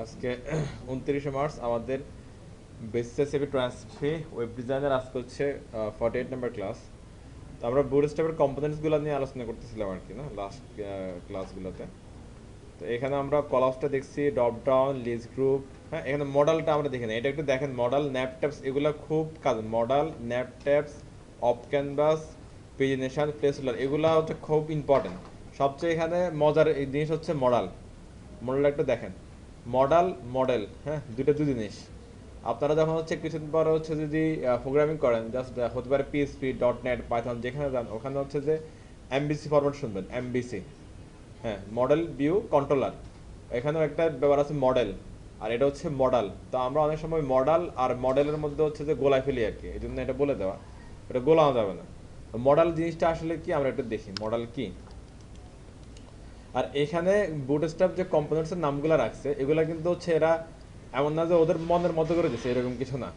আজকে 29 মার্চ আমাদের basis SAP ট্রান্সফি web ডিজাইনের আজকে হচ্ছে 48 নাম্বার ক্লাস। তো আমরা বুটস্ট্র্যাপের কম্পোনেন্টসগুলো নিয়ে আলোচনা করতেছিলাম আর কি না লাস্ট ক্লাসগুলোতে। তো এখানে আমরা কলাপসটা দেখছি, ড্রপ ডাউন, লিস্ট গ্রুপ। হ্যাঁ, এখানে মডেলটা আমরা দেখি না, এটা একটু দেখেন। মডেল, ন্যাপ ট্যাপস, এগুলো খুব কাজ। Modal, nav tabs, offcanvas, pagination, placeholder, এগুলো হচ্ছে খুব ইম্পর্টেন্ট। সবচেয়ে এখানে মজার এই জিনিস হচ্ছে মডেল। মডেলটা একটু দেখেন। মডেল, মডেল, হ্যাঁ, দুটো দু জিনিস। আপনারা যখন হচ্ছে কিছুদিন পরে হচ্ছে যদি প্রোগ্রামিং করেন, জাস্ট হতে পারে পিএসপি, ডট নেট, পাইথন, যেখানে যান ওখানে হচ্ছে যে এমবিসি ফরম্যাট শুনবেন, এমবিসি। হ্যাঁ, মডেল ভিউ কন্ট্রোলার, এখানেও একটা ব্যাপার আছে মডেল, আর এটা হচ্ছে মডেল। তো আমরা অনেক সময় মডেল আর মডেলের মধ্যে হচ্ছে যে গোলাই ফেলি আর কি, এই জন্য এটা বলে দেওয়া, এটা গোলানো যাবে না। মডেল জিনিসটা আসলে কি আমরা একটু দেখি, মডেল কি। আর এখানে বুটস্ট্র্যাপ যে কম্পোনেন্টসের নামগুলো রাখছে, এগুলো কিন্তু হচ্ছে এরা এমন না যে ওদের মনের মতো করে দিচ্ছে, এরকম কিছু না।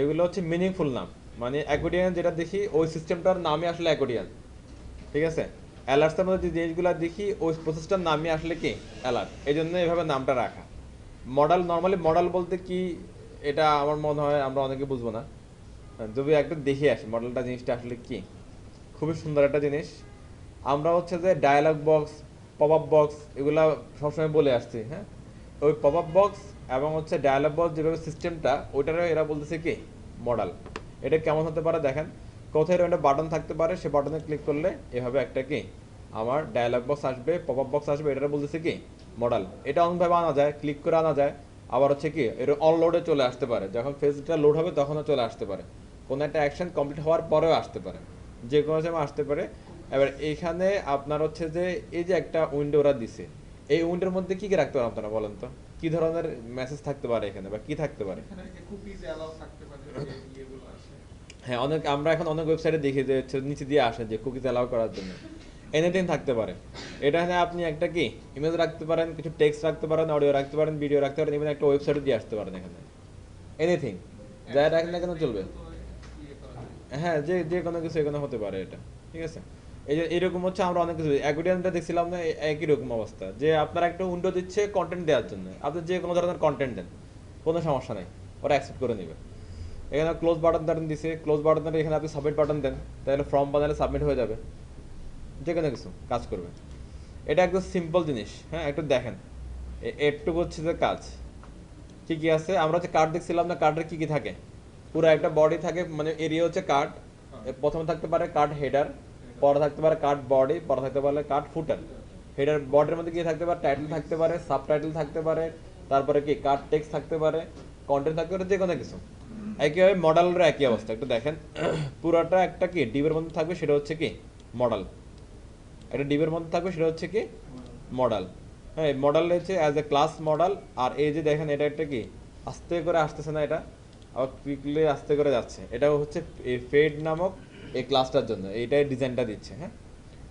এগুলো হচ্ছে মিনিংফুল নাম। মানে অ্যাকোডিয়ান যেটা দেখি ওই সিস্টেমটার নামই আসলে অ্যাকোডিয়ান, ঠিক আছে। অ্যালার্টসের মধ্যে যে জিনিসগুলো দেখি ওই প্রসেসটার নামই আসলে কি অ্যালার্ট, এই জন্য এভাবে নামটা রাখা। মডেল, নর্মালি মডেল বলতে কি, এটা আমার মনে হয় আমরা অনেকে বুঝবো না। যদি একটা দেখে আসি মডেলটা জিনিসটা আসলে কি, খুবই সুন্দর একটা জিনিস। আমরা হচ্ছে যে dialog box, pop up box, এগুলা সবসময় বলে আসছি। হ্যাঁ, ওই পপ আপ বক্স এবং হচ্ছে ডায়ালগ বক্স যেভাবে সিস্টেমটা, ওইটারও এরা বলতেছে কি মডেল। এটা কেমন হতে পারে দেখেন। কোথায় এরকম একটা বাটন থাকতে পারে, সে বাটনে ক্লিক করলে এভাবে একটা কি আমার ডায়ালগ বক্স আসবে, পপ আপ বক্স আসবে, এটা বলতেছে কি মডেল। এটা অনভাবে আনা যায়, ক্লিক করে আনা যায়। আবার হচ্ছে কি এটা অনলোডে চলে আসতে পারে, যখন ফেজটা লোড হবে তখনও চলে আসতে পারে। কোনো একটা অ্যাকশন কমপ্লিট হওয়ার পরেও আসতে পারে, যে কোনো সময় আসতে পারে। এবার এইখানে আপনার হচ্ছে যে এই যে একটা উইন্ডো ওরা দিছে, এই উইন্ডোর মধ্যে কি কি রাখতে পারেন আপনারা বলেন তো, কি ধরনের মেসেজ থাকতে পারে এখানে, বা কি থাকতে পারে? এখানে যে কুকিজ অ্যালাউ থাকতে পারে, যে ইয়েগুলো আছে। হ্যাঁ, অনেক আমরা এখন অনেক ওয়েবসাইটে দেখি যে হচ্ছে নিচে দিয়ে আসে যে কুকিজ অ্যালাউ করার জন্য এনিথিং থাকতে পারে। এটা এখানে আপনি একটা কি ইমেজ রাখতে পারেন, কিছু টেক্সট রাখতে পারেন, অডিও রাখতে পারেন, ভিডিও রাখতে পারেন, ইভেন একটা ওয়েবসাইটে দিয়ে আসতে পারেন এখানে। এনিথিং যা রাখেন না কেন চলবে। তো ইয়ে করা যায়। হ্যাঁ, যে যে কোনো কিছু এখানে হতে পারে এটা, ঠিক আছে। এই যে এরকম হচ্ছে আমরা অনেক কিছু অ্যাকুডিয়ানটা দেখছিলাম না, একই রকম অবস্থা, যে আপনার একটা উইন্ডো দিচ্ছে কন্টেন্ট দেওয়ার জন্য, আপনি যে কোনো ধরনের কন্টেন্ট দেন, কোনো সমস্যা নেই, ওরা অ্যাকসেপ্ট করে নেবে। এখানে ক্লোজ বাটন দিছে, ক্লোজ বাটন এখানে আপনি সাবমিট বাটন দেন, তাহলে ফর্ম বানালে সাবমিট হয়ে যাবে, যে কোনো কিছু কাজ করবে। এটা একদম সিম্পল জিনিস। হ্যাঁ, একটু দেখেন, এটুকু হচ্ছে যে কাজ। কি কি আছে, আমরা হচ্ছে কার্ড দেখছিলাম না, কার্ডের কি কি থাকে, পুরো একটা বডি থাকে, মানে এরিয়া হচ্ছে কার্ড। প্রথমে থাকতে পারে কার্ড হেডার, পরে থাকতে পারে কার্ড বডি, পরে থাকতে পারে কার্ড ফুটার। হেডার বডির মধ্যে কি থাকতে পারে, টাইটেল থাকতে পারে, সাব টাইটেল থাকতে পারে, তারপরে কি কার্ড টেক্সট থাকতে পারে, কন্টেন্ট থাকতে পারে, যে কোনো কিছু। একইভাবে মডেলের একই অবস্থা, একটু দেখেন। পুরোটা একটা কি ডিবের মধ্যে থাকবে, সেটা হচ্ছে কি মডেল। একটা ডিবের মধ্যে থাকবে, সেটা হচ্ছে কি মডেল। হ্যাঁ, মডেল হচ্ছে অ্যাজ এ ক্লাস মডেল। আর এই যে দেখেন, এটা একটা কি আস্তে করে আসতেছে না, এটা আবার কুইকলি আস্তে করে যাচ্ছে, এটাও হচ্ছে ফেড নামক এই ক্লাসটার জন্য এইটাই ডিজাইনটা দিচ্ছে। হ্যাঁ,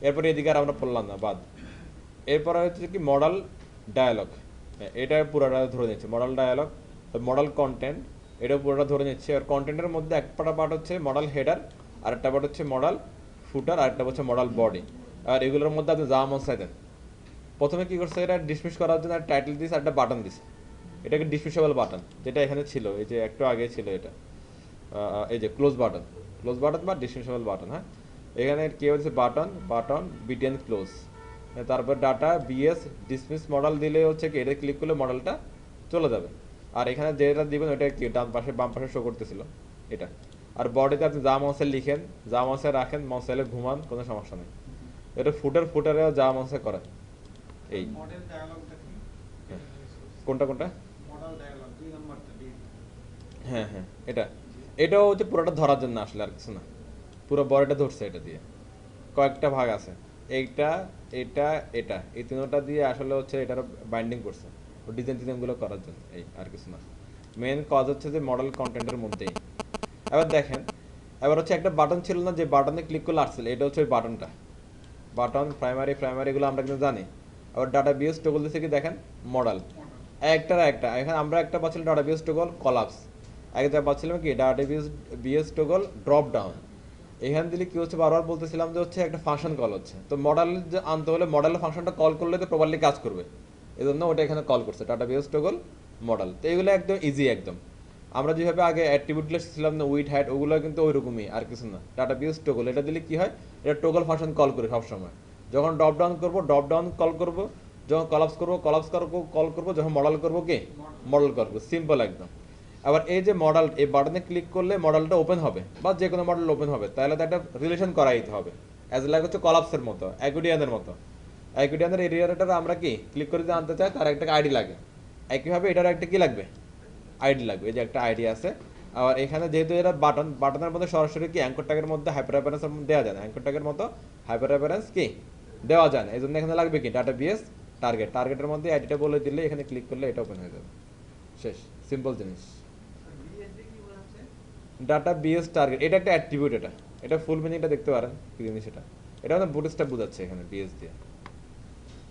এরপরে এদিকে আর আমরা পড়লাম না, বাদ। এরপরে হচ্ছে কি মডেল ডায়ালগ, এটা পুরোটা ধরে নিচ্ছে মডেল ডায়ালগ। মডেল কন্টেন্ট, এটাও পুরোটা ধরে নিচ্ছে। আর কন্টেন্টের মধ্যে একটা পার্ট হচ্ছে মডেল হেডার, আর একটা পার্ট হচ্ছে মডেল ফুটার, আর একটা হচ্ছে মডেল বডি। আর এগুলোর মধ্যে আপনি যা মন চাই দেন। প্রথমে কি করছে, এটা ডিসমিস করার জন্য টাইটেল দিস, একটা বাটন দিছে, এটাকে ডিসমিসেবল বাটন, যেটা এখানে ছিল, এই যে একটু আগে ছিল এটা, এই যে ক্লোজ বাটন, ক্লোজ বাটন বা ডিসমিসেবল বাটন। হ্যাঁ, এখানে কি হচ্ছে বাটন, বাটন বিটেন ক্লোজ। তারপর ডাটা বিএস ডিসমিস মডেল দিলে হচ্ছে কি এটা ক্লিক করলে মডেলটা চলে যাবে। আর এখানে যেটা দিবেন ওটা কি ডান পাশে বাম পাশে শো করতেছিল এটা। আর বডিতে আপনি যা মনসে লিখেন, যা মনসে রাখেন, মনসেলে ঘুমান, কোনো সমস্যা নেই। এটা ফুটারেও যা মনসে করেন। এই মডেল ডায়ালগটা কি? হ্যাঁ, কোনটা কোনটা? মডেল ডায়ালগ 2 নাম্বারটা দিয়ে। হ্যাঁ হ্যাঁ, এটা এটাও হচ্ছে পুরোটা ধরার জন্য আসলে, আর কিছু না। পুরো বডিটা ধরছে এটা দিয়ে, কয়েকটা ভাগ আছে। এইটা, এটা, এটা, এই তিনটা দিয়ে আসলে হচ্ছে এটার বাইন্ডিং করছে ও ডিজাইন টিজাইনগুলো করার জন্য, এই আর কিছু না। মেন কাজ হচ্ছে যে মডেল কন্টেন্টের মধ্যেই। এবার দেখেন, এবার হচ্ছে একটা বাটন ছিল না, যে বাটনে ক্লিক করলে আসছিল, এটা হচ্ছে ওই বাটনটা। বাটন প্রাইমারি প্রাইমারি এগুলো আমরা কিন্তু জানি। আবার ডাটা বিএস টগল দিচ্ছে কি দেখেন, মডেল একটার একটা। এখানে আমরা একটা পাচ্ছিলাম ডাটা বিএস টগল কলাপস, একটা পাচ্ছিলাম কি data BS toggle drop down. এখানে দিলে কি হচ্ছে, বারবার বলতেছিলাম যে হচ্ছে একটা ফাংশন কল হচ্ছে, তো মডেল যে আনতে হলে মডেলের ফাংশনটা কল করলে তো প্রপারলি কাজ করবে। এই জন্য ওটা এখানে কল করছে ডাটা বেস টগল মডেল। তো এগুলো একদম ইজি একদম। আমরা যেভাবে আগে অ্যাট্রিবিউটগুলো শিখছিলাম না উইথ হ্যাট, ওগুলো কিন্তু ওইরকমই আর কিছু না। ডাটা বেস টগল এটা দিলে কি হয়, এটা টগল ফাংশন কল করে সবসময়। যখন ড্রপ ডাউন করবো ড্রপ ডাউন কল করবো, যখন কলাপস করবো কলাপস করবো কল করবো, যখন মডেল করবো কি মডেল করবো, সিম্পল একদম। আবার এই যে মডেল, এই বাটনে ক্লিক করলে মডেলটা ওপেন হবে বা যে কোনো মডেল ওপেন হবে, তাহলে তো একটা রিলেশন করাই দিতে হবে, অ্যাজ লাইক হচ্ছে কলাপসের মতো, অ্যাকুডিয়ানের মতো। অ্যাকুডিয়ানের এরিয়াটার আমরা কি ক্লিক করে যদি আনতে চাই, তার একটা আইডি লাগে। একইভাবে এটার একটা কি লাগবে, আইডি লাগবে। এই যে একটা আইডি আছে। আর এখানে যেহেতু এটা বাটন, বাটনের মধ্যে সরাসরি কি অ্যাঙ্কর ট্যাগের মধ্যে হাইপার রেফারেন্স দেওয়া যায় না, অ্যাঙ্কর ট্যাগের মতো হাইপার রেফারেন্স কি দেওয়া যায় না। এই জন্য এখানে লাগবে কি ডাটা বিএস টার্গেট, টার্গেটের মধ্যে আইডিটা বলে দিলে এখানে ক্লিক করলে এটা ওপেন হয়ে যাবে। শেষ, সিম্পল জিনিস। ডাটা বিএস টার্গেট এটা একটা অ্যাট্রিবিউট, এটা এটা ফুল মিনিংটা দেখতে পারেন কি জিনিস এটা। এটা মানে বুটস্ট্র্যাপ বোঝাচ্ছে এখানে বিএস দিয়ে,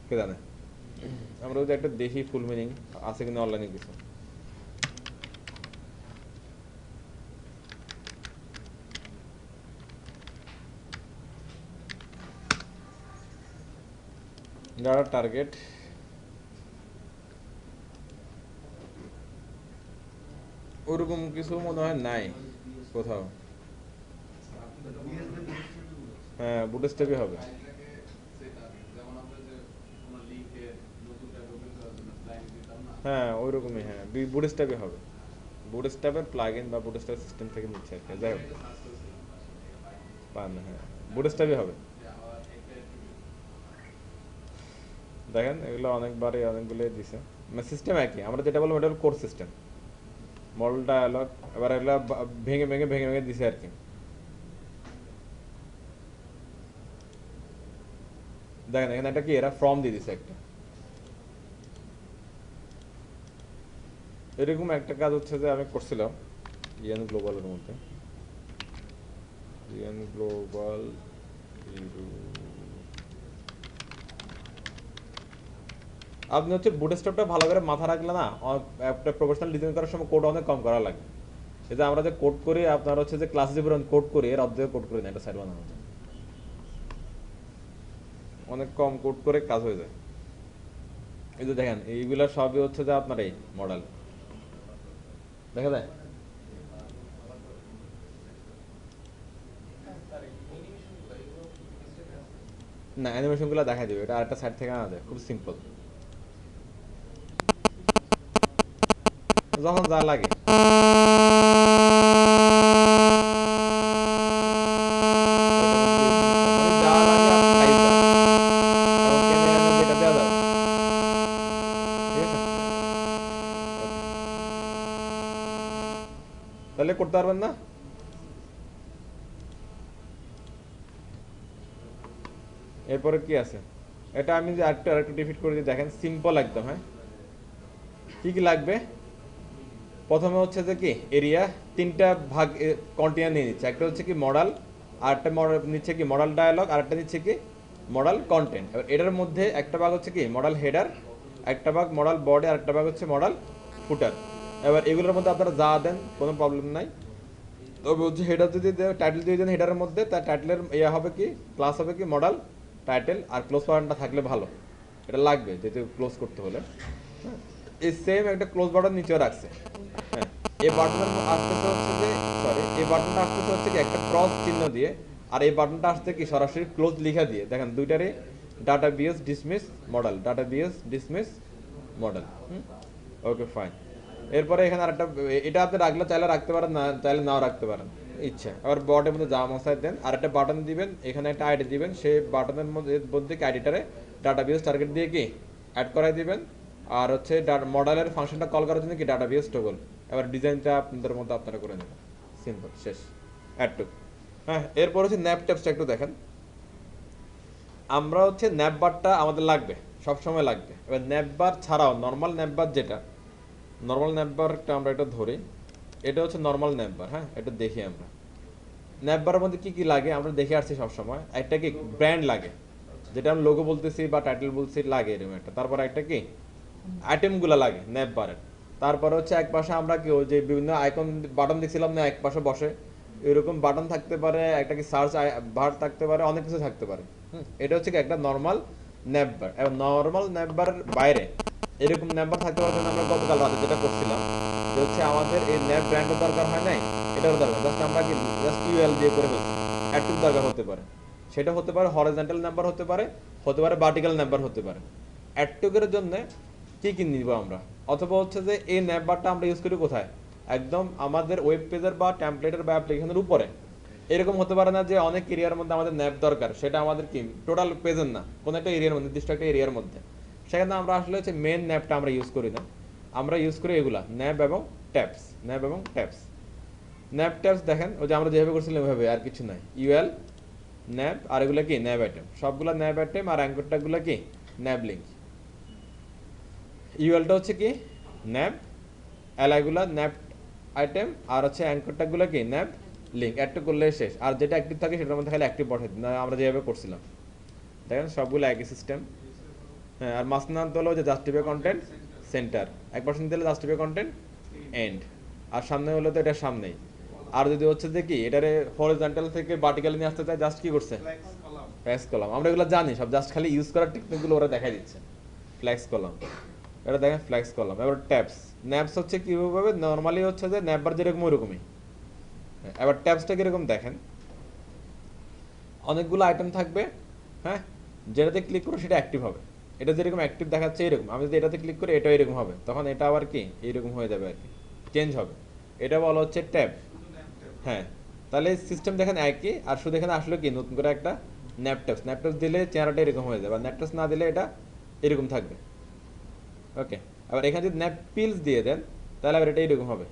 কে জানে। আমরা যদি একটা দেখি ফুল মিনিং আছে কিনা অনলাইনে কিছু। ডাটা টার্গেট ওরকম কিছু মনে হয় নাই কোথাও। হ্যাঁ বুটস্ট্র্যাপই হবে। হ্যাঁ ওইরকমই, হ্যাঁ বুটস্ট্র্যাপই হবে। বুটস্ট্র্যাপের প্লাগইন বা বুটস্ট্র্যাপ সিস্টেম থেকে নিচ্ছে আর কি, যাই হোক পান। হ্যাঁ বুটস্ট্র্যাপই হবে। দেখেন এগুলো অনেকবারই অনেকগুলো দিছে, মানে সিস্টেম একই। আমরা যেটা বলবো এটা হলো কোর সিস্টেম, মডেল ডায়ালগ। এবার এগুলো ভেঙে ভেঙে ভেঙে ভেঙে দিছে আর কি। দেখেন এখানে একটা কি এরা ফর্ম দিয়ে দিছে একটা। এরকম একটা কাজ হচ্ছে যে আমি করছিলাম ইএন গ্লোবালের মধ্যে, ইএন গ্লোবাল আপনি হচ্ছে বুটস্ট্র্যাপটা ভালো করে মাথা রাখলে না, একটা প্রফেশনাল ডিজাইন করার সময় কোড অনেক কম করা লাগে। এই যে আমরা যে কোড করি, আপনার হচ্ছে যে ক্লাস জীবন কোড করি, এর অর্ধেক কোড করি না, এটা সাইড বানানো যায়, অনেক কম কোড করে কাজ হয়ে যায়। এই যে দেখেন এইগুলা সবই হচ্ছে যে আপনার এই মডেল দেখা যায়। না অ্যানিমেশন গুলো দেখা দিবে, এটা আরেকটা সাইড থেকে আনা যায়, খুব সিম্পল, যখন যা লাগে। যা লাগে আপনি তাই দেন। এবং কেনে আনেন যেটা দেওয়া যাবে, ঠিক আছে। তাহলে করতে পারবেন না। এরপরে কি আছে, এটা আমি যে আরেকটু ডিফিট করে দিই, দেখেন সিম্পল একদম। হ্যাঁ কি কি লাগবে, প্রথমে হচ্ছে যে কি এরিয়া, তিনটা ভাগ কন্টেনার নিয়ে নিচ্ছে। একটা হচ্ছে কি মডেল, আরেকটা মডেল নিচ্ছে কি মডেল ডায়ালগ, আরেকটা নিচ্ছে কি মডেল কন্টেন্ট। এবার এটার মধ্যে একটা ভাগ হচ্ছে কি মডেল হেডার, একটা ভাগ মডেল বডি, আরেকটা ভাগ হচ্ছে মডেল ফুটার। এবার এগুলোর মধ্যে আপনারা যা দেন কোনো প্রবলেম নাই। তবে হচ্ছে হেডার যদি টাইটেল দিয়ে দেন হেডারের মধ্যে, তার টাইটেলের ইয়ে হবে কি ক্লাস হবে কি মডেল টাইটেল, আর ক্লোজ বাটনটা থাকলে ভালো, এটা লাগবে যেহেতু ক্লোজ করতে হলে। হ্যাঁ এই সেম একটা ক্লোজ বাটন নিচেও রাখছে। হ্যাঁ এই বাটনের আসতেছে হচ্ছে যে, সরি এই বাটনটা আসতেছে হচ্ছে কি একটা ক্রস চিহ্ন দিয়ে, আর এই বাটনটা আসছে কি সরাসরি ক্লোজ লিখা দিয়ে। দেখেন দুইটারই data BS dismiss modal, data BS dismiss modal. Okay fine. এরপরে এখানে আরেকটা, এটা আপনি রাখলে চাইলে রাখতে পারেন, না চাইলে নাও রাখতে পারেন, ইচ্ছা। আবার বটের মধ্যে যা মশাই দেন, আর একটা বাটন দিবেন, এখানে একটা আইডি দিবেন, সেই বাটনের মধ্যে আইডিটারে ডাটা বিএস টার্গেট দিয়ে কি অ্যাড করাই দিবেন। আর হচ্ছে মডেলের ফাংশনটা কল করার জন্য কি ডাটা বিএস টগল। এবার ডিজাইনটা আপনাদের মধ্যে আপনারা করে নেবেন, সিম্পল, শেষ, অ্যাড টু। হ্যাঁ এরপর হচ্ছে ন্যাপ ট্যাপসটা একটু দেখেন। আমরা হচ্ছে ন্যাপ বারটা আমাদের লাগবে, সব সময় লাগবে। এবার ন্যাপ বার ছাড়াও নর্মাল ন্যাপ বার, যেটা নর্মাল ন্যাপ বারটা আমরা এটা ধরি, এটা হচ্ছে নর্মাল ন্যাপ বার। হ্যাঁ এটা দেখি আমরা ন্যাপ বারের মধ্যে কি কি লাগে আমরা দেখে আসছি সবসময়। একটা কি ব্র্যান্ড লাগে, যেটা আমরা লোগো বলতেছি বা টাইটেল বলছি, লাগে এরকম একটা। তারপর একটা কি আইটেমগুলো লাগে ন্যাপ বারের। তারপরে হচ্ছে এক পাশে আমরা কি ওই যে বিভিন্ন আইকন বাটন দেখছিলাম না, এক পাশে বসে এরকম বাটন থাকতে পারে, একটা কি সার্চ বার থাকতে পারে, অনেক কিছু থাকতে পারে। এটা হচ্ছে কি একটা নর্মাল ন্যাপ বার। এবং নর্মাল ন্যাপ বারের বাইরে এরকম নাম্বার থাকতে পারে যেমন আমরা গতকাল রাতে যেটা করছিলাম, যে হচ্ছে আমাদের এই ন্যাব ব্র্যান্ডের দরকার হয় নাই, এটারও দরকার, জাস্ট আমরা কি জাস্ট ইউএল দিয়ে করে ফেলছি। অ্যাটুক দরকার হতে পারে, সেটা হতে পারে হরিজন্টাল নাম্বার হতে পারে, হতে পারে ভার্টিক্যাল নাম্বার হতে পারে। অ্যাটুকের জন্য কি কি নিব আমরা, অথবা হচ্ছে যে এই নাম্বারটা আমরা ইউজ করি কোথায়, একদম আমাদের ওয়েব পেজের বা টেমপ্লেটের বা অ্যাপ্লিকেশনের উপরে। এরকম হতে পারে না যে অনেক এরিয়ার মধ্যে আমাদের ন্যাপ দরকার, সেটা আমাদের কি টোটাল পেজের না, কোনো একটা এরিয়ার মধ্যে, নির্দিষ্ট একটা এরিয়ার মধ্যে। সেখানে আমরা আসলে হচ্ছে মেন ন্যাপটা আমরা ইউজ করি না, আমরা ইউজ করি এগুলা ন্যাপ এবং ট্যাপস, ন্যাপ এবং ট্যাপস। ন্যাপ ট্যাপস দেখেন ওই যে আমরা যেভাবে করছিলাম ওইভাবে, আর কিছু নাই। ইউএল, ন্যাপ, আর এগুলো কি ন্যাপ আইটেম, সবগুলো ন্যাপ আইটেম, আর অ্যাঙ্কর ট্যাগগুলো কি ন্যাপ লিঙ্ক। ইউএলটা হচ্ছে কি ন্যাপ, এলআইগুলো ন্যাপ আইটেম, আর হচ্ছে অ্যাঙ্কর ট্যাগগুলো কি ন্যাপ লিঙ্ক। অ্যাড করলে শেষ, আর যেটা অ্যাক্টিভ থাকে সেটার মধ্যে খালি অ্যাক্টিভ পাঠাই দিন, না আমরা যেভাবে করছিলাম। দেখেন সবগুলো একই সিস্টেম। হ্যাঁ, আর মাঝখানে আনতে হলো যে জাস্টিফাই কন্টেন্ট সেন্টার, 1% দিলে জাস্টিফাই কন্টেন্ট এন্ড, আর সামনে হলো তো এটা সামনেই। আর যদি হচ্ছে যে কি এটারে হরিজন্টাল থেকে ভার্টিক্যালি নিয়ে আসতে চাই, জাস্ট কি করছে ফ্লেক্স কলাম। Flax column. আমরা এগুলো জানি সব, জাস্ট খালি ইউজ করার টেকনিকগুলো ওরা দেখাই দিচ্ছে। ফ্ল্যাক্স কলাম, এটা দেখেন ফ্ল্যাক্স কলাম। এবার ট্যাবস, ন্যাপস হচ্ছে কীভাবে নর্মালি হচ্ছে যে ন্যাপ বার যেরকম ওইরকমই। এবার ট্যাবসটা কীরকম দেখেন, অনেকগুলো আইটেম থাকবে, হ্যাঁ, যেটাতে ক্লিক করে সেটা অ্যাক্টিভ হবে। এটা যেরকম অ্যাক্টিভ দেখাচ্ছে এরকম, আমি যদি এটাতে ক্লিক করি এটা এরকম হবে, তখন এটা আবার কি এইরকম হয়ে যাবে আর কি, চেঞ্জ হবে। এটা বলা হচ্ছে ট্যাব। শুধু ন্যাপ ট্যাব। হ্যাঁ, তাহলে সিস্টেম দেখেন একই, আর শুধু এখানে আসলে কি নতুন করে একটা ন্যাপটপস, ন্যাপটপস দিলে চেহারাটা এরকম হয়ে যাবে, আর ন্যাপটপস না দিলে এটা এরকম থাকবে। ওকে, আবার এখানে যদি ন্যাপ পিলস দিয়ে দেন তাহলে আবার এটা এরকম হবে।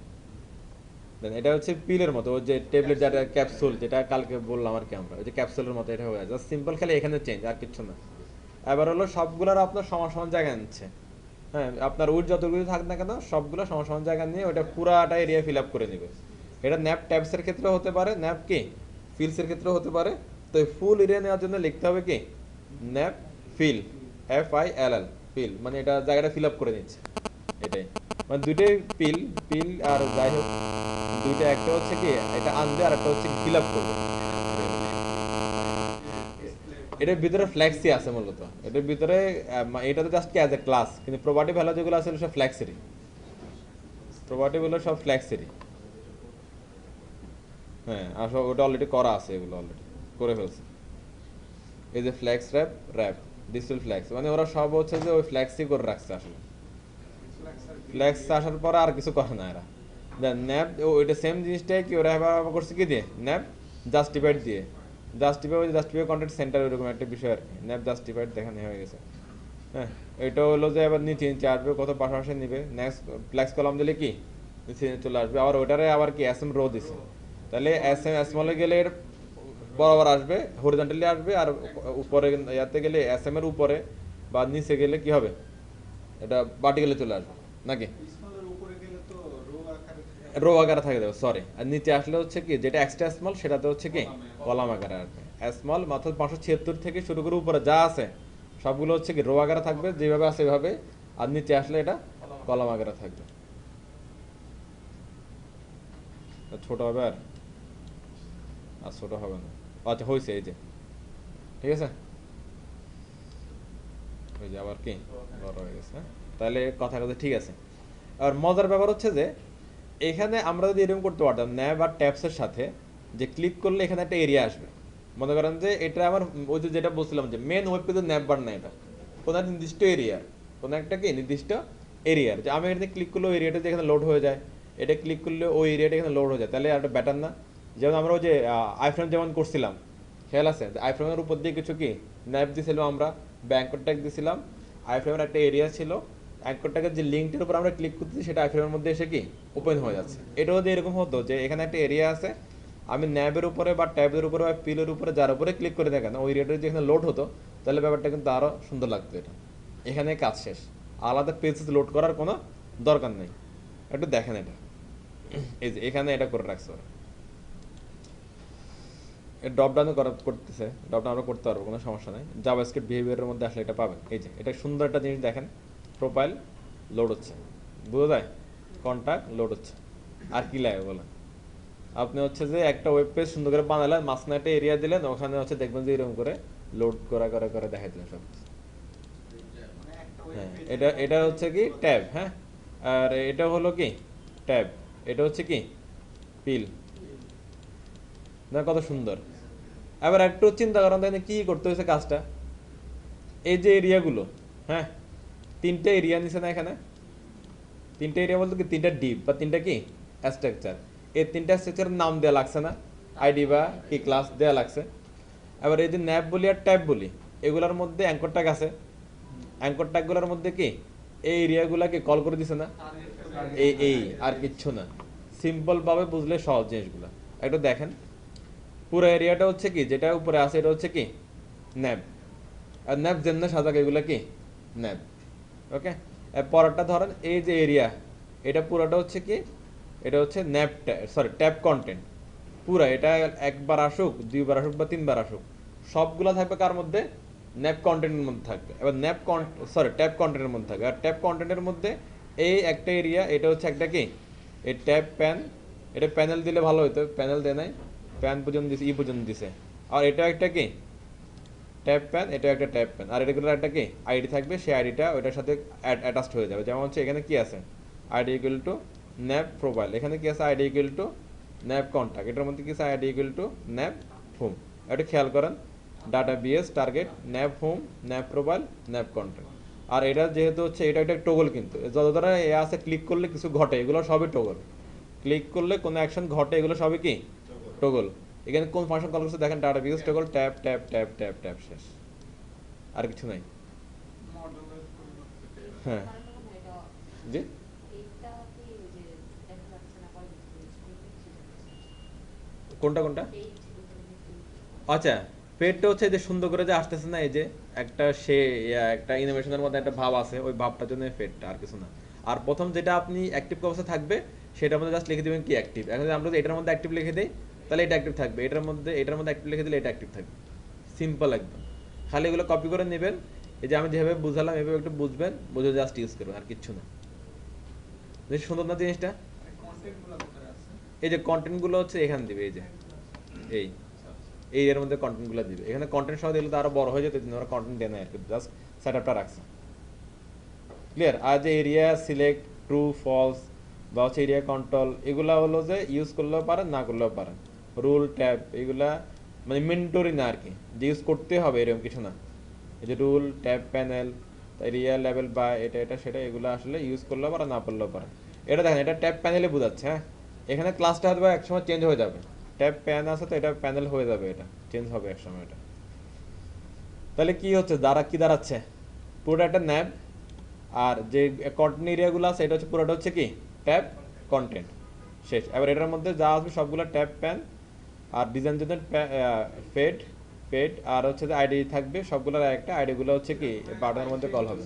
দেন এটা হচ্ছে পিলের মতো, ওই যে ট্যাবলেট যেটা ক্যাপসুল, যেটা কালকে বললাম আর কি আমরা, ওই যে ক্যাপসুলের মতো এটা হয়ে যায়, জাস্ট সিম্পল খালি এখানে চেঞ্জ, আর কিছু না। এবার হলো সবগুলোর আপনার সমান সমান জায়গা নিচ্ছে। হ্যাঁ, আপনার উইড যতগুলো থাক না কেন সবগুলো সমান সমান জায়গা নিয়ে ওটা পুরাটা এরিয়া ফিল আপ করে নেবে। এটা ন্যাপ ট্যাবসের ক্ষেত্রে হতে পারে, ন্যাপ কি ফিলসের ক্ষেত্রে হতে পারে। তো ফুল এরিয়া নেওয়ার জন্য লিখতে হবে কি ন্যাপ ফিল, FILL, ফিল, মানে এটা জায়গাটা ফিল আপ করে নিচ্ছে। এটাই মানে দুইটাই পিল, পিল আর যাই হোক দুইটা, একটা হচ্ছে কি এটা আনবে আর একটা হচ্ছে ফিল আপ করবে। এটার ভিতরে ফ্ল্যাক্সি আছে মূলত, এটার ভিতরে এটা তো জাস্ট কি অ্যাজ এ ক্লাস, কিন্তু প্রপার্টি ভ্যালু যেগুলো আছে সব ফ্ল্যাক্সেরই, প্রপার্টি গুলো সব ফ্ল্যাক্সেরই। হ্যাঁ, আর সব ওটা অলরেডি করা আছে, এগুলো অলরেডি করে ফেলছে। এই যে flex wrap, wrap digital flex, মানে ওরা সব হচ্ছে যে ওই ফ্ল্যাক্সই করে রাখছে আসলে। ফ্ল্যাক্স আসার পরে আর কিছু করে না এরা। দেন ন্যাপ ওইটা সেম জিনিসটাই কি ওরা আবার করছে কি দিয়ে ন্যাপ জাস্টিফাইড দিয়ে, জাস্টিফাই কন্টেন্ট সেন্টার ওইরকম একটা বিষয় আর কি, ন্যাপ জাস্টিফাইড দেখানো হয়ে গেছে। হ্যাঁ, এটা হলো যে এবার নিচে নিচে আসবে, কত পাশাপাশি নিবে, নেক্সট ফ্ল্যাক্স কলাম দিলে কি নিচে নিচে চলে আসবে। আবার ওইটারে আবার কি SM রো দিছে, তাহলে স্মলে গেলে এর বরাবর আসবে, হরিজন্টালি আসবে, আর উপরে ইয়াতে গেলে SM এর উপরে বা নিচে গেলে কি হবে, এটা ভার্টিক্যালি চলে আসবে নাকি স্মলের উপরে গেলে তো রো আকারে থাকে। রো আকারে থাকে দেবে, সরি। আর নিচে আসলে হচ্ছে কি যেটা এক্সট্রা স্মল সেটাতে হচ্ছে কি কলাম আকারে আসবে। স্মল মাত্র 576 থেকে শুরু করে উপরে যা আছে সবগুলো হচ্ছে কি রো আকারে থাকবে, যেভাবে আছে এভাবে। আর নিচে আসলে এটা কলাম আকারে থাকবে। ছোট হবে আর আর ছোট হবে না। আচ্ছা হয়েছে, এই যে ঠিক আছে, ওই যে আবার কি বড় হয়ে গেছে। হ্যাঁ, তাহলে কথা কথা ঠিক আছে। আর মজার ব্যাপার হচ্ছে যে এখানে আমরা যদি এরকম করতে পারতাম ন্যাব আর ট্যাপসের সাথে, যে ক্লিক করলে এখানে একটা এরিয়া আসবে, মনে করেন যে এটা আমার ওই যে যেটা বলছিলাম যে মেন ওয়েব পেজের ন্যাব বার না, এটা কোনো একটা নির্দিষ্ট এরিয়ার, কোনো একটা কি নির্দিষ্ট এরিয়ার, যে আমি এখানে ক্লিক করলে ওই এরিয়াটা যেখানে লোড হয়ে যায়, এটা ক্লিক করলে ওই এরিয়াটা এখানে লোড হয়ে যায়, তাহলে একটা ব্যাটার না। যেমন আমরা ওই যে আইফ্রেম যেমন করছিলাম, খেয়াল আছে আইফ্রেমের উপর দিয়ে কিছু কি ন্যাপ দিয়েছিলাম আমরা, ব্যাঙ্কর ট্যাগ দিয়েছিলাম, আইফ্রেমের একটা এরিয়া ছিল, অ্যাঙ্করটাকে যে লিঙ্কটির উপর আমরা ক্লিক করতেছি সেটা আইফ্রেমের মধ্যে এসে কি ওপেন হয়ে যাচ্ছে। এটাও যদি এরকম হতো যে এখানে একটা এরিয়া আছে, আমি ন্যাবের উপরে বা ট্যাবের উপরে বা পিলের উপরে যার উপরে ক্লিক করে দেখেন ওই এরিয়াটা যেখানে লোড হতো, তাহলে ব্যাপারটা কিন্তু আরও সুন্দর লাগতো। এটা এখানে কাজ শেষ, আলাদা পেজ লোড করার কোনো দরকার নেই। একটু দেখেন এটা, এই যে এখানে এটা করে রাখছে ওরা, ড্রপ ডাউন করতেছে, ড্রপ ডাউন আমরা করতে পারবো, কোনো সমস্যা নেই। জাভাস্ক্রিপ্ট বিহেভিয়ারের মধ্যে আসলে এটা পাবেন। এই যে এটা সুন্দর একটা জিনিস দেখেন, প্রোফাইল লোড হচ্ছে, বোঝা যায়, কন্ট্যাক্ট লোড হচ্ছে। আর কি লাগে বলেন, আপনি হচ্ছে যে একটা ওয়েব পেজ সুন্দর করে বানালেন, মাঝখানে একটা এরিয়া দিলেন, ওখানে হচ্ছে দেখবেন যে এরকম করে লোড করা করে করে দেখাই দিলেন সব। মানে একটা হ্যাঁ, এটা হচ্ছে কি ট্যাব, হ্যাঁ, আর এটা হলো কি ট্যাব, এটা হচ্ছে কি পিল। না কত সুন্দর। এবার একটু চিন্তা করেন তাই কি করতে হয়েছে কাজটা। এই যে এরিয়াগুলো, হ্যাঁ, তিনটে এরিয়া নিছে না এখানে, তিনটে এরিয়া বলতে কি তিনটা ডিপ বা তিনটা কি স্ট্রাকচার, এই তিনটা স্ট্রাকচারের নাম দেওয়া লাগছে না, আইডি বা কি ক্লাস দেওয়া লাগছে। এবার এই যে ন্যাপ বলি আর ট্যাব বলি, এগুলোর মধ্যে অ্যাঙ্কর ট্যাগ আছে, অ্যাঙ্কর ট্যাগগুলোর মধ্যে কি এই এরিয়াগুলোকে কল করে দিছে না, এই আর কিচ্ছু না। সিম্পল ভাবে বুঝলে সহজ জিনিসগুলো একটু দেখেন। পুরো এরিয়াটা হচ্ছে কি যেটা উপরে আছে এটা হচ্ছে কি ন্যাব, আর ন্যাব যেমন সাজাক এগুলো কি ন্যাব। ওকে, পরেরটা ধরেন এই যে এরিয়া, এটা পুরোটা হচ্ছে কি, এটা হচ্ছে ন্যাব, সরি ট্যাব কন্টেন্ট। পুরা এটা একবার আসুক, দুইবার আসুক বা তিনবার আসুক, সবগুলা থাকবে কার মধ্যে, ন্যাব কন্টেন্টের মধ্যে থাকবে। এবার ন্যাব সরি ট্যাব কন্টেন্টের মধ্যে থাকবে। আর ট্যাব কন্টেন্টের মধ্যে এই একটা এরিয়া, এটা হচ্ছে একটা কি এই ট্যাব প্যান, এটা প্যানেল দিলে ভালো হতো, প্যানেল দেয় নাই, প্যান পর্যন্ত দিছে, ই পর্যন্ত দিছে। আর এটা একটা কি ট্যাব প্যান, এটা একটা ট্যাব প্যান, আর এটাগুলো একটা কি আইডি থাকবে, সেই আইডিটা ওইটার সাথে অ্যাটাচড হয়ে যাবে। যেমন হচ্ছে এখানে কি আছে, ID equal to nav profile, এখানে কি আছে ID equal to nav contact, এটার মধ্যে কি আছে ID equal to nav home. এটা খেয়াল করেন, data BS target nav home nav profile nav contact. আর এটা যেহেতু হচ্ছে এটা একটা টোগল, কিন্তু যত দ্বারা এ আছে ক্লিক করলে কিছু ঘটে, এগুলো সবই টোগল। ক্লিক করলে কোনো অ্যাকশন ঘটে, এগুলো সবই কি টোগল। এখানে কোন ফাংশন কল করছে দেখেন, data BS toggle tab tab tab tab tab, শেষ, আর কিছু নাই। হ্যাঁ জি, কোনটা কোনটা? আচ্ছা, পেটটা হচ্ছে যে সুন্দর করে যে আসতেছে না, এই যে একটা সে একটা ইনোভেশনের মধ্যে একটা ভাব আছে, ওই ভাবটার জন্য পেটটা, আর কিছু না। আর প্রথম যেটা আপনি অ্যাক্টিভ অবস্থা থাকবে সেটার মধ্যে জাস্ট লিখে দেবেন কি অ্যাক্টিভ। এখন যদি আমরা যদি এটার মধ্যে অ্যাক্টিভ লিখে দিই তাহলে এটা অ্যাক্টিভ থাকবে, এটার মধ্যে অ্যাক্টিভ লিখে দিলে এটা অ্যাক্টিভ থাকবে। সিম্পল একদম। খালি এগুলো কপি করে নেবেন, এই যে আমি যেভাবে বুঝালাম এভাবে একটু বুঝবেন, বুঝে জাস্ট ইউজ করবেন, আর কিচ্ছু না। বেশ সুন্দর না জিনিসটা? এই যে কন্টেন্টগুলো হচ্ছে এখানে দিবে, এই যে এই এই এর মধ্যে কন্টেন্টগুলো দিবে। এখানে কন্টেন্ট সহ দিলে তো আরো বড় হয়ে যেত, কিন্তু ওরা কন্টেন্ট দেয় না আর কি, জাস্ট সেটআপটা রাখছে। ক্লিয়ার? আর যে এরিয়া সিলেক্ট, ট্রু ফলস বা হচ্ছে এরিয়া কন্ট্রোল, এগুলা হলো যে ইউজ করলেও পারেন না করলেও পারেন। রুল ট্যাব এগুলা মানে মেন্টরি না আর কি, যে ইউজ করতে হবে এরকম কিছু না। এই যে rule tab panel area level বা এটা সেটা, এগুলো আসলে ইউজ করলেও পারেন না করলেও পারেন। এটা দেখেন, এটা ট্যাব প্যানেলে বোঝাচ্ছে, হ্যাঁ। এখানে ক্লাসটা হয়তো একসময় চেঞ্জ হয়ে যাবে, ট্যাব প্যান আছে তো এটা প্যানেল হয়ে যাবে, এটা চেঞ্জ হবে একসময় এটা। তাহলে কি হচ্ছে, কি দাঁড়াচ্ছে, পুরোটা একটা ন্যাব, আর যে কন্টেন্ট এরিয়াগুলো আছে এটা হচ্ছে পুরোটা হচ্ছে কি ট্যাব কন্টেন্ট, শেষ। এবার এটার মধ্যে যা আসবে সবগুলো ট্যাব প্যান, আর ডিজাইন জন্য ফেড ফেড, আর হচ্ছে যে আইডি থাকবে সবগুলোর একটা, আইডিগুলো হচ্ছে কি বাটনের মধ্যে কল হবে।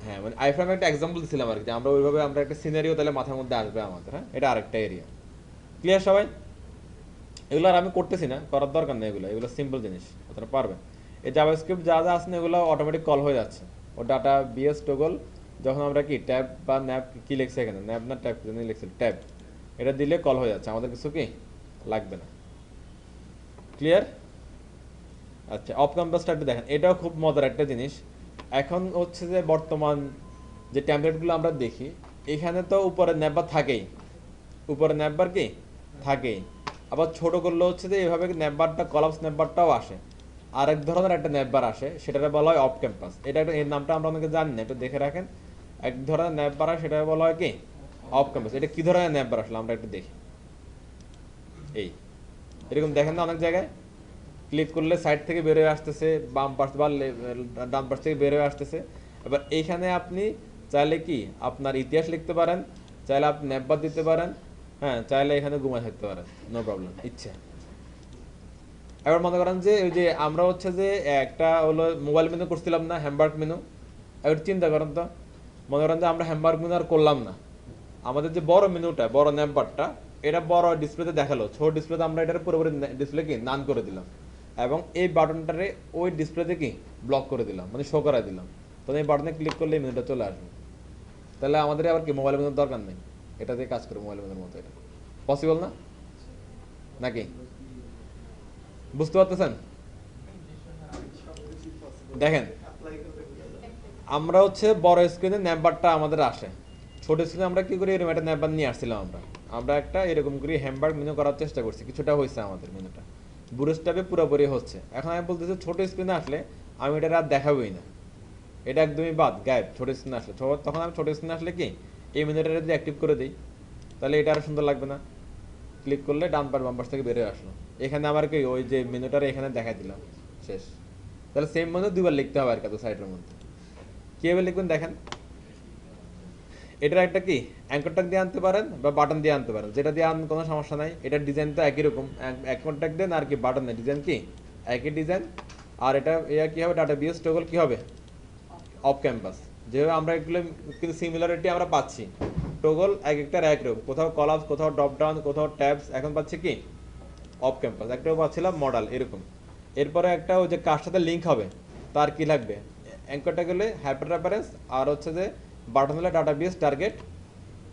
হ্যাঁ, মানে আইফ্রেম একটা এক্সাম্পল দিছিলাম আর কি, আমরা ওইভাবে আমরা একটা সিনারিও তাহলে মাথার মধ্যে আসবে আমাদের। হ্যাঁ, এটা আরেকটা এরিয়া। ক্লিয়ার সবাই? এগুলো আর আমি করতেছি না, করার দরকার নেই, এগুলো এগুলো সিম্পল জিনিস, আপনারা পারবেন। এই জাভাস্ক্রিপ্ট যা যা আছে না এগুলো অটোমেটিক কল হয়ে যাচ্ছে। ও ডাটা বিএস টোগল, যখন আমরা কি ট্যাব বা ন্যাব কি লিখছে এখানে, ন্যাব না ট্যাব লিখছে ট্যাব, এটা দিলে কল হয়ে যাচ্ছে, আমাদের কিছু কি লাগবে না। ক্লিয়ার? আচ্ছা, অফ ক্যাম্পাসটা একটু দেখেন, এটাও খুব মজার একটা জিনিস। এখন হচ্ছে যে বর্তমান যে ট্যাবলেটগুলো আমরা দেখি, এখানে তো উপরে ন্যাববার থাকেই, উপরে ন্যাববার কি থাকেই। আবার ছোট করলে হচ্ছে যে এইভাবে ন্যাববারটা কলাপস ন্যাববারটাও আসে। আরেক ধরনের একটা ন্যাববার আসে, সেটাকে বলা হয় অফ ক্যাম্পাস। এটা একটা, এর নামটা আমরা অনেকে জানি না, একটু দেখে রাখেন। এক ধরনের ন্যাববার আসে, সেটাকে বলা হয় কি অফ ক্যাম্পাস। এটা কি ধরনের ন্যাববার আসলে আমরা একটু দেখি। এই এরকম দেখেন না অনেক জায়গায়, ক্লিক করলে সাইড থেকে বের হয়ে আসতেছে, বাম পাশ বা ডান পাশ থেকে বের হয়ে আসতেছে। এবার এইখানে আপনি চাইলে কি আপনার ইতিহাস লিখতে পারেন, চাইলে আপনি ন্যাববার দিতে পারেন, হ্যাঁ, চাইলে এখানে ঘুমায় থাকতে পারেন, নো প্রবলেম, ইচ্ছে। এবার মনে করেন যে ওই যে আমরা হচ্ছে যে একটা হলো মোবাইল মেনু করছিলাম না, হ্যামবার্গ মেনু। এবার চিন্তা করেন তো, মনে করেন যে আমরা হ্যামবার্গ মেনু আর করলাম না, আমাদের যে বড় মেনুটা, বড় ন্যাববারটা, এটা বড় ডিসপ্লেতে দেখালো, ছোট ডিসপ্লেতে আমরা এটার পুরোপুরি ডিসপ্লে কি নান করে দিলাম, এবং এই বাটনটারে ওই ডিসপ্লেতে কি ব্লক করে দিলাম, মানে শো করাই দিলাম। তখন এই বাটনে ক্লিক করলে এই মেনুটা চলে আসবে। তাহলে আমাদের আবার কি মোবাইল মেনুর দরকার নেই, এটা দিয়ে কাজ করে মোবাইল মেনুর মতো। এটা পসিবল না নাকি? বুঝতে পারতেছেন? দেখেন আমরা হচ্ছে বড় স্ক্রিনে ন্যাম্বারটা আমাদের আসে, ছোট স্ক্রিনে আমরা কি করি, এরকম একটা ন্যাম্বার নিয়ে আসছিলাম আমরা। আমরা একটা এরকম করে হ্যামবার্গ মেনু করার চেষ্টা করছি, কিছুটা হয়েছে আমাদের মেনুটা, বুটস্ট্র্যাপে পুরোপুরি হচ্ছে। এখন আমি বলতেছি ছোট স্ক্রিনে আসলে আমি এটা আর দেখাবোই না, এটা একদমই বাদ, গায়েব ছোট স্ক্রিনে আসলে। তখন আমি ছোট স্ক্রিনে আসলে কি এই মেনুটা যদি অ্যাক্টিভ করে দিই তাহলে এটা আর সুন্দর লাগবে না। ক্লিক করলে ডান পার বাম পাশ থেকে বেরিয়ে আসলো, এখানে আমার কি ওই যে মেনুটার এখানে দেখাই দিলাম, শেষ। তাহলে সেম মেনু দুইবার লিখতে হবে আর কি সাইডের মধ্যে। কীভাবে লিখবেন দেখেন, এটার একটা কি অ্যাঙ্কর ট্যাগ দিয়ে আনতে পারেন বা বাটন দিয়ে আনতে পারেন, যেটা দিয়ে আনতে কোনো সমস্যা নাই। এটার ডিজাইন তো একই রকম, অ্যাঙ্কর ট্যাগ দেন আর কি বাটনের ডিজাইন কি একই ডিজাইন। আর এটা এর কী হবে, ডাটা বিএস টগল কী হবে, অফ ক্যাম্পাস। যেভাবে আমরা এগুলো কিন্তু সিমিলারিটি আমরা পাচ্ছি, টগল এক একটার এক রকম, কোথাও কলাপস, কোথাও ড্রপ ডাউন, কোথাও ট্যাবস। এখন পাচ্ছি কি অফ ক্যাম্পাস, একটাও পাচ্ছিলাম মডেল এরকম। এরপরে একটা ওই যে কার সাথে লিঙ্ক হবে তার কি লাগবে, অ্যাঙ্করটা গেলে হাইপার রেফারেন্স, আর হচ্ছে যে বাটন হলে ডাটাবেস টার্গেট,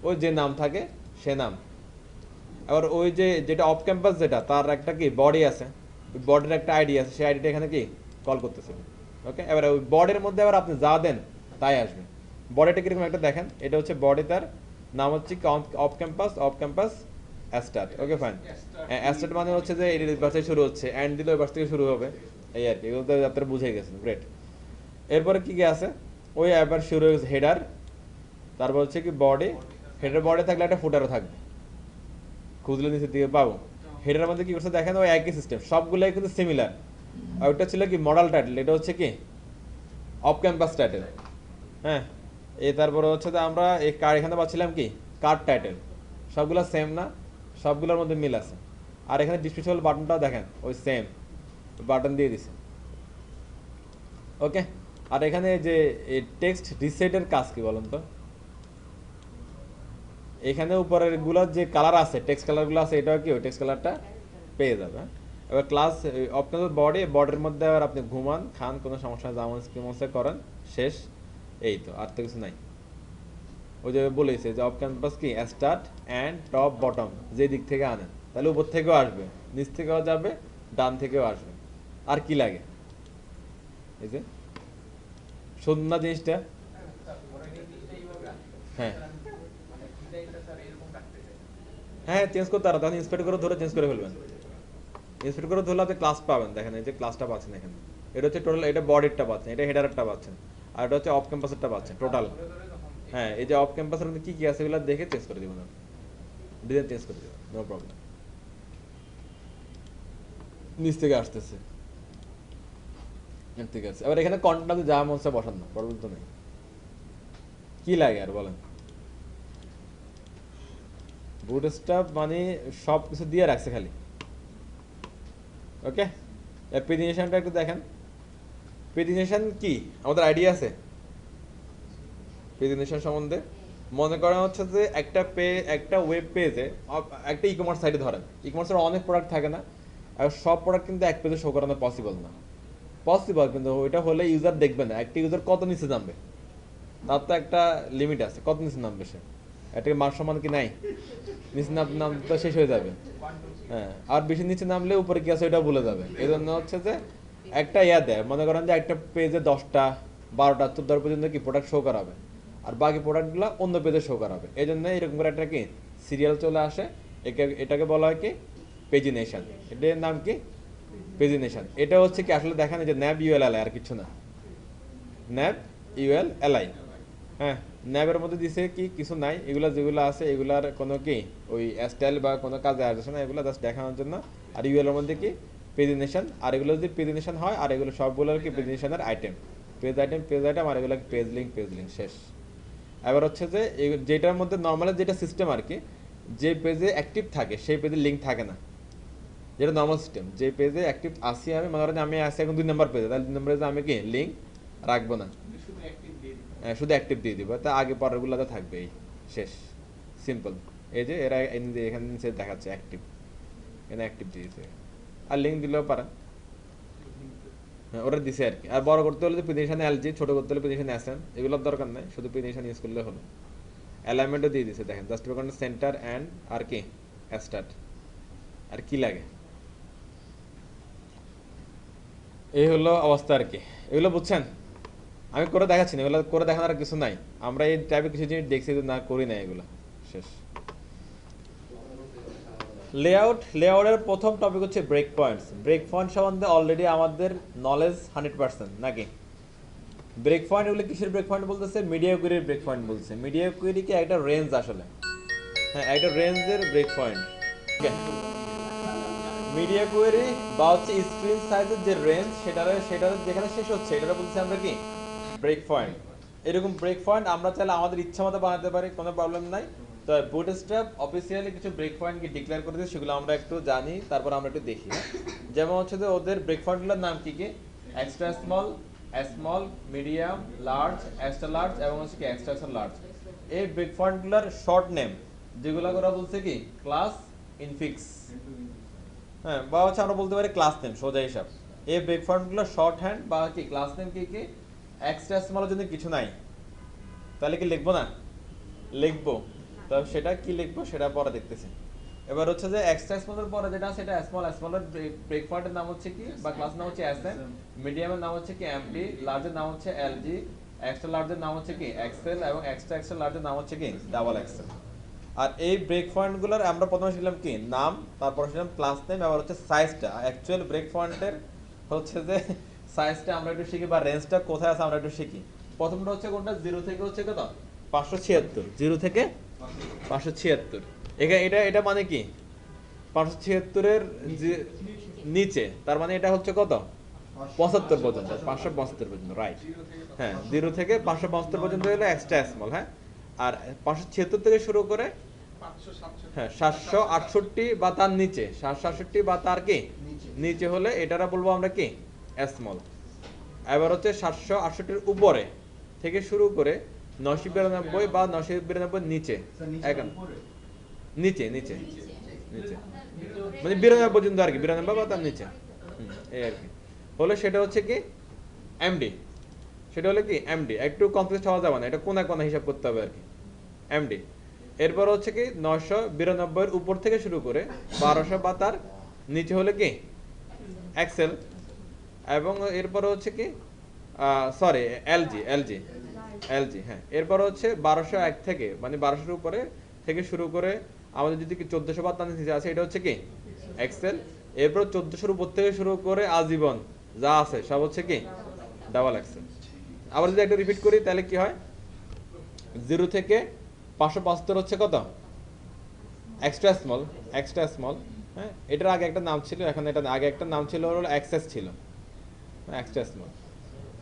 ওই যে নাম থাকে সে নাম। আবার ওই যে যেটা অফ ক্যাম্পাস যেটা তার একটা কি বডি আছে, ওই বডির একটা আইডি আছে, সেই আইডিটা এখানে কি কল করতেছে। ওকে, এবার ওই বডির মধ্যে আবার আপনি যা দেন তাই আসবে। বডিটা কিরকম একটা দেখেন, এটা হচ্ছে বডি, তার নাম হচ্ছে offcanvas, offcanvas start. Okay fine, start মানে হচ্ছে যে এই বাসায় শুরু হচ্ছে, অ্যান্ড দিলে ওই বাস থেকে শুরু হবে, এই আর কি। এগুলো তো আপনারা বুঝে গেছেন, গ্রেট। এরপরে কি কি আছে, ওই আবার শুরু হয়েছে হেডার, তারপর হচ্ছে কি বডি। হেডার বডি থাকলে একটা ফুটারও থাকবে, খুঁজলে নিচের দিকে পাবো। হেডারের মধ্যে কি করছে দেখেন, ওই একই সিস্টেম, সবগুলোই কিন্তু সিমিলার। আর ওইটা ছিল কি মডেল টাইটেল, এটা হচ্ছে কি অফ ক্যাম্পাস টাইটেল। হ্যাঁ, তারপরে হচ্ছে যে আমরা এই কার এখানে পাচ্ছিলাম কি কার্ড টাইটেল, সবগুলো সেম না, সবগুলোর মধ্যে মিল আছে। আর এখানে ডিসক্রিপশন বাটনটাও দেখেন ওই সেম বাটন দিয়ে দিছে। ওকে, আর এখানে যে টেক্সট রিসেটের কাজ কি বলুন তো, এখানে উপরের গুলোর যে কালার আছে, টেক্সট কালারগুলো আছে, এটাও কি ওই টেক্সট কালারটা পেয়ে যাবে। এবার ক্লাস আপনাদের বডির মধ্যে আবার আপনি ঘুমান খান কোনো সমস্যা, যেমন স্কিমসে করেন, শেষ। এই তো, আর তো কিছু নাই। ওই যে বলেছে যে অফ ক্যাম্পাস কি স্টার্ট অ্যান্ড টপ বটম, যে দিক থেকে আনেন তাহলে উপর থেকেও আসবে, নিচ থেকেও যাবে, ডান থেকেও আসবে। আর কি লাগে, এই যে শোন না জিনিসটা। হ্যাঁ হ্যাঁ, চেঞ্জ করতে পারো, তখন ইন্সপেক্ট করে ধরে চেঞ্জ করে ফেলবেন। ইন্সপেক্ট করে ধরলে আপনি ক্লাস পাবেন, দেখেন এই যে ক্লাসটা পাচ্ছেন এখানে। এটা হচ্ছে টোটাল, এটা বডিরটা পাচ্ছেন, এটা হেডারেরটা পাচ্ছেন, আর এটা হচ্ছে অফ ক্যাম্পাসেরটা পাচ্ছেন টোটাল। হ্যাঁ, এই যে অফ ক্যাম্পাসের মধ্যে কি কি আছে এগুলো দেখে চেঞ্জ করে দিবেন, ডিজাইন চেঞ্জ করে দিবেন, নো প্রবলেম। নিচ থেকে আসতেছে, ঠিক আছে। এবার এখানে কন্টেন্ট যা মন চায় বসান না, প্রবলেম তো নেই। কি লাগে আর বলেন, বুটস্ট্র্যাপ মানে সব কিছু দিয়ে রাখছে খালি। ওকে, প্রেজেন্টেশনটা একটু দেখেন। প্রেজেন্টেশন কি আমাদের আইডিয়া আছে প্রেজেন্টেশন সম্বন্ধে? মনে করা হচ্ছে যে একটা ওয়েব পেজে, একটা ই কমার্স সাইটে ধরেন, ই কমার্সের অনেক প্রোডাক্ট থাকে না, আর সব প্রোডাক্ট কিন্তু এক পেজে শো করানো পসিবল না। পসিবল, কিন্তু ওইটা হলে ইউজার দেখবে না, একটা ইউজার কত নিচে নামবে, তার তো একটা লিমিট আছে, কত নিচে নামবে সে, একটা মান সম্মান কি নাই, নিচে নাম তো শেষ হয়ে যাবে। হ্যাঁ, আর বেশি নিচে নামলে উপরে কি আছে ওইটা ভুলে যাবে। এই জন্য হচ্ছে যে একটা দেয়, মনে করেন যে একটা পেজে 10টা 12টা 14 পর্যন্ত কি প্রোডাক্ট শো করাবে, আর বাকি প্রোডাক্টগুলো অন্য পেজে শো করাবে। এই জন্য এরকম করে একটা কি সিরিয়াল চলে আসে, এটাকে বলা হয় কি পেজিনেশন। এটার নাম কি পেজিনেশন। এটা হচ্ছে কি আসলে দেখেন, যে ন্যাব ইউএলএল আর কিছু না, ন্যাব ইউএলএলআই। হ্যাঁ, ন্যাবের মধ্যে দিছে কি কিছু নাই, এগুলো যেগুলো আছে এগুলার কোনো কি ওই স্টাইল বা কোনো কাজে আসছে না, এগুলো জাস্ট দেখানোর জন্য। আর ইউএল এর মধ্যে কি পেজিনেশন, আর এগুলো যদি পেজিনেশন হয়, আর এগুলো সবগুলোর কি পেজিনেশনের আইটেম, পেজ আইটেম, আর এগুলো পেজ লিঙ্ক শেষ। এবার হচ্ছে যে যেটার মধ্যে নর্মালি যেটা সিস্টেম আর কি, যে পেজে অ্যাক্টিভ থাকে সেই পেজে লিঙ্ক থাকে না, যেটা নর্মাল সিস্টেম। যে পেজে অ্যাক্টিভ আসি আমি, মনে করেন আমি আসি এখন 2 নম্বর পেজে, তাহলে 2 নম্বরে আমি কি লিঙ্ক রাখবো না, শুধু অ্যাক্টিভ দিয়ে দিব, তা আগে পরেরগুলোতে থাকবে, এই শেষ, সিম্পল। এই যে এরা এখানে নিচে দেখাচ্ছে অ্যাক্টিভ, এখানে অ্যাক্টিভ দিয়েছে, আর লিঙ্ক দিলেও পারেন। হ্যাঁ, ওরা দিছে আর কি। আর বড় করতে হলে প্রেজেন্টেশন এলজি, ছোট করতে হলে প্রেজেন্টেশন এসএম, এগুলোর দরকার নাই, শুধু প্রেজেন্টেশন ইউজ করলে হলো। অ্যালাইনমেন্টও দিয়ে দিছে দেখেন, জাস্ট সেন্টার অ্যান্ড আর কি স্টার্ট। আর কি লাগে, এই হলো অবস্থা আর কি। এগুলো বুঝছেন? আমি করে দেখাচ্ছি না, এগুলো করে দেখানোর কিছু নাই। আমরা এই টাইপের কিছু জিনিস দেখছি না, করি না এগুলো। শেষ। লেআউটের প্রথম টপিক হচ্ছে ব্রেক পয়েন্টস। ব্রেক পয়েন্ট সম্বন্ধে অলরেডি আমাদের নলেজ 100% নাকি? ব্রেক পয়েন্ট এগুলো কিসের ব্রেক পয়েন্ট বলতেছে? মিডিয়া কুয়েরির ব্রেক পয়েন্ট বলছে। মিডিয়া কুয়েরি কি একটা রেঞ্জ আসলে, হ্যাঁ একটা রেঞ্জের ব্রেক পয়েন্ট। মিডিয়া কোয়েরি বা হচ্ছে স্ক্রিন সাইজের যে রেঞ্জ সেটার যেখানে শেষ হচ্ছে এটা বলছি আমরা কি ব্রেক পয়েন্ট। এরকম ব্রেক পয়েন্ট আমরা চাইলে আমাদের ইচ্ছা মতো বানাতে পারি, কোনো প্রবলেম নাই। তো বুটস্ট্র্যাপ অফিসিয়ালি কিছু ব্রেক পয়েন্ট কি ডিক্লেয়ার করে দিয়েছে, সেগুলো আমরা একটু জানি, তারপর আমরা একটু দেখি। যেমন হচ্ছে যে ওদের ব্রেক পয়েন্টগুলোর নাম কি কি? Extra small, small, medium, large, extra large এবং হচ্ছে কি এক্সট্রা এক্সট্রা লার্জ। এই ব্রেক পয়েন্টগুলোর শর্ট নেম যেগুলো ওরা বলছে কি ক্লাস ইনফিক্স, হ্যাঁ বা হচ্ছে আমরা বলতে পারি ক্লাস নেম, সোজা হিসাব। এই ব্রেক পয়েন্টগুলো শর্ট হ্যান্ড বা কি ক্লাস নেম কি কি? এক্সট্রা স্মলের জন্য কিছু নাই, তাহলে কি লিখবো না? লিখবো। তবে সেটা কি লিখবো সেটা পরে দেখতেছি। এবার হচ্ছে যে এক্সট্রা স্মলের পরে যেটা আছে সেটা স্মলের ব্রেক পয়েন্টের নাম হচ্ছে কি বা ক্লাস নাম হচ্ছে এসএম, মিডিয়ামের নাম হচ্ছে কি এমডি, লার্জের নাম হচ্ছে এলজি, এক্সট্রা লার্জের নাম হচ্ছে কি এক্সেল এবং এক্সট্রা এক্সট্রা লার্জের নাম হচ্ছে কি ডাবল এক্সেল। আর এই ব্রেক পয়েন্টগুলোর আমরা প্রথমে শিখলাম কি নাম, তারপর শিখলাম ক্লাস নেম, আবার হচ্ছে সাইজটা। অ্যাকচুয়াল ব্রেক পয়েন্টের হচ্ছে যে সাইজটা আমরা একটু শিখি বা রেঞ্জটা কোথায় আছে আমরা একটু শিখি। প্রথমটা হচ্ছে কোনটা? 0 থেকে হচ্ছে কত? 576। 0 থেকে 576। এটা মানে কি 576-এর নিচে, তার মানে এটা হচ্ছে কত? 75 পর্যন্ত, 572 পর্যন্ত, রাইট। হ্যাঁ 0 থেকে 572 পর্যন্ত হলো এক্সট্রা স্মল, হ্যাঁ। আর 576 থেকে শুরু করে হ্যাঁ 768 বা তার নিচে, 768 বা তার কি নিচে হলে এটারা বলবো আমরা কি স্মল। এবার হচ্ছে 768-এর উপরে থেকে শুরু করে 992 বা 992 নিচে, এখন নিচে নিচে নিচে মানে 92 পর্যন্ত আর কি, 92 বা তার নিচে, এই আর কি হলে সেটা হচ্ছে কি এমডি। সেটা হলে কি এমডি, একটু কমপ্লেক্স হওয়া যাবে না, এটা কোনা কোনা হিসাব করতে হবে আর কি, এমডি। এরপর হচ্ছে কি 992-এর উপর থেকে শুরু করে 1200 বা তার নিচে হলে কি এক্সেল। এবং এরপর হচ্ছে কি সরি এলজি, এলজি, এলজি, হ্যাঁ। এরপর হচ্ছে 1201 থেকে মানে 1200-এর উপরে থেকে শুরু করে আমাদের যদি কি 1400 বা তার নিচে আছে এটা হচ্ছে কি এক্সেল। এরপর 1400-এর উপর থেকে শুরু করে আজীবন যা আছে সব হচ্ছে কি ডাবল এক্সেল। আবার যদি একটা রিপিট করি তাহলে কি হয়? 0 থেকে 575 হচ্ছে কত? এক্সট্রা স্মল, এক্সট্রা স্মল, হ্যাঁ। এটার আগে একটা নাম ছিল, এখন এটা আগে একটা নাম ছিল হলো এক্সএস ছিল, এক্সট্রা স্মল।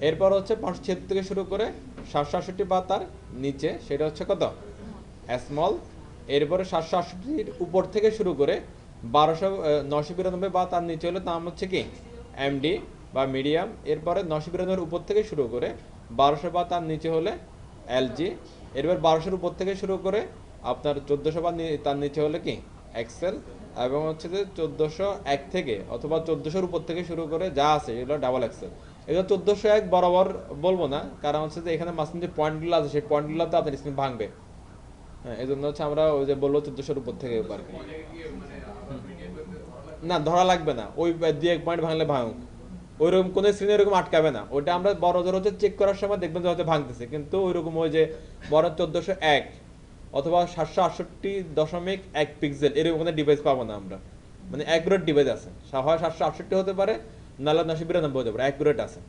এরপর হচ্ছে 576 থেকে শুরু করে 768 বা তার নিচে সেটা হচ্ছে কত? স্মল। এরপরে 768-এর উপর থেকে শুরু করে 992 বা তার নিচে হলে নাম হচ্ছে কি এমডি বা মিডিয়াম। এরপরে 992-এর উপর থেকে শুরু করে 1200 বা তার নিচে হলে এলজি। এরপর 1200-এর উপর থেকে শুরু করে আপনার 1400 বা তার নিচে হলে কি এক্সেল। এবং হচ্ছে যে 1401 থেকে অথবা 1400-এর উপর থেকে শুরু করে যা আছে এগুলো ডাবল এক্সেল। এগুলো 1401 বরাবর বলবো না, কারণ হচ্ছে যে এখানে মাঝখানে যে পয়েন্টগুলো আছে সেই পয়েন্টগুলোতে আপনার স্ক্রিন ভাঙবে, হ্যাঁ। এই জন্য হচ্ছে আমরা ওই যে বললো 1400-এর উপর থেকে পার না ধরা লাগবে না, ওই 2-1 পয়েন্ট ভাঙলে ভাঙুক, ওইরকম কোনো স্ক্রিনে এরকম আটকাবে না। ওইটা আমরা বড় জোর হচ্ছে চেক করার সময় দেখবেন যে হয়তো ভাঙতেছে, কিন্তু ওইরকম ওই যে বড় 1401 অথবা 768.1 পিক্সেল এরকম কোনো ডিভাইস পাবো না আমরা, মানে অ্যাকুরেট ডিভাইস আছে, হয় 768 হতে পারে, নাহলে 992 হতে পারে, অ্যাকুরেট আছে।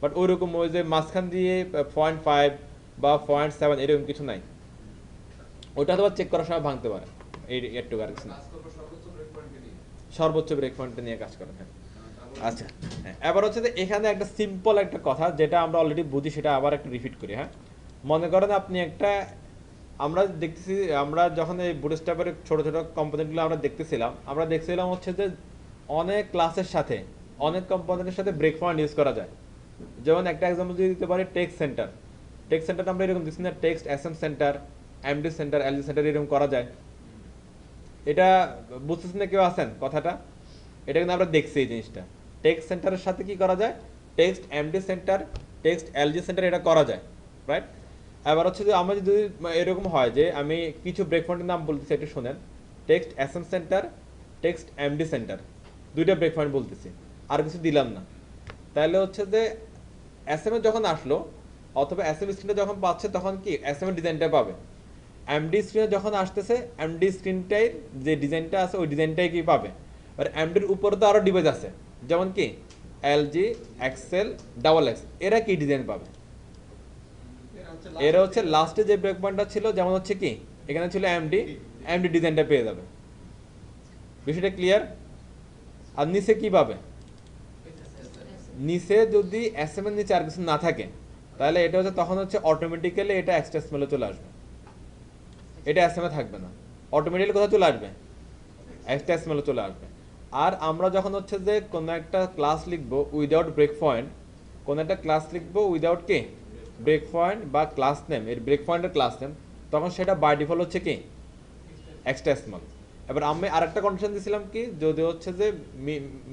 বাট ওইরকম ওই যে মাঝখান দিয়ে 0.5 বা 0.7 এরকম কিছু নাই, ওইটা হয়তো চেক করার সময় ভাঙতে পারে, এই একটু আর কিছু না। সর্বোচ্চ ব্রেক পয়েন্টে নিয়ে কাজ করেন, হ্যাঁ। আচ্ছা, হ্যাঁ। এবার হচ্ছে যে এখানে একটা সিম্পল একটা কথা যেটা আমরা অলরেডি বুঝি সেটা আবার একটু রিপিট করি, হ্যাঁ। মনে করেন আপনি একটা, আমরা দেখতেছি, আমরা যখন এই বুটস্ট্র্যাপের ছোট ছোট কম্পোনেন্টগুলো আমরা দেখছিলাম হচ্ছে যে অনেক ক্লাসের সাথে অনেক কম্পোনেন্টের সাথে ব্রেক পয়েন্ট ইউজ করা যায়। যেমন একটা এক্সাম্পল যদি দিতে পারি টেক্সট সেন্টার। টেক্সট সেন্টার আমরা এরকম দিচ্ছি না, text SM centre, MD centre, LG centre এরকম করা যায়। এটা বুঝতেছেন না কেউ আছেন কথাটা? এটা কিন্তু আমরা দেখছি এই জিনিসটা। টেক্সট সেন্টারের সাথে কি করা যায়? Text MD centre, text LG centre এটা করা যায়, রাইট। এবার হচ্ছে যে আমরা যদি এরকম হয় যে আমি কিছু ব্রেক পয়েন্টের নাম বলতেছি একটু শোনেন, text SM centre, text MD centre, দুইটা ব্রেক পয়েন্ট বলতেছি, আর কিছু দিলাম না। তাহলে হচ্ছে যে এসএম এ যখন আসলো অথবা এসএম স্ক্রিনটা যখন পাচ্ছে তখন কি এসএম এর ডিজাইনটা পাবে। এমডি স্ক্রিনে যখন আসতেছে এমডি স্ক্রিনটাই যে ডিজাইনটা আছে ওই ডিজাইনটাই কি পাবে। আর এমডির উপরে তো আরও ডিভাইস আছে, যেমন কি এলজি, এক্সেল, ডাবল এক্স, এরা কি ডিজাইন পাবে? এরা হচ্ছে লাস্টে যে ব্রেক পয়েন্টটা ছিল, যেমন হচ্ছে কি এখানে ছিল এমডি, এমডি ডিজাইনটা পেয়ে যাবে। বিষয়টা ক্লিয়ার? আর নিচে কি পাবে? নিচে যদি এসএম এর নিচে আর কিছু না থাকে তাহলে এটা হচ্ছে তখন হচ্ছে অটোমেটিক্যালি এটা এক্সটেসমেলে চলে আসবে, এটা এসএম এ থাকবে না, অটোমেটিক্যালি কোথায় চলে আসবে? এক্সটেসমেলে চলে আসবে। আর আমরা যখন হচ্ছে যে কোনো একটা ক্লাস লিখবো উইদাউট ব্রেক পয়েন্ট, কোনো একটা ক্লাস লিখবো উইদাউট কি ব্রেক পয়েন্ট বা ক্লাস নেম, এর ব্রেক পয়েন্টের ক্লাস নেম, তখন সেটা বাই ডিফল্ট হচ্ছে কি এক্সটেসমেল। এবার আমি আরেকটা কন্ডিশন দিয়েছিলাম কি, যদি হচ্ছে যে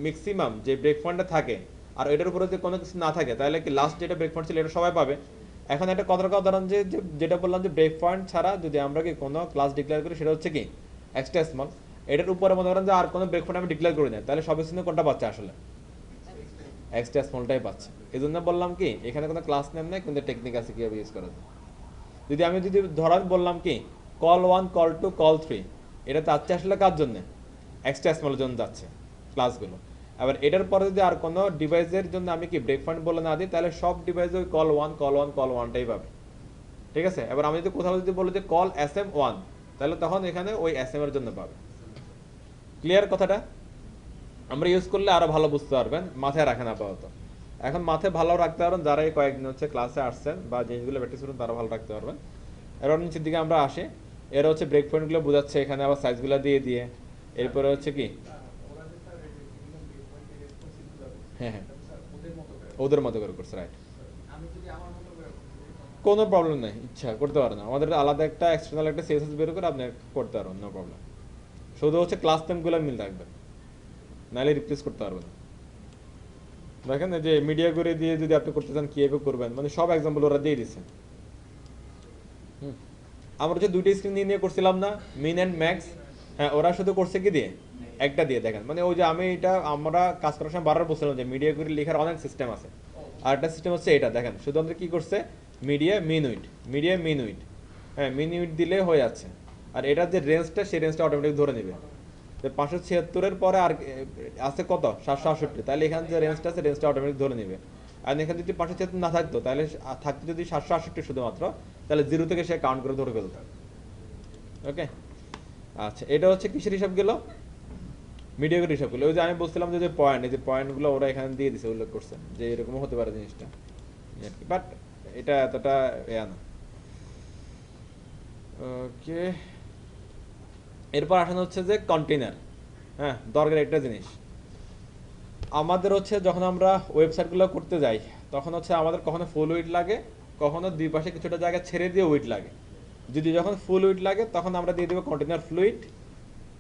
ম্যাক্সিমাম যে ব্রেক পয়েন্টটা থাকে আর এটার উপরে যদি কোনো কিছু না থাকে তাহলে কি লাস্ট যেটা ব্রেক পয়েন্ট ছিল এটা সবাই পাবে। এখন একটা কথার উদাহরণ যে যেটা বললাম যে ব্রেক পয়েন্ট ছাড়া যদি আমরা কি কোনো ক্লাস ডিক্লেয়ার করি সেটা হচ্ছে কি এক্সটেসমেল। এটার উপরে মনে করেন যে আর কোনো ব্রেক পয়েন্ট আমি ডিক্লেয়ার করি না, তাহলে সব কিছু কোনটা পাচ্ছে আসলে এক্সটেসমেলটাই পাচ্ছে। এই জন্য বললাম কি এখানে কোনো ক্লাস নেম নেই, কিন্তু টেকনিক আছে কীভাবে ইউজ করা যায়। যদি ধরান বললাম কি কল 1, কল 2, কল 3, এটা যাচ্ছে আসলে কার জন্য? এক্সটেসমেলের জন্য যাচ্ছে ক্লাসগুলো। আবার এটার পরে যদি আর কোনো ডিভাইসের জন্য আমি কি ব্রেক পয়েন্ট বলে না দিই তাহলে সব ডিভাইসে ওই কল 1, কল 1, কল 1টাই পাবে। ঠিক আছে? এবার আমি যদি কোথাও যদি বলি যে কল SM1 তাহলে তখন এখানে ওই SM এর জন্য পাবে। ক্লিয়ার কথাটা? আমরা ইউজ করলে আরো ভালো বুঝতে পারবেন, মাথায় রাখেন আপাতত। এখন মাথায় ভালো রাখতে পারবেন যারা এই কয়েকদিন হচ্ছে ক্লাসে আসছেন বা জিনিসগুলো প্র্যাকটিস করুন, তারা ভালো রাখতে পারবেন। এবার নিচের দিকে আমরা আসি, এর হচ্ছে ব্রেক পয়েন্টগুলো বোঝাচ্ছে এখানে, আবার সাইজগুলো দিয়ে এরপরে হচ্ছে কি হ্যাঁ হ্যাঁ ওদের মতো করে করছে, রাইট। কোনো প্রবলেম নেই, ইচ্ছা করতে পারেন, আমাদের আলাদা একটা এক্সটার্নাল একটা সিএসএস বের করে আপনি করতে পারবেন, নো প্রবলেম। শুধু হচ্ছে ক্লাস নেমগুলো মিল রাখবেন, নাহলে রিপ্লেস করতে পারবেন। দেখেন যে মিডিয়া করে দিয়ে যদি আপনি করতে চান কীভাবে করবেন, মানে সব এক্সাম্পল ওরা দিয়ে দিচ্ছে। আমরা হচ্ছে দুইটা স্ক্রিন নিয়ে করছিলাম না, মিন অ্যান্ড ম্যাক্স, হ্যাঁ ওরা শুধু করছে কি দিয়ে একটা দিয়ে। দেখেন মানে ওই যে আমি এটা আমরা কাজ করার সময় বারবার বলছিলাম যে মিডিয়া করে লেখার অনেক সিস্টেম আছে, আর একটা সিস্টেম হচ্ছে এটা। দেখেন শুধু আমাদের কী করছে মিডিয়া মিন উইড, হ্যাঁ মিন উইড দিলে হয়ে যাচ্ছে। আর এটার যে রেঞ্জটা সেই রেঞ্জটা অটোমেটিক ধরে নেবে। 576-এর পরে আর আছে কত 768, তাহলে এখানে যে রেঞ্জটা আছে রেঞ্জটা অটোমেটিক ধরে নেবে। আর এখানে যদি 576 না থাকতো তাহলে থাকতো যদি 768 শুধুমাত্র, তাহলে 0 থেকে সে কাউন্ট করে ধরে ফেলতো। ওকে আচ্ছা, এটা হচ্ছে কিসের হিসাব গেল? মিডিয়াগুলোর হিসাব গেলো। ওই যে আমি বলছিলাম যে পয়েন্ট, এই যে পয়েন্টগুলো ওরা এখানে দিয়ে দিছে, উল্লেখ করছে যে এরকমও হতে পারে জিনিসটা, বাট এটা এতটা এয়া না। ওকে, এরপর আসলে হচ্ছে যে কন্টেইনার। হ্যাঁ দরকার একটা জিনিস আমাদের হচ্ছে যখন আমরা ওয়েবসাইটগুলো করতে যাই তখন হচ্ছে আমাদের কখনো ফুল উইড লাগে, কখনো দুই পাশে কিছুটা জায়গা ছেড়ে দিয়ে উইড লাগে। যদি যখন ফুল উইড লাগে তখন আমরা দিয়ে দেবো কন্টেইনার ফ্লুইড।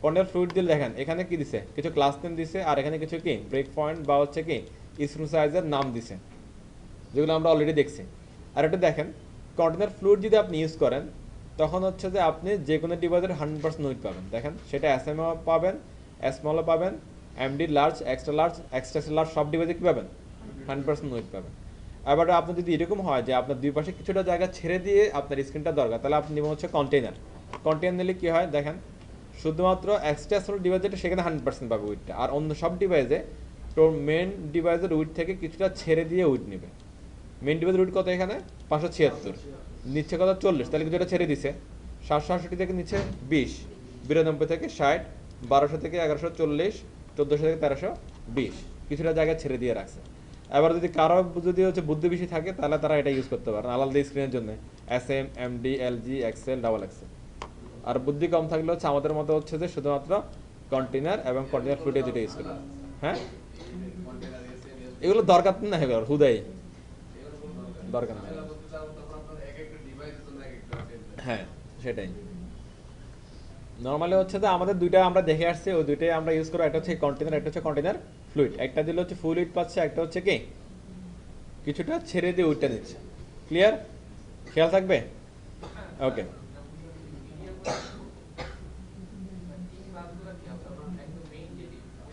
কন্টেইনার ফ্লুইড দিলে দেখেন এখানে কি দিছে, কিছু ক্লাস নেম দিছে, আর এখানে কিছু কি ব্রেক পয়েন্ট বা হচ্ছে কি স্ক্রিন সাইজের নাম দিছে, যেগুলো আমরা অলরেডি দেখছি। আর এটা দেখেন কন্টেইনার ফ্লুইড যদি আপনি ইউজ করেন তখন হচ্ছে যে আপনি যে কোনো ডিভাইসের 100% উইড পাবেন। দেখেন সেটা এসএমও পাবেন, স্মলও পাবেন, এমডি লার্জ, এক্সট্রা লার্জ সব ডিভাইসে কী পাবেন 100% উইড পাবেন। এবার আপনার যদি এরকম হয় যে আপনার দুই পাশে কিছুটা জায়গা ছেড়ে দিয়ে আপনার স্ক্রিনটা দরকার, তাহলে আপনি নেবেন হচ্ছে কন্টেইনার নিলে কী হয় দেখেন, শুধুমাত্র এক্সট্রা ডিভাইস যেটা সেখানে 100% পাবে উইডটা, আর অন্য সব ডিভাইসে তোর মেন ডিভাইসের উইড থেকে কিছুটা ছেড়ে দিয়ে উইড নেবে। মেন ডিভাইসের উইড কত এখানে 576, নিচ্ছে কত 40, তাহলে কিছুটা ছেড়ে দিছে 768 থেকে নিচে 20, 92 থেকে 60, 1200 থেকে 1140, 1400 থেকে 1320, কিছুটা জায়গায় ছেড়ে দিয়ে রাখছে। এবার যদি কারো যদি হচ্ছে বুদ্ধি বেশি থাকে তাহলে তারা এটা ইউজ করতে পারে আলাদা স্ক্রিনের জন্য, SM, MD, LG, XL, double XL. আর বুদ্ধি কম থাকলে হচ্ছে আমাদের মতো হচ্ছে যে শুধুমাত্র কন্টেইনার এবং কন্টেইনার ফ্লুইড দুটো ইউজ করবে। হ্যাঁ এগুলো দরকার না, এগুলো হুদাই দরকার নেই। হ্যাঁ সেটাই নর্মালি হচ্ছে যে আমাদের দুইটা আমরা দেখে আসছি, ওই দুইটাই আমরা ইউজ করবো। একটা হচ্ছে কন্টেইনার, একটা হচ্ছে কন্টেইনার ফ্লুইড। একটা দিলে হচ্ছে ফুল উইড পাচ্ছে, একটা হচ্ছে কি কিছুটা ছেড়ে দিয়ে উইডটা নিচ্ছে। ক্লিয়ার? খেয়াল থাকবে? ওকে,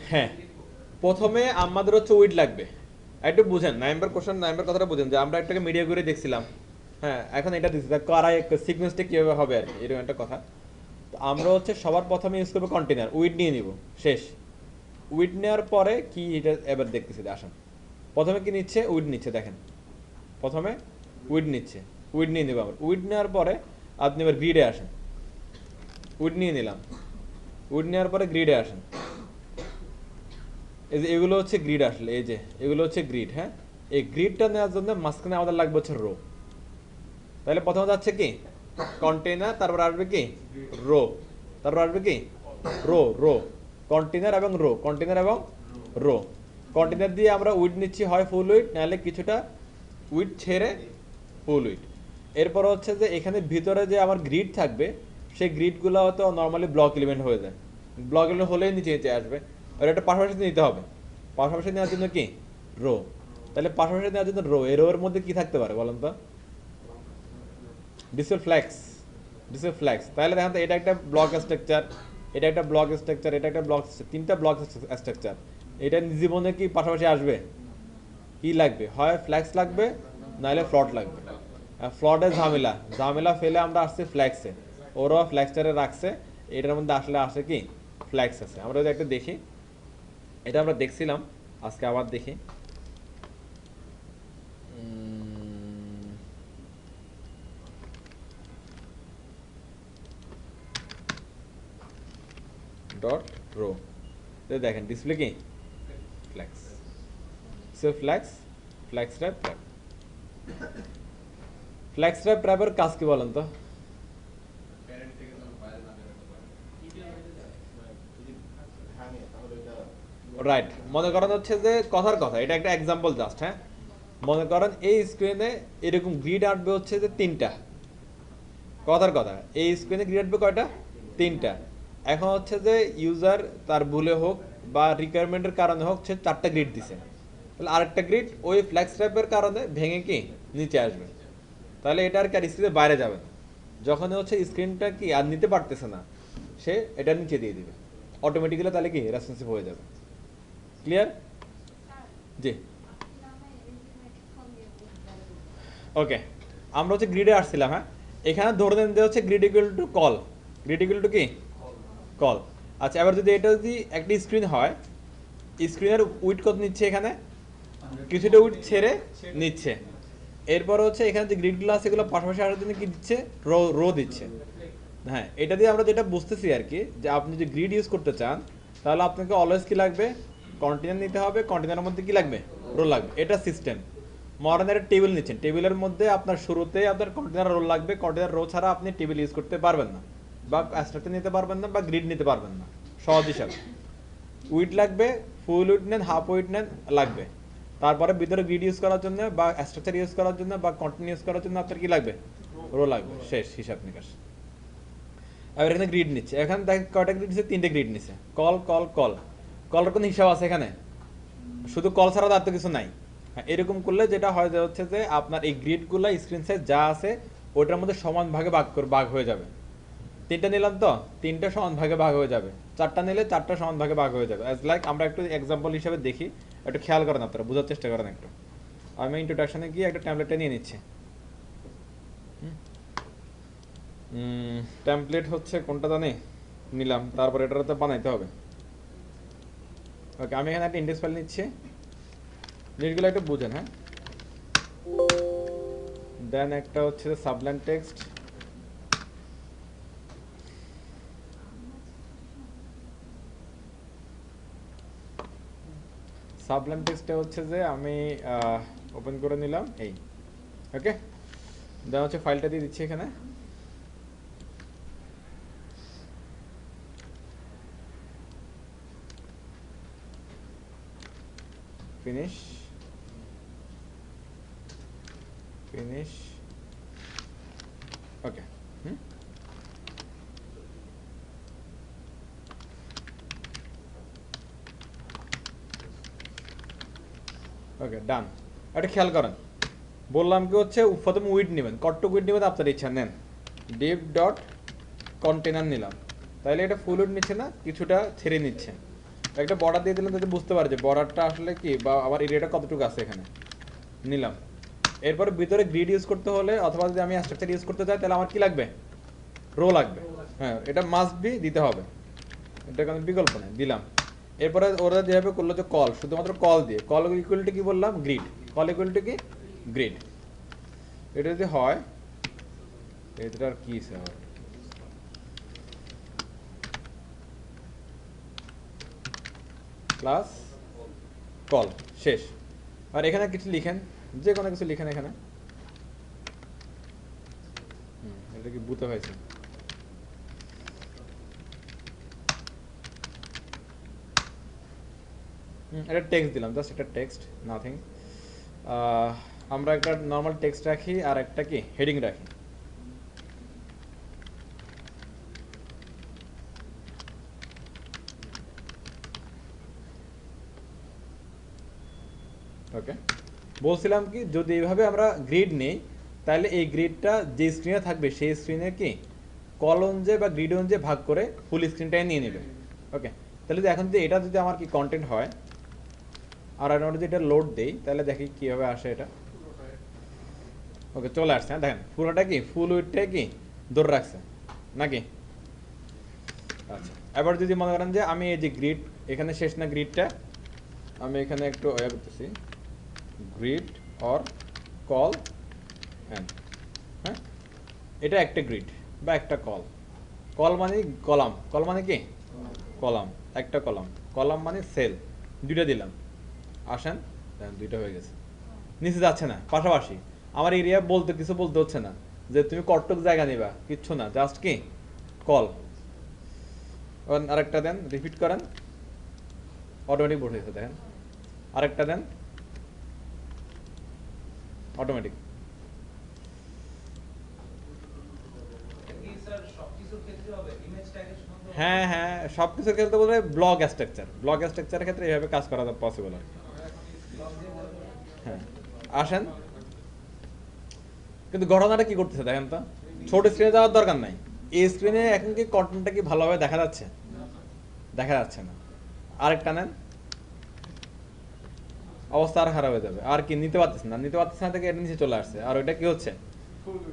হ্যাঁ প্রথমে আমাদের হচ্ছে উইড লাগবে, একটু বুঝেন নাইম্বার কোশ্চেন, নাইম্বার কথাটা বুঝেন যে আমরা একটাকে মিডিয়া করে দেখছিলাম, হ্যাঁ এখন এটা দিচ্ছি কারা সিকোয়েন্সটা কীভাবে হবে আর কি, এরকম একটা কথা। তো আমরা হচ্ছে সবার প্রথমে ইউজ করবো কন্টেনার, উইড নিয়ে নিব শেষ। উইড নেওয়ার পরে কি এটা এবার দেখতেছি, আসেন প্রথমে কি নিচ্ছে, উইড নিচ্ছে, দেখেন প্রথমে উইড নিচ্ছে, উইড নিয়ে নেবো আমরা। উইড নেওয়ার পরে আপনি এবার গ্রিডে আসেন, উইড নিয়ে নিলাম, উইড নেওয়ার পরে গ্রিডে আসেন। এই যে এগুলো হচ্ছে গ্রিড, আসলে এই যে এগুলো হচ্ছে গ্রিড, হ্যাঁ এই গ্রিডটা নেওয়ার জন্য মাঝখানে আমাদের লাগবে হচ্ছে রো। তাহলে প্রথমে যাচ্ছে কি কন্টেনার, তারপর আসবে কি রো, তারপর আসবে কি রো রো, কন্টেনার এবং রো, কন্টেনার এবং রো। কন্টেনার দিয়ে আমরা উইড নিচ্ছি, হয় ফুল উইড নাহলে কিছুটা উইড ছেড়ে ফুল উইড। এরপর হচ্ছে যে এখানে ভিতরে যে আমার গ্রিড থাকবে সেই গ্রিডগুলো হয়তো নর্মালি ব্লক এলিমেন্ট হয়ে যায়, ব্লক এলিমেন্ট হলেই নিচে নিচে আসবে। আর একটা পাশাপাশি নিতে হবে, পাশাপাশি নেওয়ার জন্য কি রো। তাহলে পাশাপাশি নেওয়ার জন্য রো, এর রোর মধ্যে কি থাকতে পারে বলেন তো, ডিসেল ফ্ল্যাক্স, ডিসেল ফ্ল্যাক্স। তাহলে দেখেন তো এটা একটা ব্লক স্ট্রাকচার, এটা একটা ব্লক স্ট্রাকচার, এটা একটা ব্লক, তিনটা ব্লক স্ট্রাকচার। এটা জীবনে কি পাশাপাশি আসবে, কি লাগবে, হয় ফ্ল্যাক্স লাগবে নাহলে ফ্লট লাগবে। ফ্লটে ঝামেলা, ঝামেলা ফেলে আমরা আসছি ফ্ল্যাক্সে, ওরাও ফ্ল্যাক্সচারে রাখছে, এটার মধ্যে আসলে আসে কি ফ্ল্যাক্স আছে। আমরা যদি একটা দেখি, এটা আমরা দেখছিলাম, আজকে আবার দেখি। ডট রো, দেখেন ডিসপ্লে কি ফ্ল্যাক্স, সে flex, flex wrap, flex wrap ট্র্যাপের কাজ কি বলেন তো? রাইট, মনে করেন হচ্ছে যে কথার কথা, এটা একটা এক্সাম্পল জাস্ট, হ্যাঁ মনে করেন এই স্ক্রিনে এরকম গ্রিড আসবে হচ্ছে যে তিনটা, কথার কথা এই স্ক্রিনে গ্রিড আসবে কয়টা, তিনটা। এখন হচ্ছে যে ইউজার তার ভুলে হোক বা রিকোয়ারমেন্টের কারণে হোক সে চারটা গ্রিড দিছে, তাহলে আরেকটা গ্রিড ওই ফ্ল্যাক্স ট্র্যাপের কারণে ভেঙে কি নিচে আসবে। তাহলে এটা আর কি আর স্ক্রিনে বাইরে যাবে না, যখন হচ্ছে স্ক্রিনটা কি আর নিতে পারতেছে না সে এটা নিচে দিয়ে দিবে অটোমেটিক্যালি, তাহলে কি রেসপন্সিভ হয়ে যাবে। ক্লিয়ার? জি ওকে, আমরা হচ্ছে গ্রিডে আসছিলাম, হ্যাঁ এখানে ধরে নেন যে হচ্ছে grid equal to call, grid equal two কি কল। আচ্ছা এবার যদি এটা যদি একটি স্ক্রিন হয়, স্ক্রিনের উইড কত নিচ্ছে, এখানে কিছুটা উইড ছেড়ে নিচ্ছে। এরপর হচ্ছে এখানে যে গ্রিডগুলো আছে এগুলো পাশাপাশি আসার জন্য কি দিচ্ছে, রো রো দিচ্ছে। হ্যাঁ এটা দিয়ে আমরা যেটা বুঝতেছি আর কি, যে আপনি যদি গ্রিড ইউজ করতে চান তাহলে আপনাকে অলওয়েজ কি লাগবে, কন্টেনার নিতে হবে, কন্টেনারের মধ্যে কি লাগবে, রো লাগবে। এটা সিস্টেম। মডার্ন একটা টেবিল নিচ্ছেন, টেবিলের মধ্যে আপনার শুরুতেই আপনার কন্টেনার রোল লাগবে, কন্টেনার রো ছাড়া আপনি টেবিল ইউজ করতে পারবেন না, বা স্ট্রাকচার নিতে পারবেন না, বা গ্রিড নিতে পারবেন না সহজ হিসাবে। উইড লাগবে, ফুল উইড নেন, হাফ উইড নেন লাগবে। তারপরে ভিতরে গ্রিড ইউজ করার জন্য বা স্ট্রাকচার ইউজ করার জন্য বা কন্টেনার ইউজ করার জন্য আপনার কি লাগবে, রো লাগবে, শেষ হিসাব নিকাশ। এবার এখানে গ্রিড নিচ্ছে, এখানে দেখ কয়টা গ্রিড নিচ্ছে, তিনটে গ্রিড নিচ্ছে, কল কল কল, কলের কোনো হিসাব আছে এখানে, শুধু কল ছাড়া আর তো কিছু নাই। হ্যাঁ এরকম করলে যেটা হয় যে হচ্ছে যে আপনার এই গ্রিডগুলো স্ক্রিন সাইজ যা আছে ওটার মধ্যে সমান ভাগে ভাগ হয়ে যাবে। তিনটা নিলাম তো তিনটা সমান ভাগে ভাগ হয়ে যাবে, চারটা নিলে চারটা সমান ভাগে ভাগ হয়ে যাবে। অ্যাজ লাইক আমরা একটু এক্সাম্পল হিসেবে দেখি, একটু খেয়াল করেন আপনারা, বোঝার চেষ্টা করেন একটু। আমি ইন্ট্রোডাকশনে গিয়ে একটা ট্যাম্পলেটটা নিয়ে নিচ্ছি। টেমপ্লেট হচ্ছে কোনটা জানি নিলাম, তারপর এটার তো বানাইতে হবে। ওকে আমি এখানে একটা ইন্ডেক্স ফাইল নিচ্ছি, জিনিসগুলো একটু বুঝেন, হ্যাঁ দেন একটা হচ্ছে সাবলাইম টেক্সট, সাবলাইম টেক্সটটা হচ্ছে যে আমি ওপেন করে নিলাম এই, ওকে দেন হচ্ছে ফাইলটা দিয়ে দিচ্ছি এখানে। ফিনিশ ফিনিশ ওকে ওকে ডান। এটা খেয়াল করেন, বললাম কি হচ্ছে প্রথমে উইড নেবেন, কটটুক উইড নেবেন আপনার ইচ্ছা, নেন ডিপ ডট কন্টেনার নিলাম, তাহলে এটা ফুল উইড নিচ্ছে না, কিছুটা ছেড়ে নিচ্ছে। একটা বর্ডার দিয়ে দিলাম যাতে বুঝতে পারে যে বর্ডারটা আসলে কি বা আমার এরিয়াটা কতটুকু আছে এখানে নিলাম। এরপরে ভিতরে গ্রিড ইউজ করতে হলে অথবা যদি আমি স্ট্রাকচার ইউজ করতে চাই তাহলে আমার কি লাগবে, রো লাগবে। হ্যাঁ, এটা মাস্ট বি দিতে হবে, এটা কোনো বিকল্প নেই, দিলাম। এরপরে ওরা যেভাবে করলো যে কল, শুধুমাত্র কল দিয়ে, কল ইকুয়াল টু কি বললাম, গ্রিড, কল ইকুয়াল টু কি গ্রিড। এটা যদি হয় এটা আর কি স্যার, প্লাস কল, শেষ। আর এখানে কিছু লিখেন, যে কোনো কিছু লিখেন এখানে। এটা কি বুঝতে হয়েছে? এটা টেক্সট দিলাম, জাস্ট একটা টেক্সট, নাথিং। আমরা একটা নর্মাল টেক্সট রাখি আর একটা কি হেডিং রাখি। ওকে, বলছিলাম কি যদি এইভাবে আমরা গ্রিড নেই তাহলে এই গ্রিডটা যে স্ক্রিনে থাকবে সেই স্ক্রিনে কি কল অনুযায়ী বা গ্রিড অনুযায়ী ভাগ করে ফুল স্ক্রিনটাই নিয়ে নেবে। ওকে, তাহলে এখন যদি এটা যদি আমার কি কন্টেন্ট হয় আর আমি যদি এটা লোড দেই তাহলে দেখি কীভাবে আসে এটা। ওকে, চলে আসছে। হ্যাঁ, দেখেন পুরোটা কি ফুল উইডটাই কি ধরে রাখছে নাকি। আচ্ছা, এবার যদি মনে করেন যে আমি এই যে গ্রিড এখানে শেষ না, গ্রিডটা আমি এখানে একটু ইয়ে করতেছি, গ্রিড অর কল অ্যান্ড, হ্যাঁ এটা একটা গ্রিড বা একটা কল। কল মানে কলাম, কল মানে কি কলাম, একটা কলাম, কলাম মানে সেল, দুইটা দিলাম। আসেন, দুইটা হয়ে গেছে, নিচে যাচ্ছে না, পাশাপাশি। আমার এরিয়া বলতে কিছু বলতে হচ্ছে না যে তুমি কতটুক জায়গা নিবা, কিচ্ছু না, জাস্ট কি কল। আরেকটা দেন, রিপিট করেন, অটোমেটিক বসে দেখেন। আরেকটা দেন, অটোমেটিক। হ্যাঁ হ্যাঁ, সব কিছুর ক্ষেত্রে বলতে ব্লক স্ট্রাকচার, ব্লক স্ট্রাকচারের ক্ষেত্রে এইভাবে কাজ করা পসিবল আর কি। হ্যাঁ, আসেন, কিন্তু ঘটনাটা কি করতেছে দেখেন তো, ছোট স্ক্রিনে যাওয়ার দরকার নাই। এই স্ক্রিনে এখন কি কন্টেন্টটা কি ভালোভাবে দেখা যাচ্ছে, দেখা যাচ্ছে না। আরেকটা নেন, অবস্থা আর খারাপ হয়ে যাবে। আর কি নিতে পারতেছে না, নিতে পারতেছে না থেকে এটা নিচে চলে আসছে, আর ওইটা কি হচ্ছে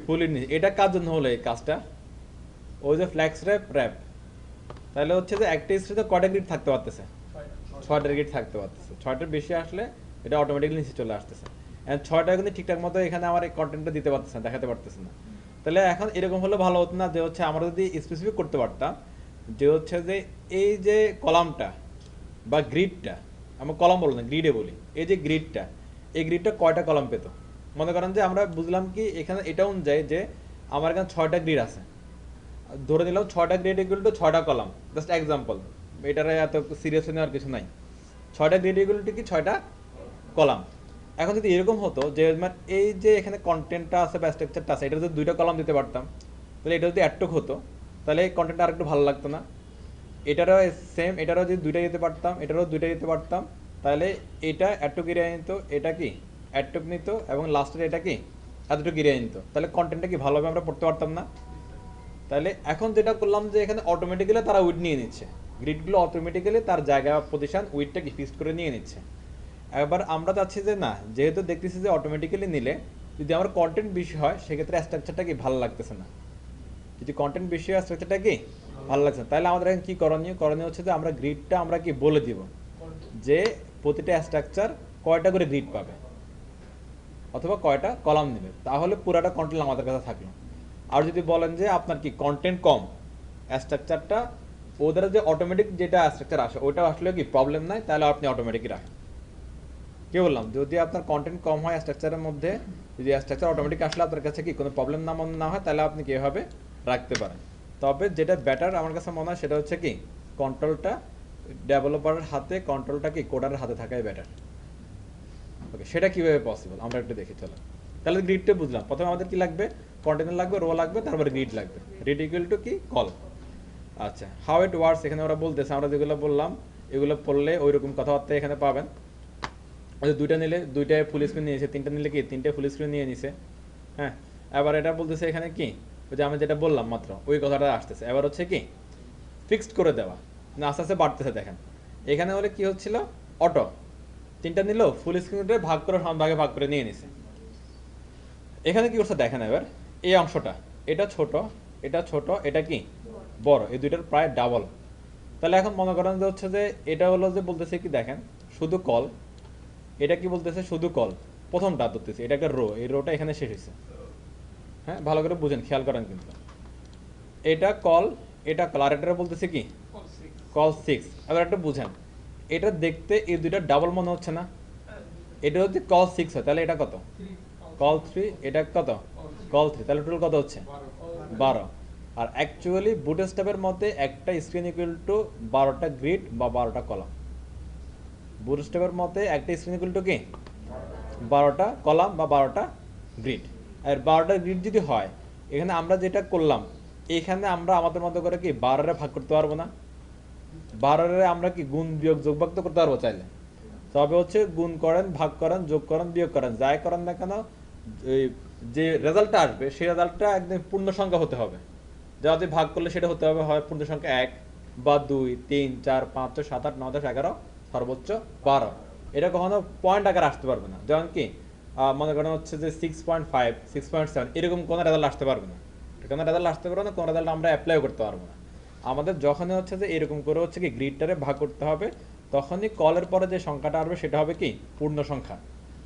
ফুলের নিচে। এটা কার জন্য হলো এই কাজটা, ওই যে ফ্ল্যাক্স র্যাপ র্যাপ। তাহলে হচ্ছে যে একটা স্ক্রিনে কয়টা গ্রিড থাকতে পারতেছে, 6টা গ্রিড থাকতে পারতেছে। 6টার বেশি আসলে এটা অটোমেটিক্যালি নিচে চলে আসতেছে। এন্ড 6টা কিন্তু ঠিকঠাক মতো এখানে আমার এই কন্টেন্টটা দিতে পারতেছে না, দেখাতে পারতেছে না। তাহলে এখন এরকম হলে ভালো হতো না যে হচ্ছে আমরা যদি স্পেসিফিক করতে পারতাম যে হচ্ছে যে এই যে কলামটা বা গ্রিডটা, আমরা কলাম বলবো না গ্রিডে বলি, এই যে গ্রিডটা, এই গ্রিডটা কয়টা কলাম পেত। মনে করেন যে আমরা বুঝলাম কি এখানে এটা অনুযায়ী যে আমার এখানে 6টা গ্রিড আছে, ধরে নিলাম 6টা গ্রিড ইকুয়াল টু 6টা কলাম, জাস্ট এক্সাম্পল, এটার এত সিরিয়াস নেওয়ার কিছু নাই। 6টা গ্রিড ইকুয়াল টু কি 6টা কলাম। এখন যদি এরকম হতো যে এই যে এখানে কন্টেন্টটা আছে বা স্ট্রাকচারটা আছে, এটা যদি 2টা কলাম দিতে পারতাম তাহলে এটা যদি একটুক হতো তাহলে এই কন্টেন্টটা আরেকটু ভালো লাগতো না। এটারও সেম, এটারও যদি 2টা দিতে পারতাম, এটারও 2টা দিতে পারতাম, তাহলে এটা এতটুকু এরিয়া নিত, এটা কি এতটুক নিত, এবং লাস্টের এটা কি এতটুকু এরিয়া নিত, তাহলে কন্টেন্টটা কি ভালোভাবে আমরা পড়তে পারতাম না। তাহলে এখন যেটা করলাম যে এখানে অটোমেটিক্যালি তারা উইড নিয়ে নিচ্ছে, গ্রিডগুলো অটোমেটিক্যালি তার জায়গা পজিশন উইডটা কি ফিক্সড করে নিয়ে নিচ্ছে। এবার আমরা চাচ্ছি যে না, যেহেতু দেখতেছি যে অটোমেটিক্যালি নিলে যদি আমার কন্টেন্ট বেশি হয় সেক্ষেত্রে স্ট্রাকচারটা কি ভালো লাগতেছে না। যদি কন্টেন্ট বেশি হয় স্ট্রাকচারটা কি ভালো লাগছে না, তাহলে আমাদের এখন কি করণীয়, করণীয় হচ্ছে যে আমরা গ্রিডটা আমরা কি বলে দিব যে প্রতিটা স্ট্রাকচার কয়টা করে গ্রিড পাবে অথবা কয়টা কলাম নেবে, তাহলে পুরাটা কন্ট্রোল আমাদের কাছে থাকলো। আর যদি বলেন যে আপনার কি কন্টেন্ট কম, স্ট্রাকচারটা ওদের যে অটোমেটিক যেটা স্ট্রাকচার আসে ওটা আসলে কি প্রবলেম নাই, তাহলে আপনি অটোমেটিকই রাখেন। কি বললাম, যদি আপনার কন্টেন্ট কম হয় স্ট্রাকচারের মধ্যে, যদি স্ট্রাকচার অটোমেটিক আসলে আপনার কাছে কি কোনো প্রবলেম না হয়, তাহলে আপনি কীভাবে রাখতে পারেন। তবে যেটা বেটার আমার কাছে মনে হয় সেটা হচ্ছে কি কন্ট্রোলটা ডেভেলপারের হাতে, কন্ট্রোলটা কি কোডারের হাতে থাকাই বেটার। ওকে, সেটা কীভাবে পসিবল আমরা একটু দেখি চলো। তাহলে গ্রিডটা বুঝলাম, প্রথমে আমাদের কি লাগবে, কন্টেনার লাগবে, রো লাগবে, তারপরে গ্রিড লাগবে। গ্রিড ইকুয়াল টু কি কল। আচ্ছা, হাউ ইট ওয়ার্কস এখানে ওরা বলতেছে, আমরা যেগুলো বললাম এগুলো পড়লে ওই রকম কথাবার্তা এখানে পাবেন। দুইটা নিলে দুইটায় ফুল স্ক্রিন নিয়েছে, 3টা নিলে কি 3টে ফুল স্ক্রিন নিয়ে নিছে। হ্যাঁ, এবার এটা বলতেছে এখানে কি ওই যে আমি যেটা বললাম মাত্র ওই কথাটা আসতেছে। এবার হচ্ছে কি ফিক্সড করে দেওয়া না, আস্তে আস্তে বাড়তেছে দেখেন। এখানে হলে কি হচ্ছিল, অটো তিনটা নিল, ফুল স্ক্রিনে ভাগ করে সমান ভাগে ভাগ করে নিয়ে নিছে। এখানে কি করছে দেখেন, এবার এই অংশটা, এটা ছোট, এটা ছোট, এটা কি বড়, এই দুইটার প্রায় ডাবল। তাহলে এখন মনে করেন যে হচ্ছে যে এটা হলো যে বলতেছে কি দেখেন শুধু কল, এটা কি বলতেছে শুধু কল, প্রথমটা ধরতেছে এটা একটা রো, এই রোটা এখানে শেষ হয়েছে। হ্যাঁ, ভালো করে বুঝেন, খেয়াল করেন কিন্তু এটা কল, এটা কল, আর এটা বলতেছে কি কল 6। এবার একটা বুঝেন, এটা দেখতে এই দুইটা ডাবল মনে হচ্ছে না? এটা যদি কল 6 হয় তাহলে এটা কত, কল 3, এটা কত কল 3, তাহলে টোটাল কত হচ্ছে 12। আর অ্যাকচুয়ালি বুটস্ট্র্যাপের মধ্যে একটা স্ক্রিন ইকুয়াল টু 12টা গ্রিড বা 12টা কলাম। বুটস্ট্র্যাপের মধ্যে একটা স্ক্রিন ইকুয়াল টু কি 12টা কলাম বা 12টা গ্রিড। আর 12টা গ্রিড যদি হয়, এখানে আমরা যেটা করলাম, এখানে আমরা আমাদের মতো করে কি 12রে ভাগ করতে পারবো না? 12রে আমরা কি গুণ বিয়োগ যোগ ভাগ তো করতে পারবো চাইলে, তবে হচ্ছে গুণ করেন, ভাগ করেন, যোগ করেন, বিয়োগ করেন, যাই করেন না কেন, যে রেজাল্টটা আসবে সেই রেজাল্টটা একদম পূর্ণ সংখ্যা হতে হবে। যা যদি ভাগ করলে সেটা হতে হবে হয় পূর্ণ সংখ্যা 1 বা 2, 3, 4, 5, 6, 7, 8, 9, 10, 11, সর্বোচ্চ 12। এটা কখনো পয়েন্ট আকারে আসতে পারবে না, যেমন কি মনে করেন হচ্ছে যে 6.5, 6.7, এরকম কোনো রেজাল্ট আসতে পারবে না। কোনো রেজাল্ট আসতে পারবে না, কোনো রেজাল্ট আমরা অ্যাপ্লাই করতে পারবো না। আমাদের যখনই হচ্ছে যে এরকম করে হচ্ছে কি গ্রিডটারে ভাগ করতে হবে, তখনই কলের পরে যে সংখ্যাটা আসবে সেটা হবে কি পূর্ণ সংখ্যা।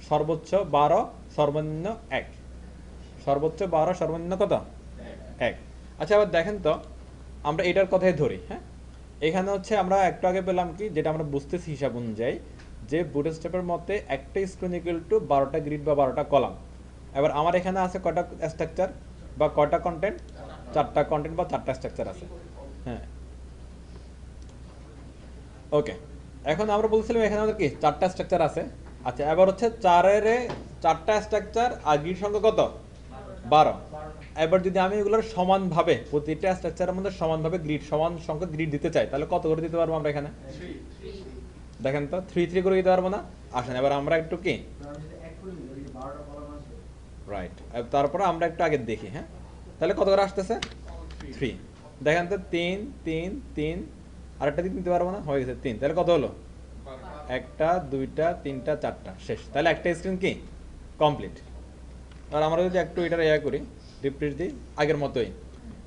সর্বোচ্চ 12, সর্বনিম্ন 1। সর্বোচ্চ 12, সর্বনিম্ন কত 1। আচ্ছা, আবার দেখেন তো, আমরা এটার কথাই ধরি। হ্যাঁ, এখানে হচ্ছে আমরা একটু আগে পেলাম কি, যেটা আমরা বুঝতেছি হিসাব অনুযায়ী, যে বুটস্ট্র্যাপের মধ্যে একটা স্ক্রিন ইকুয়াল টু 12টা গ্রিড বা 12টা কলাম। এবার আমার এখানে আছে কয়টা স্ট্রাকচার বা কয়টা কন্টেন্ট, 4টা কন্টেন্ট বা 4টা স্ট্রাকচার আছে। হ্যাঁ, ওকে। এখন আমরা বলছিলাম এখানে আমাদের কি 4টা স্ট্রাকচার আছে। আচ্ছা, এবার হচ্ছে 4-এর 4টা স্ট্রাকচার আর গ্রিড সংখ্যা কত 12। এবার যদি আমি এগুলোর সমানভাবে প্রতিটা স্ট্রাকচারের মধ্যে সমানভাবে গ্রিড, সমান সংখ্যক গ্রিড দিতে চাই, তাহলে কত করে দিতে পারবো আমরা এখানে? দেখেন তো, 3 করে দিতে পারবো না? আসেন এবার আমরা একটু কি রাইট, তারপরে আমরা একটু আগে দেখি। হ্যাঁ, তাহলে কত করে আসতেছে 3। দেখেন তো 3, 3, 3, আরেকটা দিক নিতে পারবো না, হয়ে গেছে 3। তাহলে কত হলো, 1টা 2টা 3টা 4টা, শেষ। তাহলে একটা স্ক্রিন কি কমপ্লিট। আর আমরা যদি একটু এটার করি, রিপ্লেস দিই আগের মতোই।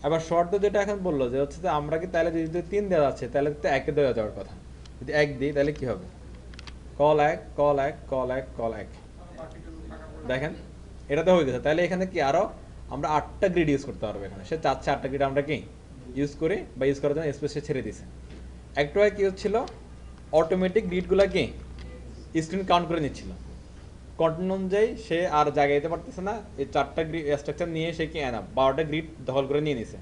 আবার শর্ত যেটা এখন বললো যে হচ্ছে যে আমরা কি তাহলে যদি 3 দেওয়া যাচ্ছে, তাহলে তো 1 দেওয়া যাওয়ার কথা। যদি 1 দিই তাহলে কি হবে, কল 1, কল 1, কল 1, কল 1। দেখেন এটা তো হয়ে গেছে। তাহলে এখানে কি আরো আমরা 8টা গ্রিড ইউজ করতে পারবো। এখানে সে চাচ্ছে 8টা গ্রিড আমরা কি ইউজ করি, বা ইউজ করার জন্য স্পেসে ছেড়ে দিছে। একটু আগে কি হচ্ছিল, অটোমেটিক গ্রিডগুলো কি স্ক্রিন কাউন্ট করে নিচ্ছিল, কন্টেন্ট অনুযায়ী সে আর জায়গায় যেতে পারতেছে না, এই 4টা গ্রিড স্ট্রাকচার নিয়ে সে কি এনা 12টা গ্রিড দখল করে নিয়ে নিছে।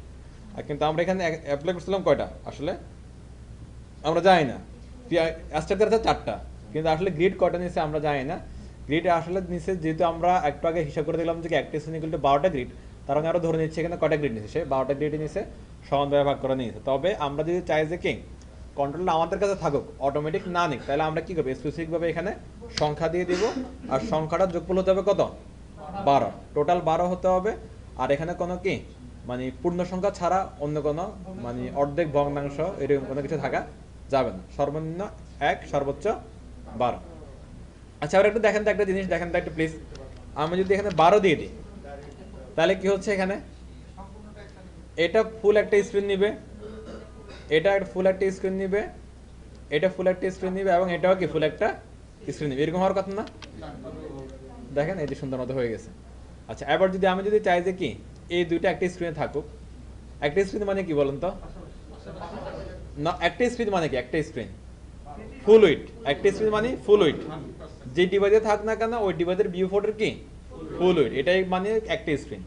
আর কিন্তু আমরা এখানে অ্যাপ্লাই করছিলাম কয়টা, আসলে আমরা জানি না। স্ট্রাকচার আছে 4টা, কিন্তু আসলে গ্রিড কয়টা নিছে আমরা জানি না। গ্রিড আসলে নিচে, যেহেতু আমরা একটু আগে হিসাব করে দিলাম যে একটা স্ক্রিন ইকুয়াল টু 12টা গ্রিড, তার মানে আরো ধরে নিচ্ছে এখানে কয়টা গ্রিড নিছে, সে 12টা গ্রিড নিছে, সমানভাবে ভাগ করে নিয়েছে। তবে আমরা যদি চাই যে কি কন্ট্রোলটা আমাদের কাছে থাকুক, অটোমেটিক না নিক, তাহলে আমরা কি করবো, স্পেসিফিকভাবে এখানে সংখ্যা দিয়ে দিব। আর সংখ্যাটার যোগফল হতে হবে কত 12, টোটাল 12 হতে হবে। আর এখানে কোনো কি মানে পূর্ণ সংখ্যা ছাড়া অন্য কোনো মানে অর্ধেক, ভগ্নাংশ, এরকম কোনো কিছু থাকা যাবে না। সর্বনিম্ন 1, সর্বোচ্চ 12। আচ্ছা, আর একটু দেখেন তো একটা জিনিস, দেখেন তো একটু প্লিজ। আমি যদি এখানে 12 দিয়ে দিই, তাহলে কি হচ্ছে এখানে, এটা ফুল একটা স্ক্রিন নিবে, এটা ফুল একটা স্ক্রিন নিবে, এটা ফুল একটা স্ক্রিন নিবে, এবং এটাও কি ফুল একটা স্ক্রিন নিবে। এরকম হওয়ার কথা না? দেখেন এই যে সুন্দর মতো হয়ে গেছে। আচ্ছা, এবার যদি আমি যদি চাই যে কি এই দুইটা একটা স্ক্রিনে থাকুক, একটা স্ক্রিন মানে কি বলুন তো, না একটা স্ক্রিন মানে কি, একটা স্ক্রিন ফুল উইড, একটা স্ক্রিন মানে ফুল উইড, যে ডিভাইসে থাক না কেন ওই ডিভাইসের ভিউ ফোটের কি ফুল উইড, এটাই মানে একটা স্ক্রিন।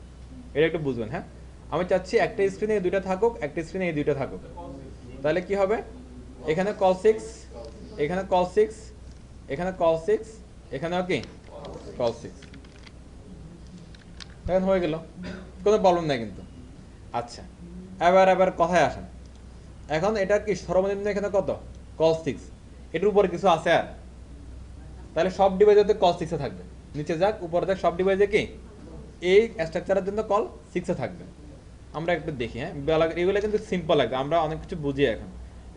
এটা একটু বুঝবেন। হ্যাঁ, আমি চাচ্ছি একটা স্ক্রিনে এই দুইটা থাকুক, একটা স্ক্রিনে এই দুইটা থাকুক। তাহলে কি হবে, এখানে কল 6, এখানে কল 6, এখানে কল 6, এখানেও কি কল 6। এখন হয়ে গেল, কোনো প্রবলেম নাই কিন্তু। আচ্ছা, এবার কথায় আসেন। এখন এটা কি সর্বনিম্ন এখানে কত কল 6, এটার উপরে কিছু আছে আর, তাহলে সব ডিভাইসে কল 6 থাকবে। নিচে যাক উপরে যাক, সব ডিভাইসে কি এই স্ট্রাকচারের জন্য কল 6 থাকবে। আমরা একটু দেখি। হ্যাঁ, এগুলো কিন্তু সিম্পল লাগবে, আমরা অনেক কিছু বুঝি এখন।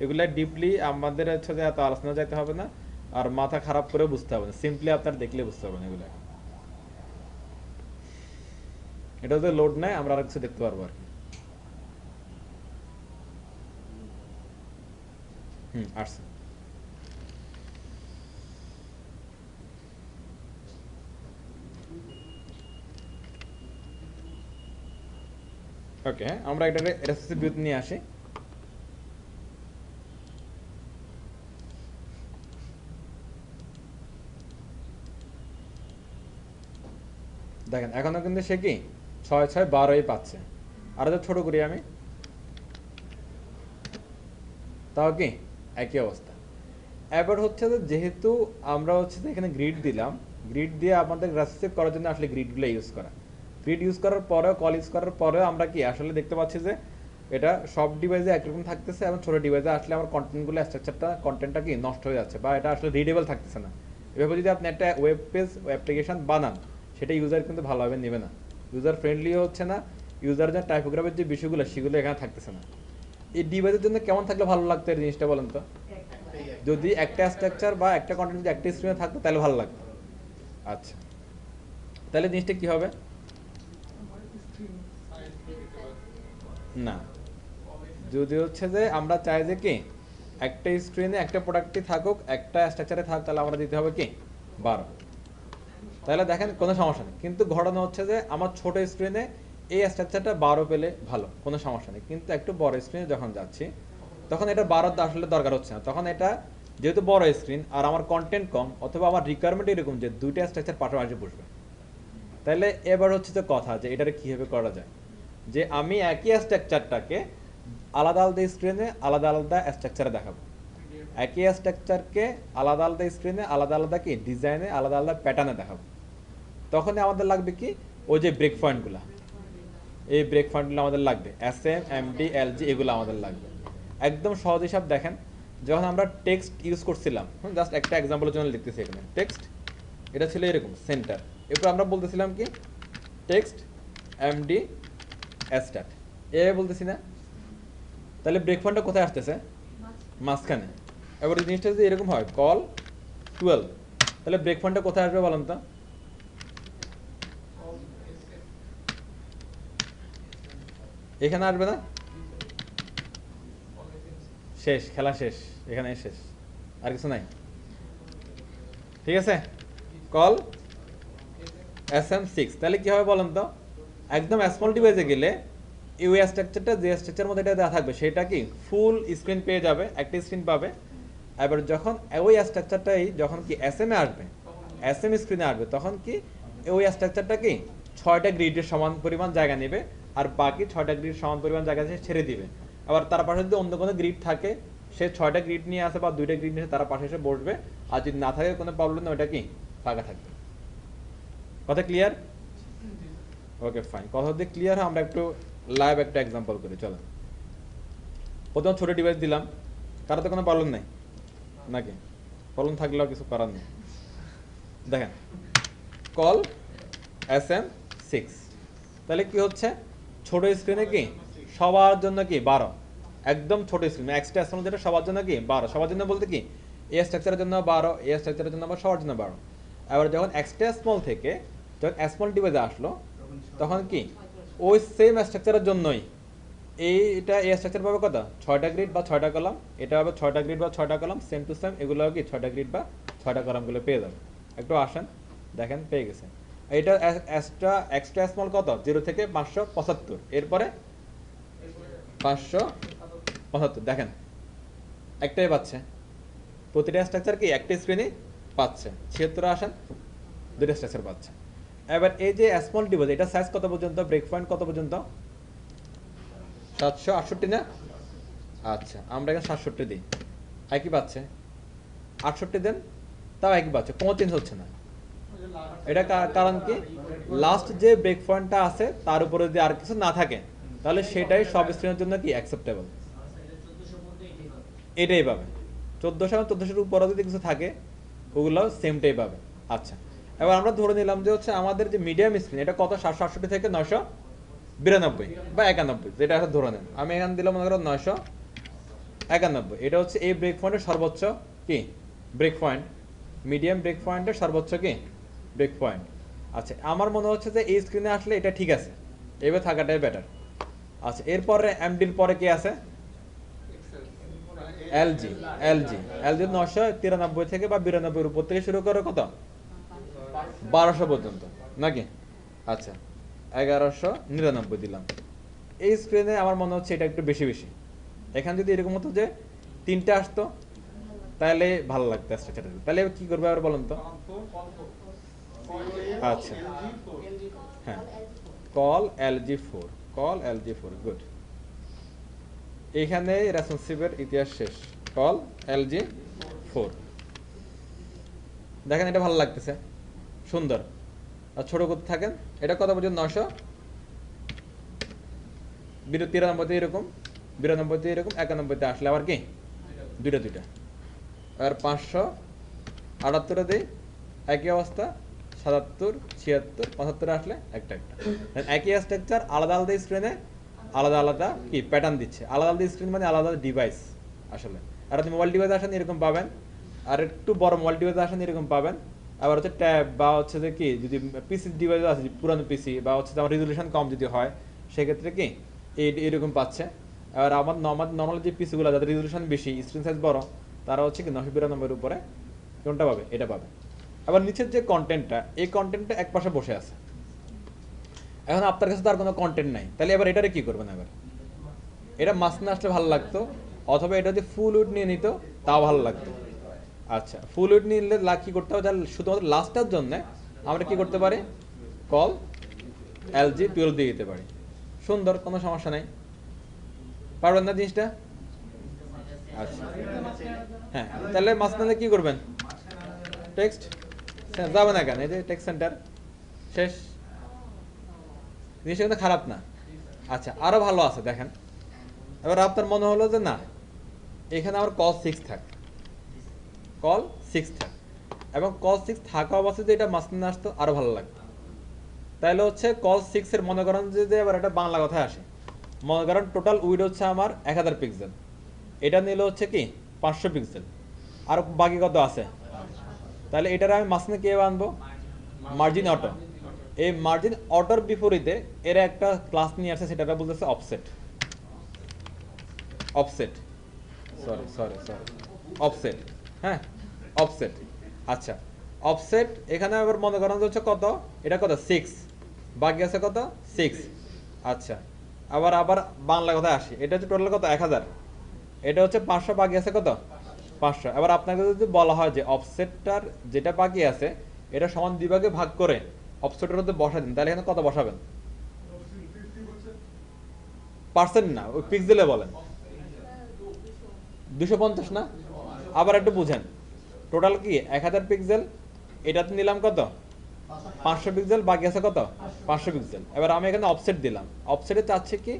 এগুলা ডিপলি আমাদের হচ্ছে যে এত আলোচনা যাইতে হবে না, আর মাথা খারাপ করে বুঝতে হবে না, সিম্পলি আপনার দেখলে বুঝতে পারবেন এগুলা। এটা যদি লোড নেয় আমরা আর কিছু দেখতে পারবো আর কি। আসছে। ওকে, আমরা এটাকে রেসিসিভ ভিউতে নিয়ে আসি। দেখেন এখনো কিন্তু সে কি 6 6 12ই পাচ্ছে। আর যদি ছোট করি আমি, তাও কি একই অবস্থা। এবার হচ্ছে যে যেহেতু আমরা হচ্ছে যে এখানে গ্রিড দিলাম, গ্রিড দিয়ে আমাদের রেসিভ করার জন্য আসলে গ্রিডগুলো ইউজ করা। গ্রিড ইউজ করার পরেও, কল ইউজ করার পরেও আমরা কি আসলে দেখতে পাচ্ছি যে এটা সব ডিভাইসে একরকম থাকতেছে, এবং ছোট ডিভাইসে আসলে আমার কন্টেন্টগুলো স্ট্রাকচারটা কন্টেন্টটা কি নষ্ট হয়ে যাচ্ছে, বা এটা আসলে রিডেবল থাকতেছে না। এভাবে যদি আপনি একটা ওয়েব পেজ অ্যাপ্লিকেশন বানান, সেটা ইউজার কিন্তু ভালোভাবে নেবে না, ইউজার ফ্রেন্ডলিও হচ্ছে না, ইউজার যে টাইপোগ্রাফির যে বিষয়গুলো সেগুলো এখানে থাকতেছে না। এই ডিভাইসের জন্য কেমন থাকলে ভালো লাগতো এই জিনিসটা বলেন তো? যদি একটা স্ট্রাকচার বা একটা কন্টেন্ট যদি একটা স্ক্রিনে থাকতো তাহলে ভালো লাগতো। আচ্ছা, তাহলে জিনিসটা কি হবে? না, যদি হচ্ছে যে আমরা চাই যে কি একটা স্ক্রিনে একটা প্রোডাক্টই থাকুক, একটা স্ট্রাকচারে থাক, তাহলে আমরা দিতে হবে কি 12। তাহলে দেখেন কোনো সমস্যা নেই, কিন্তু ঘটনা হচ্ছে যে আমার ছোট স্ক্রিনে এই স্ট্রাকচারটা 12 পেলে ভালো, কোনো সমস্যা নেই, কিন্তু একটু বড় স্ক্রিনে যখন যাচ্ছি তখন এটা 12 আসলে দরকার হচ্ছে না। তখন এটা যেহেতু বড় স্ক্রিন আর আমার কন্টেন্ট কম, অথবা আমার রিকোয়ারমেন্ট এরকম যে দুইটা স্ট্রাকচার পাশাপাশি বসবে, তাহলে এবার হচ্ছে যে কথা যে এটারে কীভাবে করা যায়, যে আমি একই স্ট্রাকচারটাকে আলাদা আলাদা স্ক্রিনে আলাদা আলাদা স্ট্রাকচারে দেখাবো, একই স্ট্রাকচারকে আলাদা আলাদা স্ক্রিনে আলাদা আলাদা কি ডিজাইনে আলাদা আলাদা প্যাটার্নে দেখাবো। তখন আমাদের লাগবে কি ওই যে ব্রেক পয়েন্টগুলো, এই ব্রেক পয়েন্টগুলো আমাদের লাগবে, SM MD LG এগুলো আমাদের লাগবে। একদম সহজ হিসাব দেখেন, যখন আমরা টেক্সট ইউজ করছিলাম, জাস্ট একটা এক্সাম্পলের জন্য লিখতেছি এখানে টেক্সট, এটা ছিল এরকম সেন্টার, এরপর আমরা বলতেছিলাম কি টেক্সট MD স্টার্ট, এভাবে বলতেছি না? তাহলে ব্রেক পয়েন্টটা কোথায় আসতেছে? মাঝখানে। এবার এই জিনিসটা যদি এরকম হয় কল 12, তাহলে ব্রেক পয়েন্টটা কোথায় আসবে বলেন তো? এখানে আসবে না? শেষ, খেলা শেষ, এখানে শেষ, আর কিছু নাই। ঠিক আছে, কল SM6, তাহলে কি হবে বলেন তো? একদম স্মল ডিভাইসে গেলে এই স্ট্রাকচারটা যে স্ট্রাকচারের মধ্যে এটা দেওয়া থাকবে সেটা কি ফুল স্ক্রিন পেয়ে যাবে, একটা স্ক্রিন পাবে। এবার যখন ওই স্ট্রাকচারটাই যখন কি SM এ আসবে, SM স্ক্রিনে আসবে, তখন কি ওই স্ট্রাকচারটা কি 6টা গ্রিডের সমান পরিমাণ জায়গা নেবে, আর বাকি 6টা গ্রিড সমান পরিমাণ জায়গা সে ছেড়ে দিবে। আবার তার পাশে যদি অন্য কোনো গ্রিড থাকে, সে 6টা গ্রিড নিয়ে আসে বা 2টা গ্রিড নিয়ে তার পাশে এসে বসবে, আর যদি না থাকে কোনো প্রবলেম নেই, ওটা কি ফাঁকা থাকবে। কথা ক্লিয়ার? ওকে ফাইন, কথা যদি ক্লিয়ার হয় আমরা একটু লাইভ একটা এক্সাম্পল করি, চলো। প্রথম ছোট ডিভাইস দিলাম, কারো তো কোনো প্রবলেম নেই নাকি? প্রবলেম থাকলেও কিছু করার নেই। দেখেন কল SM6, তাহলে কি হচ্ছে ছোট স্ক্রিনে কি সবার জন্য কি 12, একদম ছোট স্ক্রিন এক্সট্রা স্মল যেটা সবার জন্য কি 12, সবার জন্য বলতে কি এই স্ট্রাকচারের জন্য 12, এই স্ট্রাকচারের জন্য আবার সবার জন্য 12। এবার যখন এক্সট্রা স্মল থেকে যখন স্মল ডিভাইসে আসলো, তখন কি ওই সেম স্ট্রাকচারের জন্যই এইটা এই স্ট্রাকচার পাবে কত 6টা গ্রিড বা 6টা কলাম, এটা হবে 6টা গ্রিড বা 6টা কলাম, সেম টু সেম এগুলো কি 6টা গ্রিড বা 6টা কলামগুলো পেয়ে যাবে। একটু আসেন দেখেন পেয়ে গেছে। এটা এক্সট্রা স্মল কত 0 থেকে 575, এরপরে 575, দেখেন একটাই পাচ্ছে, প্রতিটা স্ট্রাকচার কি একটা স্ক্রিনে পাচ্ছে। 76 আসেন, দুইটা স্ট্রাকচার পাচ্ছে। এবার এই যে স্মল ডিভাইস, এটা সাইজ কত পর্যন্ত, ব্রেক পয়েন্ট কত পর্যন্ত? 768 না? আচ্ছা, আমরা এখানে 67 দিই, একই পাচ্ছে। 68 দেন, তাও একই পাচ্ছে, কোনো চেঞ্জ হচ্ছে না। এটা কারণ কি লাস্ট যে ব্রেক পয়েন্টটা আছে তার উপরে যদি আর কিছু না থাকে, তাহলে সেটাই সব স্ক্রিনের জন্য কি অ্যাকসেপ্টেবল, এটাই পাবে। 1400 এবং 1400-এর উপরে যদি কিছু থাকে ওগুলো সেমটাই পাবে। আচ্ছা, এবার আমরা ধরে নিলাম যে হচ্ছে আমাদের যে মিডিয়াম স্ক্রিন এটা কত 768 থেকে 992 বা 91, যেটা একটা ধরে নেন। আমি এখানে দিলাম মনে করো 91, এটা হচ্ছে এই ব্রেক পয়েন্টের সর্বোচ্চ কি ব্রেক পয়েন্ট, মিডিয়াম ব্রেক পয়েন্টের সর্বোচ্চ কি ব্রেক পয়েন্ট। আচ্ছা, আমার মনে হচ্ছে যে এই স্ক্রিনে আসলে এটা ঠিক আছে, এবার থাকাটাই বেটার। আচ্ছা, এরপরে এমডির পরে কি আছে? এলজি। এলজি 993 থেকে বা 92 উপর থেকে শুরু করে কত? 1200 পর্যন্ত নাকি? আচ্ছা, 1199 দিলাম। এই স্ক্রিনে আমার মনে হচ্ছে এটা একটু বেশি বেশি। এখানে যদি এরকম হতো যে 3টা আসতো তাহলে ভালো লাগতো স্ট্রাকচারটা। তাহলে কি করবে আবার বলুন তো? আচ্ছা, হ্যাঁ, call LG4, call LG4, good. এইখানে রেসপন্সিভের ইতিহাস শেষ, কল LG4। দেখেন এটা ভালো লাগতেছে, সুন্দর। আর ছোট করতে থাকেন, এটা কত পর্যন্ত? 993 এরকম, 92 এরকম, 91 আসলে আবার কি দুইটা। আর 578 দিই, একই অবস্থা। 77, 76, 75 আসলে একটা। একই স্ট্রাকচার, আলাদা আলাদা স্ক্রিনে আলাদা আলাদা কি প্যাটার্ন দিচ্ছে। আলাদা আলাদা স্ক্রিন মানে আলাদা আলাদা ডিভাইস আসলে। আর আপনি মোবাইল ডিভাইস আসেন এরকম পাবেন, আর একটু বড় মোবাইল ডিভাইস আসেন এরকম পাবেন। আবার হচ্ছে ট্যাব বা হচ্ছে যে কি যদি পিসি ডিভাইস আছে, পুরানো পিসি বা হচ্ছে আমার রেজলিউশন কম যদি হয় সেক্ষেত্রে কি এরকম পাচ্ছে। আর আমার নর্মাল যে পিসিগুলো যাদের রেজলিউশন বেশি, স্ক্রিন সাইজ বড়, তারা হচ্ছে কি 992 উপরে কোনটা পাবে? এটা পাবে। আবার নিচের যে কন্টেন্টটা, এই কন্টেন্টটা এক পাশে বসে আছে। এখন আপনার কাছে তো আর কোনো কন্টেন্ট নাই, তাহলে এবার এটারে কি করবেন? এবার এটা মাঝখানে আসলে ভালো লাগতো, অথবা এটা যদি ফুল উইড নিয়ে নিত তাও ভালো লাগতো। আচ্ছা, ফুল উইড নিলে কি করতে হবে? তাহলে শুধুমাত্র লাস্টটার জন্য আমরা কি করতে পারি? কল LG12 দিয়ে দিতে পারি। সুন্দর, কোনো সমস্যা নেই। পারবেন না জিনিসটা? আচ্ছা, হ্যাঁ, তাহলে মাঝখানে কি করবেন? টেক্সট যাবে না কেন? এই যে টেক্সট সেন্টার শেষ। জিনিসটা কিন্তু খারাপ না। আচ্ছা, আরো ভালো আছে দেখেন। এবার আপনার মনে হলো যে না, এখানে আমার কল 6 থাক, কল 6 থাক, এবং কল 6 থাকা অবস্থায় এটা মাঝখানে আসতো আরো ভালো লাগতো। তাহলে হচ্ছে কল 6 এর মনে করেন যে এবার এটা বাংলা কথায় আসে, মনে করেন টোটাল উইড হচ্ছে আমার 1000 পিক্সেল, এটা নিলে হচ্ছে কি 500 পিক্সেল, আর বাকি কত আছে? তাহলে এটার আমি মাঝখানে কে আনবো? Margin auto. এই মার্জিন অটোর বিপরীতে এরা একটা ক্লাস নিয়ে আসছে, সেটা বলতেছে অফসেট। অফসেট, সরি, অফসেট, হ্যাঁ, অফসেট। আচ্ছা, অফসেট এখানে আবার মনে করেন হচ্ছে কত? এটা কত? 6, বাকি আছে কত? 6। আচ্ছা, আবার বাংলা কথায় আসি, এটা হচ্ছে টোটাল কত? 1000, এটা হচ্ছে 500, বাকি আছে কত? 500। এবার আপনাকে যদি বলা হয় যে অফসেটটার যেটা বাকি আছে এটা সমান দুই ভাগে ভাগ করে অফসেটের মধ্যে বসা দিন, তাহলে এখানে কত বসাবেন? পার্সেন্ট না, ওই পিক্সেলে বলেন। 250 না? আবার একটু বুঝেন, টোটাল কি 1000 পিক্সেল, এটাতে নিলাম কত? 500 পিক্সেল, বাকি আছে কত? 500 পিক্সেল। এবার আমি এখানে অফসেট দিলাম, অফসেটে চাচ্ছে কি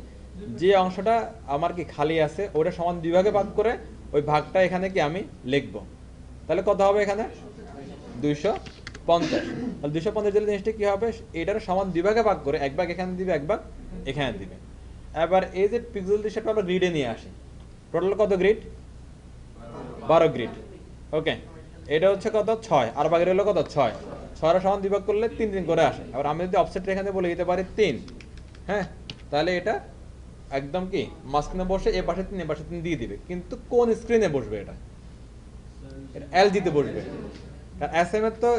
যে অংশটা আমার কি খালি আছে ওটা সমান দুই ভাগে ভাগ করে ওই ভাগটা এখানে কি আমি লিখবো। তাহলে কত হবে এখানে? 250। তাহলে 250 দিলে জিনিসটা কি হবে? এটার সমান দুই ভাগে ভাগ করে এক ভাগ এখানে দিবে, এক ভাগ এখানে দিবে। এবার এই যে পিক্সেল সেটা আমরা গ্রিডে নিয়ে আসি, টোটাল কত গ্রিড? 12 গ্রিড। ওকে, এটা হচ্ছে কত? 6, আর বাকি হলো কত? 6। 6 সমান দুই ভাগ করলে 3 করে আসে। আবার আমি যদি অফসেটটা এখানে বলে দিতে পারি 3, হ্যাঁ, তাহলে এটা একদম কি মাঝখানে বসে এ পাশে 3 এ পাশে 3 দিয়ে দিবে। কিন্তু কোন স্ক্রিনে বসবে? এটা LG-তে বসবে। কারণ SM এর তো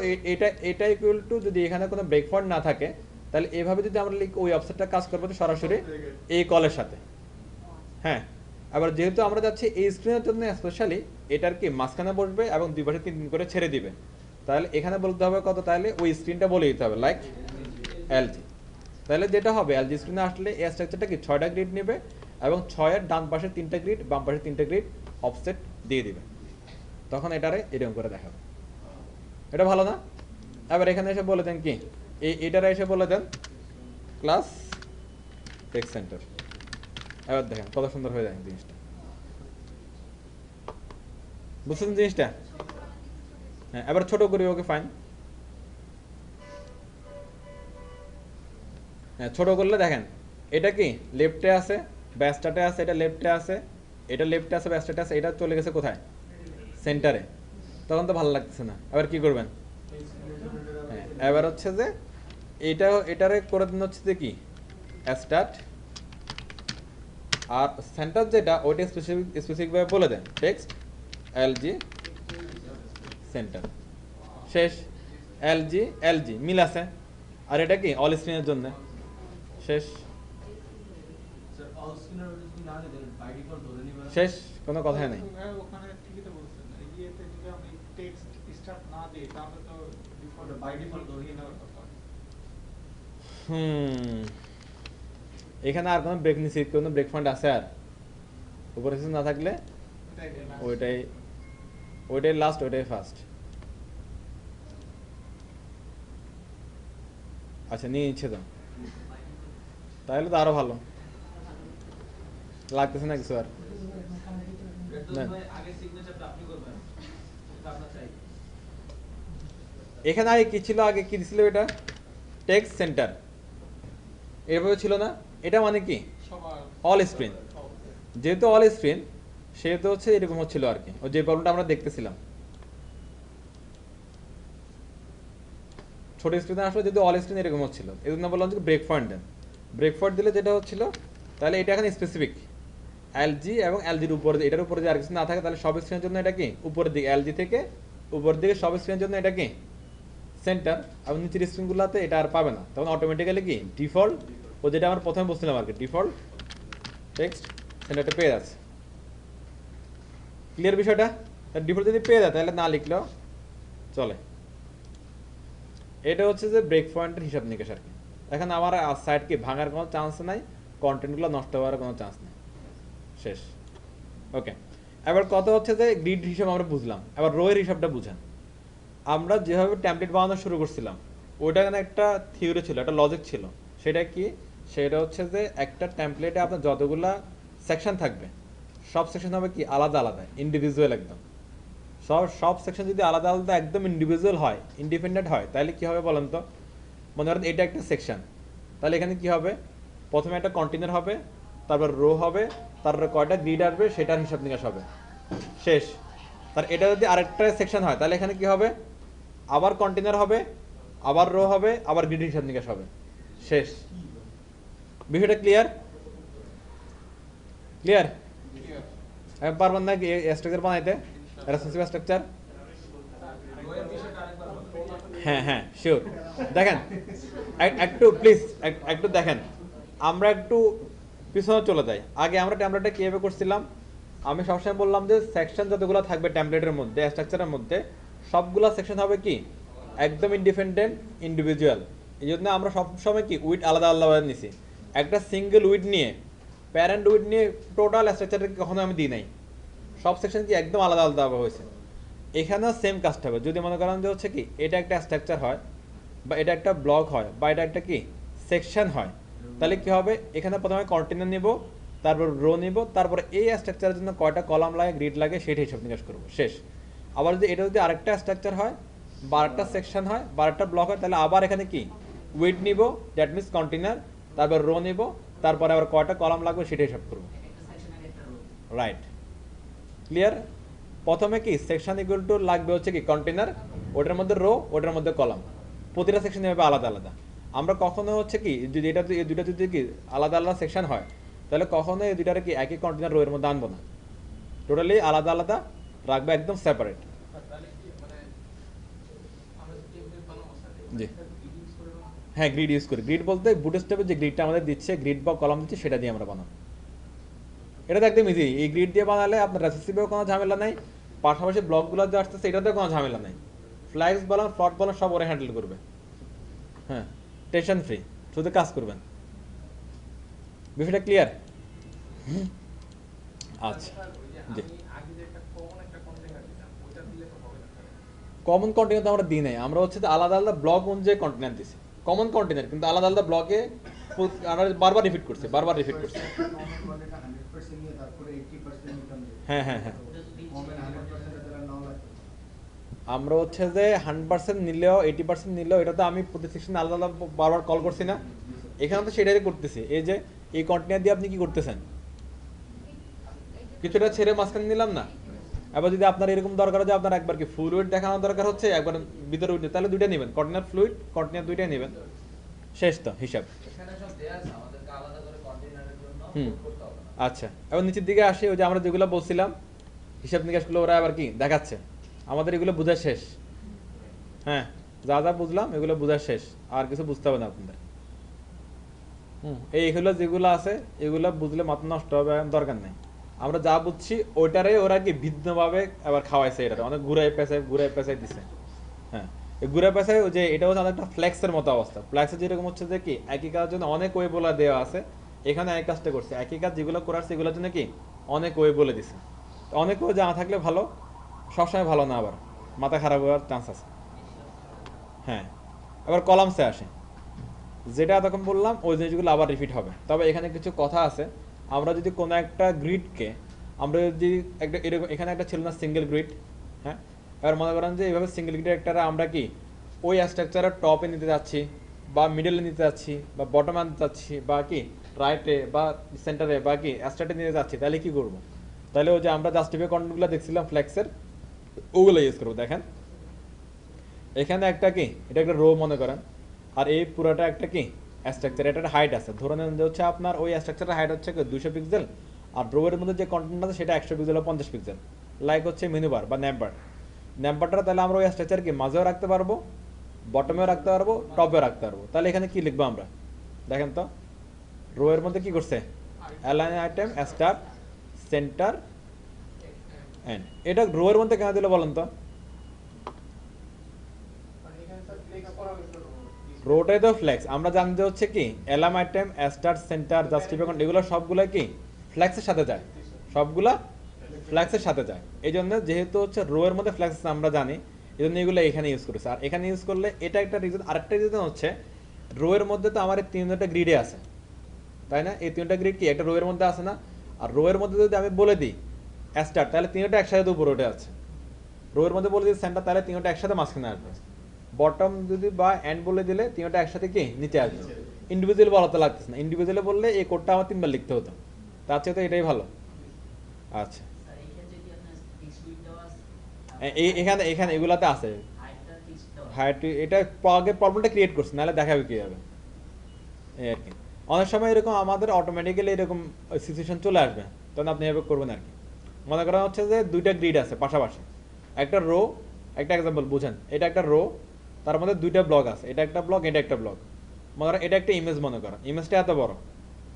এটা ইকুয়াল টু, যদি এখানে কোনো ব্রেক পয়েন্ট না থাকে তাহলে এভাবে যদি আমরা লিখি ওই অফসেটটা কাজ করবে তো সরাসরি এই কলের সাথে। হ্যাঁ, আবার যেহেতু আমরা যাচ্ছি এই স্ক্রিনের জন্য স্পেশালি, এটার কি মাঝখানে বসবে এবং দুই পাশে 3 করে ছেড়ে দিবে। তাহলে এখানে বলতে হবে কত? তাহলে ওই স্ক্রিনটা বলে দিতে হবে লাইক LG। তাহলে যেটা হবে, LG স্ক্রিনে আসলে এই স্ট্রাকচারটা কি 6টা গ্রিড নেবে এবং 6-এর ডান পাশে 3টা গ্রিড, বাম পাশে 3টা গ্রিড অফসেট দিয়ে দিবে। তখন এটারে এরকম করে দেখাবে। এটা ভালো না? এবার এখানে এসে বলে দেন কি, এটারে এসে বলে দেন ক্লাস টেক্সট সেন্টার। এবার দেখেন কত সুন্দর হয়ে যায় জিনিসটা। বুঝছেন জিনিসটা? হ্যাঁ, এবার ছোট করি, ওকে ফাইন। হ্যাঁ, ছোট করলে দেখেন এটা কি লেফটে আছে, ব্যাস্টাটে আছে, এটা লেফটে আছে, এটা লেফটে আছে বা স্ট্রেটে আছে, এটা চলে গেছে কোথায়, সেন্টারে। তখন তো ভালো লাগতেছে না, এবার কি করবেন? হ্যাঁ, এবার হচ্ছে যে এটারে করে দিন হচ্ছে যে কি স্টার্ট, আর সেন্টার যেটা ওইটা স্পেসিফিকভাবে বলে দেন টেক্সট এলজি সেন্টার। শেষ। এলজি মিল আছে, আর এটা কি অল স্ক্রিনের জন্য। শেষ। শেষ, কোনো কথাই নেই। হ্যাঁ, ওখানে ঠিকই তো বলছেন। ইয়েতে যদি আমি টেক্সট স্টার্ট না দিই তাহলে তো ডিফল্ট বাই ডিফল্ট ধরিয়ে নেওয়ার কথা। এখানে আর কোনো ব্রেক নিচে কোনো ব্রেক পয়েন্ট আছে, আর উপরে কিছু না থাকলে ওইটাই লাস্ট, ওইটাই ফার্স্ট। আচ্ছা, নিয়ে নিচ্ছে তো, তাহলে তো আরো ভালো লাগতেছে না কিছু আর। এখানে আগে কি ছিল, আগে কি দিছিল, এটা টেক্সট সেন্টার এভাবে ছিল না। এটা মানে কি সবার অল স্ক্রিন, যেহেতু অল স্ক্রিন সেহেতু হচ্ছে এরকম হচ্ছিল আর কি, ওই যে প্রবলেমটা আমরা দেখতেছিলাম। ছোট স্ক্রিনে আসলে যদি অল স্ক্রিন এরকম হচ্ছিল, এই জন্য বললাম যে ব্রেক পয়েন্ট দেন। ব্রেক পয়েন্ট দিলে যেটা হচ্ছিল, তাহলে এটা এখানে স্পেসিফিক এলজি এবং এলজির উপরে, এটার উপরে যদি আর কিছু না থাকে তাহলে সব স্ক্রিনের জন্য এটা কি উপরের দিকে, এলজি থেকে উপরের দিকে সব স্ক্রিনের জন্য এটা কি সেন্টার, এবং নিচের স্ক্রিনগুলোতে এটা আর পাবে না। তখন অটোমেটিক্যালি কি ডিফল্ট, ও যেটা আমরা প্রথমে বলছিলাম আর কি, ডিফল্ট টেক্সট সেন্টারটা পেয়ে যাচ্ছে। ক্লিয়ার বিষয়টা? ডিফল্ট যদি পেয়ে যায় তাহলে না লিখলেও চলে। এটা হচ্ছে যে ব্রেক পয়েন্টের হিসাব নিকাশ আর কি। এখন আমার সাইট কি ভাঙার কোনো চান্স নাই, কন্টেন্টগুলো নষ্ট হওয়ার কোনো চান্স নেই। শেষ। ওকে, এবার কথা হচ্ছে যে গ্রিড হিসাব আমরা বুঝলাম, এবার রো এর হিসাবটা বুঝেন। আমরা যেভাবে টেমপ্লেট বানানো শুরু করছিলাম, ওইটা এখানে একটা থিওরি ছিল, একটা লজিক ছিল। সেটা কি? সেটা হচ্ছে যে একটা টেমপ্লেটে আপনার যতগুলা সেকশন থাকবে, সব সেকশন হবে কি আলাদা আলাদা, ইন্ডিভিজুয়াল একদম। সব সেকশন যদি আলাদা আলাদা একদম ইন্ডিভিজুয়াল হয়, ইন্ডিপেন্ডেন্ট হয়, তাহলে কি হবে বলেন তো? মনে করেন এটা একটা সেকশন, তাহলে এখানে কি হবে? প্রথমে একটা কন্টেনার হবে, তারপর রো হবে, তারপরে কয়টা গ্রিড আসবে সেটার হিসাব নিকাশ হবে। শেষ। তার এটা যদি আরেকটা সেকশন হয় তাহলে এখানে কি হবে? আবার কন্টেনার হবে, আবার রো হবে, আবার গ্রিড হিসাব নিকাশ হবে। শেষ। বিষয়টা ক্লিয়ার? ক্লিয়ার? পারবেন না কি স্ট্রাকচার বানাইতে, রেসপন্সিভ স্ট্রাকচার? হ্যাঁ হ্যাঁ, শিওর। দেখেন একটু প্লিজ, একটু দেখেন, আমরা একটু পিছনে চলে যাই। আগে আমরা টেমপ্লেটটা কীভাবে করছিলাম? আমি সবসময় বললাম যে সেকশন যতগুলো থাকবে টেমপ্লেটের মধ্যে, স্ট্রাকচারের মধ্যে, সবগুলো সেকশন হবে কি একদম ইন্ডিপেন্ডেন্ট, ইন্ডিভিজুয়াল। এই জন্য আমরা সবসময় কি উইড আলাদা আলাদা নিছি। একটা সিঙ্গেল উইড নিয়ে, প্যারেন্ট উইড নিয়ে টোটাল স্ট্রাকচারকে কখনো আমি দিই নাই। সব সেকশন কি একদম আলাদা আলাদাভাবে হয়েছে। এখানেও সেম কাজটা হবে। যদি মনে করেন যে হচ্ছে কি এটা একটা স্ট্রাকচার হয়, বা এটা একটা ব্লক হয়, বা এটা একটা কি সেকশন হয়, তাহলে কি হবে? এখানে প্রথমে কন্টেনার নিব, তারপর রো নিব, তারপর এই স্ট্রাকচারের জন্য কয়টা কলাম লাগে, গ্রিড লাগে, সেটা হিসাব নিকাশ করবো। শেষ। আবার যদি এটা যদি আরেকটা স্ট্রাকচার হয়, বা আরেকটা সেকশন হয়, বা আরেকটা ব্লক হয়, তাহলে আবার এখানে কি উইড নিব, দ্যাট মিনস কন্টেনার, তারপর রো নিব, তারপরে আবার কয়টা কলাম লাগবে সেটা হিসাব করবো। রাইট? ক্লিয়ার? প্রথমে কি সেকশন ইকুয়াল টু লাগবে হচ্ছে কি কন্টেনার, ওটার মধ্যে রো, ওটার মধ্যে কলাম, প্রতিটা সেকশন এভাবে আলাদা আলাদা। আমরা কখনো হচ্ছে কি যদি এটা এই দুইটা যদি কি আলাদা আলাদা সেকশন হয়, তাহলে কখনো এই দুইটারে কি একই কন্টেনার রো এর মধ্যে আনবো না, টোটালি আলাদা আলাদা রাখবো, একদম সেপারেট। জি হ্যাঁ, গ্রিড ইউজ করি। গ্রিড বলতে বুটস্ট্র্যাপে যে গ্রিডটা আমাদের দিচ্ছে, গ্রিড বা কলাম দিচ্ছে, সেটা দিয়ে আমরা বানাবো। এটা তো একদম ইজি। এই গ্রিড দিয়ে বানালে আপনার রেসিপিও কোনো ঝামেলা নাই, পাশাপাশি ব্লকগুলো যে আসতেছে এটাতেও কোনো ঝামেলা নাই। ফ্ল্যাগস বলেন, ফ্লট বলেন, সব ওরা হ্যান্ডেল করবে। হ্যাঁ, টেনশন ফ্রি, শুধু কাজ করবেন। বিষয়টা ক্লিয়ার? আচ্ছা, জি। কমন কন্টেনার তো আমরা দিই নাই, আমরা হচ্ছে আলাদা আলাদা ব্লক অনুযায়ী কন্টেনার দিছি। কমন কন্টেনার কিন্তু আলাদা আলাদা ব্লকে আমরা বারবার রিপিট করছি। হ্যাঁ হ্যাঁ হ্যাঁ, আমরা হচ্ছে যে 100% নিলেও 80% নিলেও, এটা তো আমি প্রতি সেকশনে আলাদা আলাদা বারবার কল করছি না, এখানে তো সেটাই করতেছি। এই যে এই কন্টেনার দিয়ে আপনি কি করতেছেন? কিছুটা ছেড়ে মাঝখানে নিলাম না। এবার যদি আপনার এরকম দরকার হয় যে আপনার একবার কি ফুল ওয়েট দেখানোর দরকার হচ্ছে, একবার ভিতরে উঠে, তাহলে দুইটা নেবেন, কন্টেনার ফ্লুইড কন্টেনার দুইটাই নেবেন। শেষ তো হিসাব। এখানে সব দেয়া আছে, আমাদেরকে আলাদা করে কন্টেইনারের জন্য হুম। কোড করতে হবে না। আচ্ছা, এবার নিচের দিকে আসি, ওই যে আমরা যেগুলো বলছিলাম হিসাব নিকাশগুলো ওরা আবার কি দেখাচ্ছে, আমাদের এগুলো বোঝা শেষ। হ্যাঁ, যা যা বুঝলাম এগুলো বোঝা শেষ, আর কিছু বুঝতে হবে না আপনাদের। এইগুলো যেগুলো আছে এগুলো বুঝলে মাথা নষ্ট হবে, দরকার নেই। আমরা যা বুঝছি ওইটারে ওরা কি ভিন্নভাবে আবার খাওয়াইছে, এটা অনেক ঘুরাই পেঁচাই দিছে। হ্যাঁ, এই ঘুরে পেঁচাই, ওই যে এটা হচ্ছে অনেকটা ফ্লেক্সের মতো অবস্থা। ফ্লেক্সের যেরকম হচ্ছে যে কি একই কাজের জন্য অনেক ওয়ে বলা দেওয়া আছে, এখানে এক কাজটা করছে, একই কাজ যেগুলো করার সেগুলোর জন্য কি অনেক ওয়ে বলে দিছে। তো অনেক ওয়ে জানা থাকলে ভালো, সবসময় ভালো না, আবার মাথা খারাপ হওয়ার চান্স আছে। হ্যাঁ, এবার কলামসে আসে, যেটা এতক্ষণ বললাম ওই জিনিসগুলো আবার রিপিট হবে, তবে এখানে কিছু কথা আছে। আমরা যদি কোনো একটা গ্রিডকে, আমরা যদি একটা এরকম, এখানে একটা ছিল না সিঙ্গেল গ্রিড, হ্যাঁ, এবার মনে করেন যে এইভাবে সিঙ্গেল গ্রিড একটা আমরা কি ওই স্ট্রাকচারের টপে নিতে যাচ্ছি, বা মিডলে নিতে যাচ্ছি, বা বটমে আনতে যাচ্ছি, বা কি রাইটে বা সেন্টারে বা কি স্ট্রাটে নিতে যাচ্ছি, তাহলে কি করবো? তাহলে ওই যে আমরা জাস্টিফাই কন্টেন্টগুলো দেখছিলাম ফ্লেক্সের, ওগুলো ইউজ করবো। দেখেন এখানে একটা কি, এটা একটা রো মনে করেন, আর এই পুরোটা একটা কি স্ট্রাকচার, এটা একটা হাইট আছে, ধরে নেন যে হচ্ছে আপনার ওই স্ট্রাকচারের হাইট হচ্ছে 200 পিক্সেল, আর রোয়ের মধ্যে যে কন্টেন্ট আছে সেটা 100 পিক্সেল বা 50 পিক্সেল, লাইক হচ্ছে মেনু বার বা ন্যাপবার। ন্যাপবারটা তাহলে আমরা ওই স্ট্রাকচার কি মাঝেও রাখতে পারবো, বটমেও রাখতে পারবো, টপেও রাখতে পারবো। তাহলে এখানে কি লিখবো আমরা, দেখেন তো, রোয়ের মধ্যে কি করছে, align item start center end. এটা রোয়ের মধ্যে কেন দিলে বলেন তো? রোটাই তো ফ্লেক্স, আমরা জানতে হচ্ছে কি এলাম আইটেম স্টার্ট সেন্টার জাস্টিফিকেশন এগুলো সবগুলো কি ফ্লেক্সের সাথে যায়, সবগুলা ফ্লেক্সের সাথে যায়। এই জন্য যেহেতু হচ্ছে রো এর মধ্যে ফ্লেক্স আমরা জানি, এই জন্য এগুলো এখানে ইউজ করেছে। আর এখানে ইউজ করলে এটা একটা রিজন, আরেকটা রিজন হচ্ছে রো এর মধ্যে তো আমার এই তিনটা গ্রিডে আছে, তাই না? এই তিনটা গ্রিড কি একটা রো এর মধ্যে আছে না? আর রো এর মধ্যে যদি আমি বলে দিই স্টার্ট, তাহলে তিনটা একসাথে তো উপরে উঠে আছে। রো এর মধ্যে বলে দিই সেন্টার, তাহলে তিনটা একসাথে মাঝখানে আসবে। বটম যদি বা এন্ড বলে দিলে তিনটা একসাথে কি নিচে আসবে। ইন্ডিভিজুয়াল বলা তো লাগতেছে না, ইন্ডিভিজুয়ালি বললে এই কোডটা আমার 3 বার লিখতে হতো, তার চেয়ে তো এটাই ভালো। আচ্ছা, এখানে এখানে এগুলাতে আছে হাইট, এটা আগে প্রবলেমটা ক্রিয়েট করছে, নাহলে দেখাবে কি হবে এই আর কি। অনেক সময় এরকম আমাদের অটোমেটিক্যালি এরকম সিচুয়েশন চলে আসবে, তখন আপনি এভাবে করবেন আর কি। মনে করা হচ্ছে যে দুইটা গ্রিড আছে পাশাপাশি, একটা রো, একটা এক্সাম্পল বুঝেন, এটা একটা রো, তার মধ্যে দুইটা ব্লক আছে, এটা একটা ব্লক, এটা একটা ব্লক। মনে করেন এটা একটা ইমেজ, মনে করেন ইমেজটা এত বড়,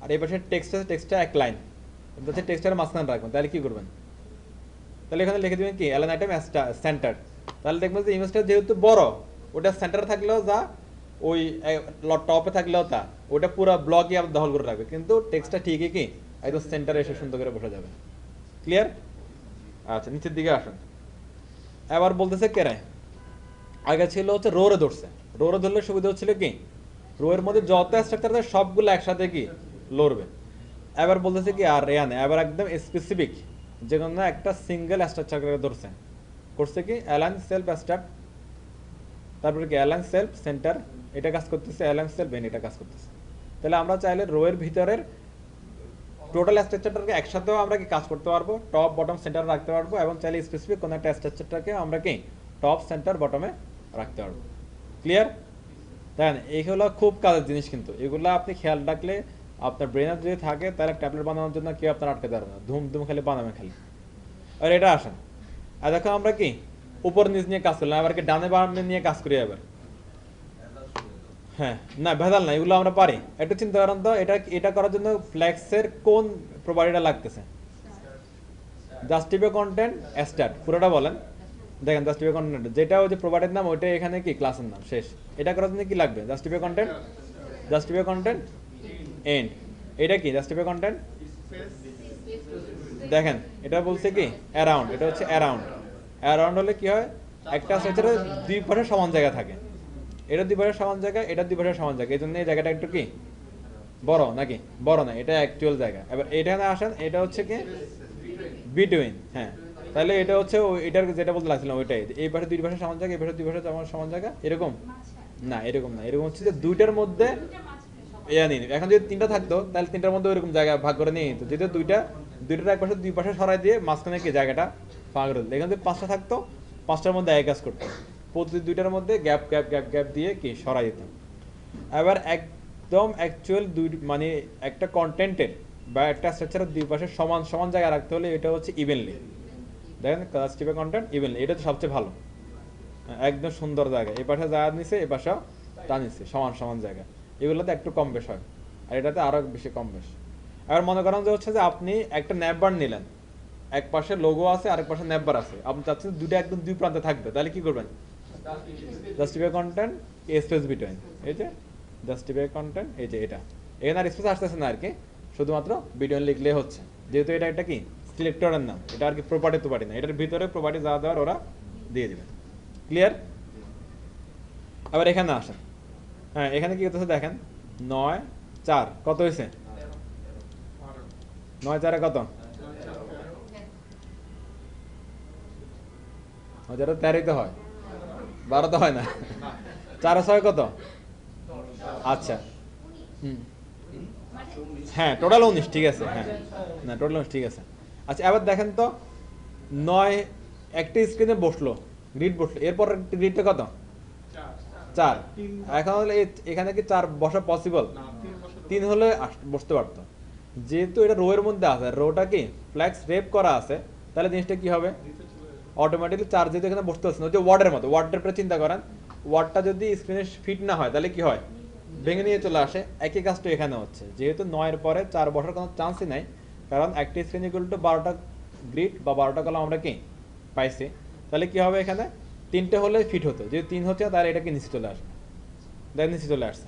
আর এই পাশে টেক্সট আছে, টেক্সটটা এক লাইন, হচ্ছে টেক্সটের মাঝখানে রাখবেন, তাহলে কি করবেন? তাহলে এখানে লিখে দেবেন কি অ্যালাইন আইটেম সেন্টার, তাহলে দেখবেন যে ইমেজটা যেহেতু বড়, ওটা সেন্টারে থাকলেও যা, ওই টপে থাকলেও তা, ওটা পুরো ব্লকই আপনি দখল করে রাখবে, কিন্তু টেক্সটটা ঠিকই কি একদম সেন্টারে এসে সুন্দর করে বসে যাবে। ক্লিয়ার? আচ্ছা, নিচের দিকে আসুন। এবার বলতেছে কেরে, আগে ছিল হচ্ছে রোরে ধরছে, রোরে ধরলে সুবিধা হচ্ছিল কি রোয়ের মধ্যে যত স্ট্রাকচার আছে সবগুলো একসাথে কি লড়বে। এবার বলতেছে কি আর রেয়ানে এবার একদম স্পেসিফিক, যে কোনো একটা সিঙ্গেল স্ট্রাকচার ধরছে, করছে কি অ্যালাইন সেলফ স্টার্ট, তারপরে কি অ্যালাইন সেলফ সেন্টার, এটা কাজ করতেছে, অ্যালাইন সেলফ এন্ড এটা কাজ করতেছে। তাহলে আমরা চাইলে রোয়ের ভিতরের টোটাল স্ট্রাকচারটাকে একসাথেও আমরা কি কাজ করতে পারবো, টপ বটম সেন্টার রাখতে পারবো, এবং চাইলে স্পেসিফিক কোনো একটা স্ট্রাকচারটাকে আমরা কি টপ সেন্টার বটমে রাখতে পারবো। ক্লিয়ার? দেখেন এই হলো খুব কাজের জিনিস, কিন্তু এগুলো আপনি খেয়াল রাখলে আপনার ব্রেনে যদি থাকে তাহলে ট্যাবলেট বানানোর জন্য কেউ আপনার আটকে পারবে না, ধুম ধুম খালি বানাবে খালি। আর এটা আসেন, আর দেখো আমরা কি উপর নিচ নিয়ে কাজ করলাম, এবার কি ডানে বামে নিয়ে কাজ করি এবার। হ্যাঁ, না ভেজাল না, এগুলো আমরা পারি। একটু চিন্তা করেন তো, এটা এটা করার জন্য ফ্লেক্সের কোন প্রপার্টিটা লাগতেছে? জাস্টিফাই কন্টেন্ট স্টার্ট, পুরোটা বলেন। দেখেন জাস্টিফাই কন্টেন্ট যেটা ওই যে প্রপার্টির নাম, ওইটা এখানে কি ক্লাসের নাম, শেষ। এটা করার জন্য কি লাগবে? Justify content end. এটা কি জাস্টিফাই কন্টেন্ট? দেখেন এটা বলছে কি অ্যারাউন্ড, এটা হচ্ছে অ্যারাউন্ড। অ্যারাউন্ড হলে কি হয়, একটা স্ট্রাকচারে দুই পাশে সমান জায়গা থাকে, এটা দুই পাশে সমান জায়গা, এটা দুই পাশে সমান জায়গা, এই জন্য এই জায়গাটা একটু কি বড় নাকি? বড় না, এটা অ্যাকচুয়াল জায়গা। এবার এখানে আসেন, এটা হচ্ছে কি বিটুইন। হ্যাঁ, তাহলে এটা হচ্ছে এটার যেটা বলতে লাগছিলাম ওইটাই, এই পাশে দুই পাশে সমান জায়গা, এই পাশে দুই পাশে সমান জায়গা, এরকম না, এরকম না, এরকম হচ্ছে যে দুইটার মধ্যে নিয়ে। এখন যদি তিনটা থাকতো তাহলে তিনটার মধ্যে ওইরকম জায়গা ভাগ করে নিয়ে নিত, যেহেতু দুইটা দুইটার এক পাশে দুই পাশে সরাই দিয়ে মাঝখানে কি জায়গাটা ফাঁকা করে দিল। এখান থেকে 5টা থাকতো, 5টার মধ্যে এক কাজ করতো, প্রতি দুইটার মধ্যে গ্যাপ গ্যাপ গ্যাপ গ্যাপ দিয়ে কি সরাই দিতাম। এবার একদম অ্যাকচুয়াল দুই মানে একটা কন্টেন্টের বা একটা স্ট্রাকচারের দুই পাশে সমান সমান জায়গায় রাখতে হলে এটা হচ্ছে ইভেনলি। দেখেন ক্লাস টিপে কন্টেন্ট ইভেনলি, এটা তো সবচেয়ে ভালো, একদম সুন্দর জায়গা। এই পাশে জায়গা নিছে, এই পাশে তা নিচ্ছে, সমান সমান জায়গা। এগুলোতে একটু কম বেশ হয়, আর এটাতে আরও বেশি কম বেশ। এবার মনে করেন যে হচ্ছে যে আপনি একটা ন্যাপবার নিলেন, এক পাশে লোগো আছে আরেক পাশে ন্যাপবার আছে, আপনি চাচ্ছেন দুটো একদম দুই প্রান্তে থাকবে, তাহলে কি করবেন? জাস্টিফাই কন্টেন্ট স্পেস বিটুইন, এই যে জাস্টিফাই কন্টেন্ট, এই যে এটা এখানে আর স্পেস আসতেছে না আর কি, শুধুমাত্র বিটুইন লিখলে হচ্ছে, যেহেতু এটা একটা কি সিলেক্টরের নাম, এটা আর কি প্রপার্টি তো পারি না, এটার ভিতরে প্রপার্টি যা দেওয়ার ওরা দিয়ে দেবে। ক্লিয়ার? আবার এখানে আসেন, হ্যাঁ এখানে কি হতেছে দেখেন, 9 4 কত হয়েছে? 9 4 কত? 13 তো হয়, 12 তো হয় না। 4 6 কত? আচ্ছা হ্যাঁ টোটাল 19, ঠিক আছে, হ্যাঁ না টোটাল 19 ঠিক আছে। আচ্ছা এবার দেখেন তো, 9 একটা স্ক্রিনে বসলো, গ্রিড বসলো, এরপর গ্রিডটা কত? 4। এখন হলে এখানে কি 4 বসা পসিবল? 3 হলে বসতে পারতো, যেহেতু এটা রো এর মধ্যে আছে, রোটা কি ফ্ল্যাক্স রেপ করা আছে, তাহলে জিনিসটা কি হবে? অটোমেটিকলি 4 যেহেতু এখানে বসতে পারছে না, যে ওয়ার্ডের মতো, ওয়ার্ডের পরে চিন্তা করেন, ওয়ার্ডটা যদি স্ক্রিনে ফিট না হয় তাহলে কি হয়? ভেঙে নিয়ে চলে আসে। একই কাজটা এখানে হচ্ছে, যেহেতু 9 এর পরে 4 বসার কোনো চান্সই নাই, কারণ একটা স্ক্রিন ইকুয়াল টু 12টা গ্রিড বা 12টা কলাম আমরা কি পাইছি, তাহলে কি হবে? এখানে 3টে হলে ফিট হতো, যেহেতু 3 হচ্ছে তাহলে এটা কি নিচে চলে আসবে, দেখ নিচে চলে আসছে।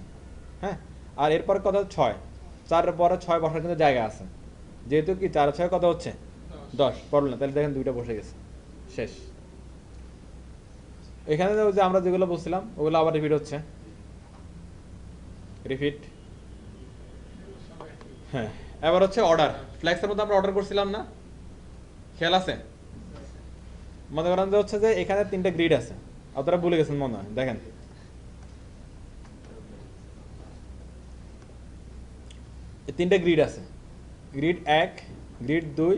হ্যাঁ, আর এরপর কত? 6, 4 এর পরে 6 বসার কিন্তু জায়গা আছে, যেহেতু কি 4 6 কত হচ্ছে? 10 পড়ল না, তাহলে দেখেন 2টা বসে গেছে, শেষ। এখানে যে আমরা যেগুলো বলছিলাম ওগুলো আবার রিপিট হচ্ছে, রিপিট। হ্যাঁ, এবার হচ্ছে অর্ডার। ফ্ল্যাক্সের মধ্যে আমরা অর্ডার করছিলাম না, খেয়াল আছে? মনে করেন যে হচ্ছে যে এখানে 3টে গ্রিড আছে, আপনারা ভুলে গেছেন মনে হয়, দেখেন এই 3টে গ্রিড আছে, গ্রিড 1, গ্রিড 2,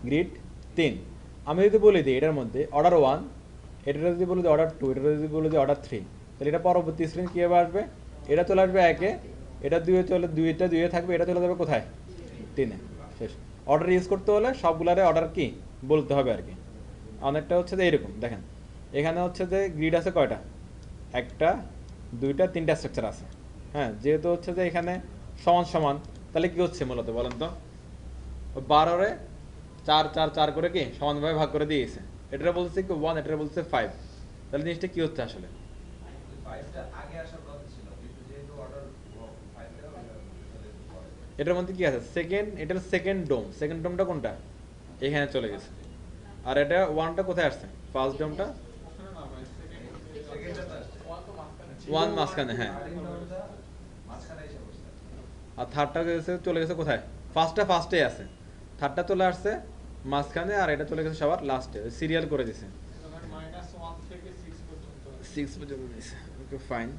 গ্রিড 3। আমি যদি বলে দিই এটার মধ্যে অর্ডার 1, এটা যদি বলে দিই অর্ডার 2, এটা যদি বলে দিই অর্ডার 3, তাহলে এটা পরবর্তী স্ক্রিন কীভাবে আসবে? এটা চলে আসবে 1-এ, এটা 2-এ চলে, 2টা 2-এ থাকবে, এটা চলে যাবে কোথায়? 3-এ, শেষ। অর্ডার ইউজ করতে হলে সবগুলারে অর্ডার কি বলতে হবে আর কি। অনেকটা হচ্ছে যে এরকম দেখেন, এখানে হচ্ছে যে গ্রিড আছে কয়টা? 1টা 2টা 3টা স্ট্রাকচার আছে। হ্যাঁ, যেহেতু হচ্ছে যে এখানে সমান সমান, তাহলে কি হচ্ছে মূলত বলেন তো? 12-রে 4 4 4 করে কি সমানভাবে ভাগ করে দিয়েছে, এটা বলছে কি 1, এটা বলছে 5, তাহলে জিনিসটা কি হচ্ছে আসলে? 5টা আগে আসার কথা ছিল, কিন্তু যেহেতু অর্ডার 5টা এটার মধ্যে কি আছে? সেকেন্ড, এটার সেকেন্ড ডোম, সেকেন্ড ডোমটা কোনটা? এখানে চলে গেছে। আর এটা 1টা কোথায় আসছে? ফার্স্ট ডোমটা 1 মাঝখানে, হ্যাঁ। মাঝখানে এসে বসছে। আর থার্ডটা চলে গেছে কোথায়? ফার্স্টে আছে, থার্ডটা চলে আসছে মাঝখানে, আর এটা চলে গেছে সবার লাস্টে, সিরিয়াল করে দিছে। -1 থেকে 6 পর্যন্ত 6 পর্যন্ত দিছে, ওকে ফাইন।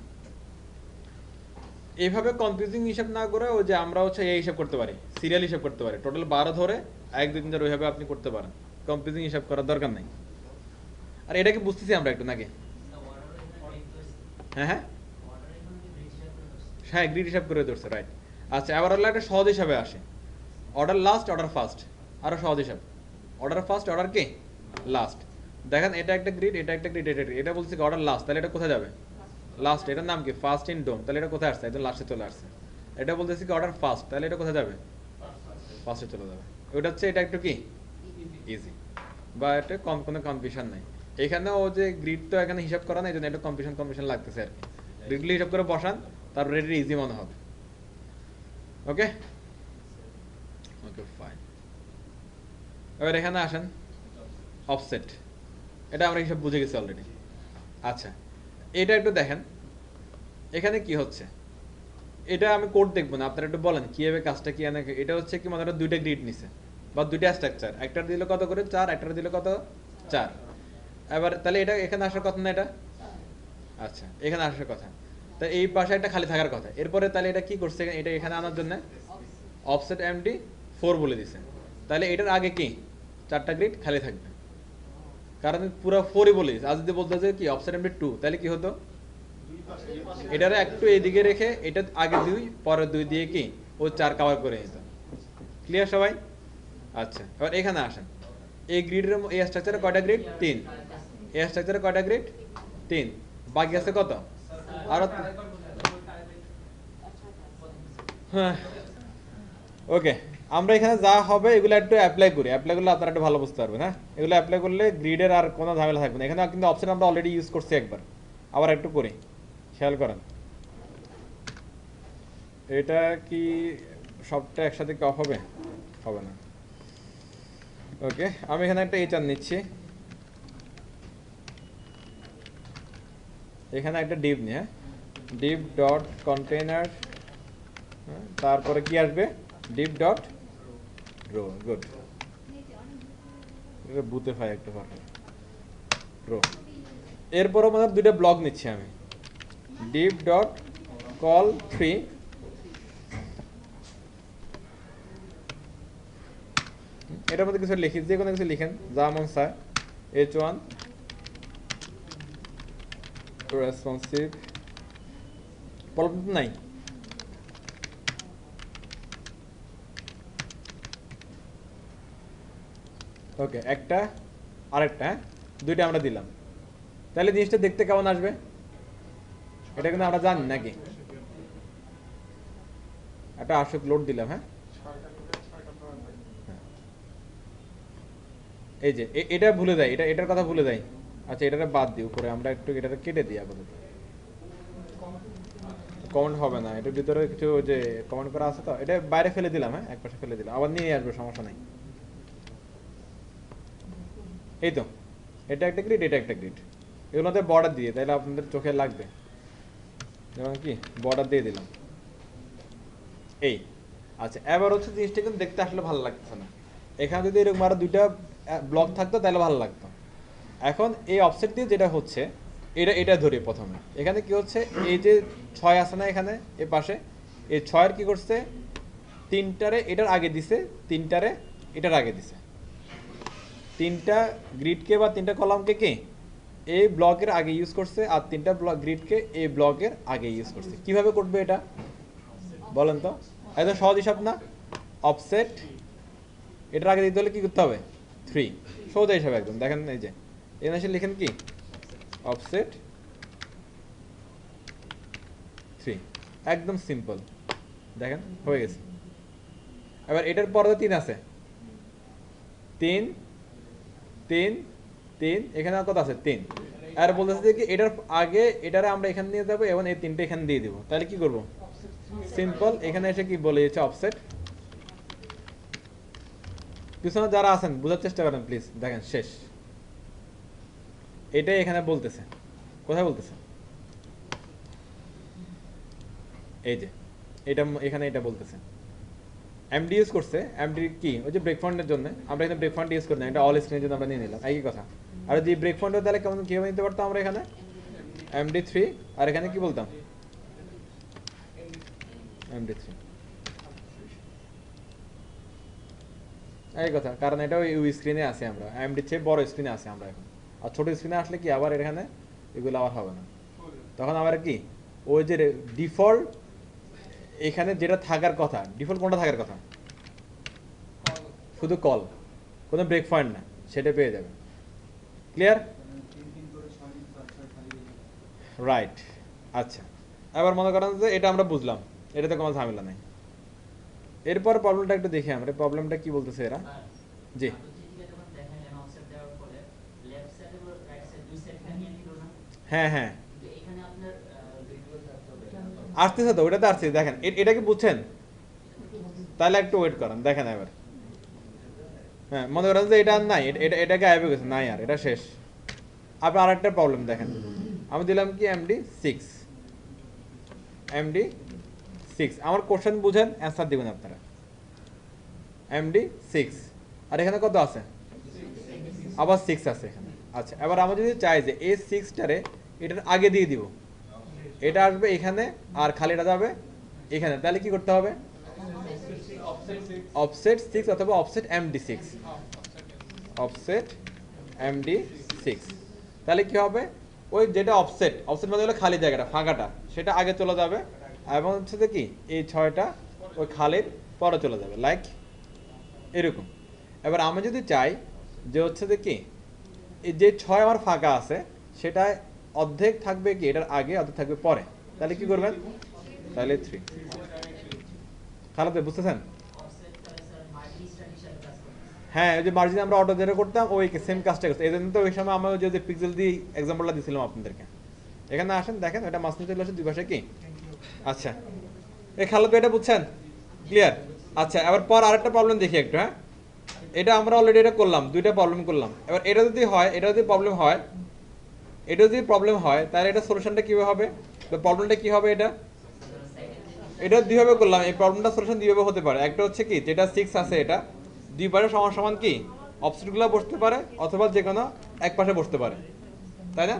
এইভাবে কনফিউজিং হিসাব না করে ওই যে আমরা হচ্ছে এই হিসাব করতে পারি, সিরিয়াল হিসাব করতে পারি, টোটাল 12 ধরে 1 2 3 4 ওইভাবে আপনি করতে পারেন, কনফিউজিং হিসাব করার দরকার নাই। আর এটা কি বুঝতেছি আমরা একটু নাকি? হ্যাঁ হ্যাঁ হ্যাঁ, গ্রিড হিসাব করে ধরছে, রাইট। আচ্ছা, এবার হলো একটা সহজ হিসাবে আসে, অর্ডার লাস্ট, অর্ডার ফার্স্ট, আরো সহজ হিসাব, অর্ডার ফার্স্ট, অর্ডার কি লাস্ট। দেখেন এটা একটা গ্রিড, এটা একটা গ্রিড, এটা বলছে কি অর্ডার লাস্ট, তাহলে এটা কোথায় যাবে? লাস্ট। এটার নাম কি? ফার্স্ট ইন ডোম, তাহলে এটা কোথায় আসছে? একদম লাস্টে চলে আসছে। এটা বলতেছি কি অর্ডার ফার্স্ট, তাহলে এটা কোথায় যাবে? ফার্স্টে চলে যাবে। ওটা হচ্ছে এটা একটু কি ইজি, বা এটা কম, কোনো কনফিউশন নাই। এখানে ও যে গ্রিড তো এখানে হিসাব করা নাই, এই জন্য একটু কনফিউশন লাগতেছে আর কি। গ্রিডলি হিসাব করে বসান, তারপর এটা ইজি মনে হবে। ওকে ওকে ফাইন। এবার এখানে আসেন অফসেট, এটা আমরা হিসাব বুঝে গেছি অলরেডি। আচ্ছা, এটা একটু দেখেন এখানে কি হচ্ছে, এটা আমি কোড দেখবো না, আপনারা একটু বলেন কিভাবে কাজটা কি আনে। এটা হচ্ছে কি মানে 2টা গ্রিড নিছে বা 2টা স্ট্রাকচার, একটা দিলে কত করে 4, একটা দিলে কত 4। এবার তাহলে এটা এখানে আসার কথা না? এটা আচ্ছা এখানে আসার কথা, তা এই পাশে একটা খালি থাকার কথা। এরপরে তাহলে এটা কি করছে? এটা এখানে আনার জন্য অফসেট এমডি 4 বলে দিছে। তাহলে এটার আগে কি 4টা গ্রিড খালি থাকবে, কারণ পুরো 4ই বলি। আজ যদি বলতে যে কি অফসেট এমডি 2, তাহলে কি হতো, এটারে একটু এইদিকে রেখে এটা আগে 2 পরে 2 দিয়ে কি ও 4 কভার করে নিত। ক্লিয়ার সবাই? আচ্ছা, এবার এখানে আসেন। এই গ্রিডের এই স্ট্রাকচারে কয়টা গ্রিড? 3। এই স্ট্রাকচারে কয়টা গ্রিড? 3। বাকি আছে কত? আর হ্যাঁ, ওকে। আমরা এখানে যা হবে এগুলো একটু অ্যাপ্লাই করি, অ্যাপ্লাই করলে আপনারা একটু ভালো বুঝতে পারবেন। হ্যাঁ, এগুলো অ্যাপ্লাই করলে গ্রিডের আর কোনো ঝামেলা থাকবে না। এখানে কিন্তু অপশন আমরা অলরেডি ইউজ করছি একবার, আবার একটু করি, খেয়াল করেন। এটা কি সবটা একসাথে কি অফ হবে? হবে না। ওকে, আমি এখানে একটা এইচআর নিচ্ছি, এখানে একটা ডিভ নিয়ে, ডিভ ডট কন্টেনার, তারপরে কি আসবে? Div dot row. গুড, বুতে হয় একটু রো। এরপরও মানে 2টা ব্লক নিচ্ছি আমি, ডিভ ডট কল 3, এটার মধ্যে কিছু লিখি, যে কোনো কিছু লিখেন যা মন চায়। h1 রেসপন্সিভ, প্রবলেম তো নাই। ওকে, একটা আরেকটা, হ্যাঁ 2টা আমরা দিলাম। তাহলে জিনিসটা দেখতে কেমন আসবে এটা কিন্তু আমরা জানি নাকি? একটা আসক লোড দিলাম, হ্যাঁ এই যে এটা ভুলে যাই, এটার কথা ভুলে যাই। আচ্ছা, এটারে বাদ দিই, উপরে আমরা একটু এটারে কেটে দিই আপাতত। কমেন্ট হবে না, এটার ভিতরে কিছু যে কমেন্ট করা আছে তো, এটা বাইরে ফেলে দিলাম। হ্যাঁ, একপাশে ফেলে দিলাম, আবার নিয়ে আসবো, সমস্যা নাই। এই তো, এটা একটা গ্রিড, এটা একটা গ্রিড, এগুলোতে বর্ডার দিয়ে, তাহলে আপনাদের চোখে লাগবে। যেমন কি বর্ডার দিয়ে দিলাম এই। আচ্ছা, এবার হচ্ছে জিনিসটা কিন্তু দেখতে আসলে ভালো লাগছে না। এখানে যদি এরকম আরো 2টা ব্লক থাকতো তাহলে ভালো লাগতো। এখন এই অফসেট দিয়ে যেটা হচ্ছে, এটা ধরি প্রথমে। এখানে কি হচ্ছে, এই যে 6 আছে না এখানে এ পাশে, এই 6-এর কি করছে, 3টারে এটার আগে দিছে, 3টারে এটার আগে দিছে। 3টা গ্রিডকে বা 3টা কলামকে কি এই ব্লকের আগে ইউজ করছে, আর 3টা গ্রিডকে এই ব্লকের আগে ইউজ করছে। কিভাবে করবে এটা বলেন তো? একদম সহজ হিসাব না? অফসেট এটার আগে দিতে হলে কি করতে হবে? 3। সহজ হিসাব একদম। দেখেন এই যে এখানে এসে লিখেন কি অফসেট 3, একদম সিম্পল। দেখেন হয়ে গেছে। এবার এটার পরে 3 আছে, 3 3 3, এখানে আর কত আছে? 3। আর বলতেছে যে কি এটার আগে এটারে আমরা এখানে নিয়ে যাবো এবং এই 3টা এখানে দিয়ে দিব। তাহলে কি করব? সিম্পল, এখানে এসে কি বলে দিয়েছে অফসেট। পিছনে যারা আছেন বোঝার চেষ্টা করেন প্লিজ, দেখেন শেষ। এটাই এখানে বলতেছে, কোথায় বলতেছে? এই যে এটা এখানে এটা বলতেছে। এমডি ইউজ করছে, এমডি কি ওই যে ব্রেক ফন্টের জন্য, আমরা এখানে ব্রেক ফন্ট ইউজ করি না, এটা অল স্ক্রিনের জন্য আমরা নিয়ে নিলাম, একই কথা। আর যদি ব্রেক ফন্ট তাহলে কেমন কিভাবে নিতে পারতাম আমরা? এখানে MD3, আর এখানে কি বলতাম? MD3, এই কথা। কারণ এটা ওই স্ক্রিনে আছে, আমরা এমডি চেয়ে বড় স্ক্রিনে আছে আমরা এখন। আর ছোট স্ক্রিনে আসলে কি আবার এখানে এগুলো আবার হবে না, তখন আবার কি ওই যে ডিফল্ট এখানে যেটা থাকার কথা, ডিফল্ট কোনটা থাকার কথা? শুধু কল, কোনো ব্রেক পয়েন্ট না, সেটা পেয়ে যাবে। ক্লিয়ার? রাইট। আচ্ছা, এবার মনে করেন যে এটা আমরা বুঝলাম, এটাতে কোনো ঝামেলা নাই। এরপর প্রবলেমটা একটু দেখি আমরা, প্রবলেমটা কি বলতেছে এরা। জি, হ্যাঁ হ্যাঁ আসতেছে তো, ওটাতে আসছে। দেখেন এটা কি বুঝছেন? তাহলে একটু ওয়েট করেন, দেখেন এবার। হ্যাঁ, মনে করেন যে এটা আর নাই, এটাকে আইবে গেছে নাই, আর এটা শেষ। আপনার আরেকটা প্রবলেম দেখেন, আমি দিলাম কি MD6, MD6। আমার কোশ্চেন বুঝেন, অ্যান্সার দিবেন আপনারা। MD6, আর এখানে কত আছে? আবার 6 আছে এখানে। আচ্ছা, এবার আমরা যদি চাই যে এই 6টারে এটার আগে দিয়ে দিব, এটা আসবে এখানে আর খালিটা যাবে এখানে, তাহলে কি করতে হবে? অফসেট 6 অথবা অফসেট MD6, অফসেট MD6। তাহলে কি হবে, ওই যেটা অফসেট মানে হলো খালি জায়গাটা ফাঁকাটা, সেটা আগে চলে যাবে, এবং হচ্ছে যে কি এই 6টা ওই খালির পরে চলে যাবে, লাইক এরকম। এবার আমি যদি চাই যে হচ্ছে যে কি এই যে 6 আমার ফাঁকা আছে সেটা অর্ধেক থাকবে কি এটার আগে, অর্ধেক থাকবে পরে, তাহলে কি করবেন, তাহলে 3। খারাপ বুঝতেছেন? হ্যাঁ, ওই যে মার্জিন আমরা অটো জেরে করতাম ওই সেম কাজটা করছে, এই জন্য তো ওই সময় আমরা যে পিক্সেল দিয়ে এক্সাম্পলটা দিয়েছিলাম আপনাদেরকে। এখানে আসেন দেখেন এটা মাঝখানে চলে আসে দুই পাশে কি। আচ্ছা এই খালাতো এটা বুঝছেন, ক্লিয়ার? আচ্ছা এবার পর আরেকটা প্রবলেম দেখি একটু। হ্যাঁ, এটা আমরা অলরেডি এটা করলাম, দুইটা প্রবলেম করলাম। এবার এটা যদি হয়, এটা যদি প্রবলেম হয়, এটা যদি প্রবলেম হয় তাহলে এটা সলিউশনটা কিভাবে হবে, প্রবলেমটা কি হবে, এটা দুইভাবে করলাম। এই প্রবলেমটা সলিউশন দুইভাবে হতে পারে। একটা হচ্ছে কি যেটা 6 আছে এটা দুই পাশে সমান সমান কি অফসেটগুলো বসতে পারে, অথবা যে কোনো এক পাশে বসতে পারে, তাই না?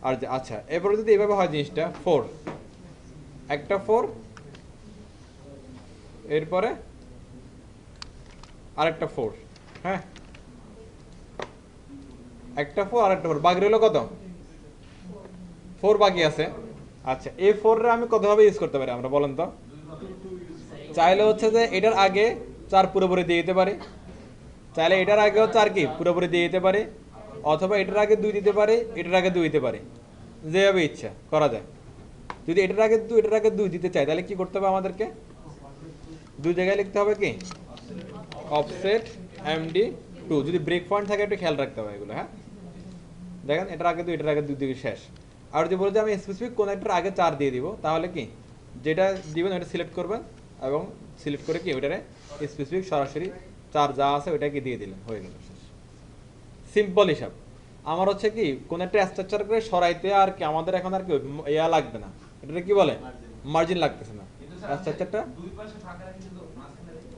আর আচ্ছা এরপরে যদি এইভাবে হয় জিনিসটা 4, একটা 4 এরপরে আরেকটা 4, হ্যাঁ একটা 4 আরেকটা 4, বাকি রইল কত, 4 বাকি আছে। আচ্ছা এই 4 রে আমি কতভাবে ইউজ করতে পারি আমরা বলেন তো? চাইলে হচ্ছে যে এটার আগে 4 পুরোপুরি দিয়ে দিতে পারি, চাইলে এটার আগেও 4 কি পুরোপুরি দিয়ে দিতে পারি, অথবা এটার আগে 2 দিতে পারি, এটার আগে 2 দিতে পারি, যেভাবে ইচ্ছা করা যায়। যদি এটার আগে 2 এটার আগে 2 দিতে চাই তাহলে কি করতে হবে আমাদেরকে, দুই জায়গায় লিখতে হবে কি অফসেট MD2। যদি ব্রেক পয়েন্ট থাকে একটু খেয়াল রাখতে হবে এগুলো। হ্যাঁ দেখেন এটার আগে 2 এটার আগে 2 দিকে শেষ। আর যদি বলে যে আমি স্পেসিফিক কোন একটার আগে 4 দিয়ে দিব, তাহলে কি যেটা দিবেন ওটা সিলেক্ট করবেন এবং সিলেক্ট করে কি ওইটারে স্পেসিফিক সরাসরি 4 যা আছে ওইটাকে দিয়ে দিলেন, হয়ে গেল শেষ। সিম্পল হিসাব। আমার হচ্ছে কি কোন একটা স্ট্রাকচার করে সরাইতে আর কি আমাদের এখন আর কি ইয়া লাগবে না, এটা কি বলে মার্জিন লাগতেছে না। স্ট্রাকচারটা দুই পাশে ফাঁকা রাখি কিন্তু মাঝখানে রেখে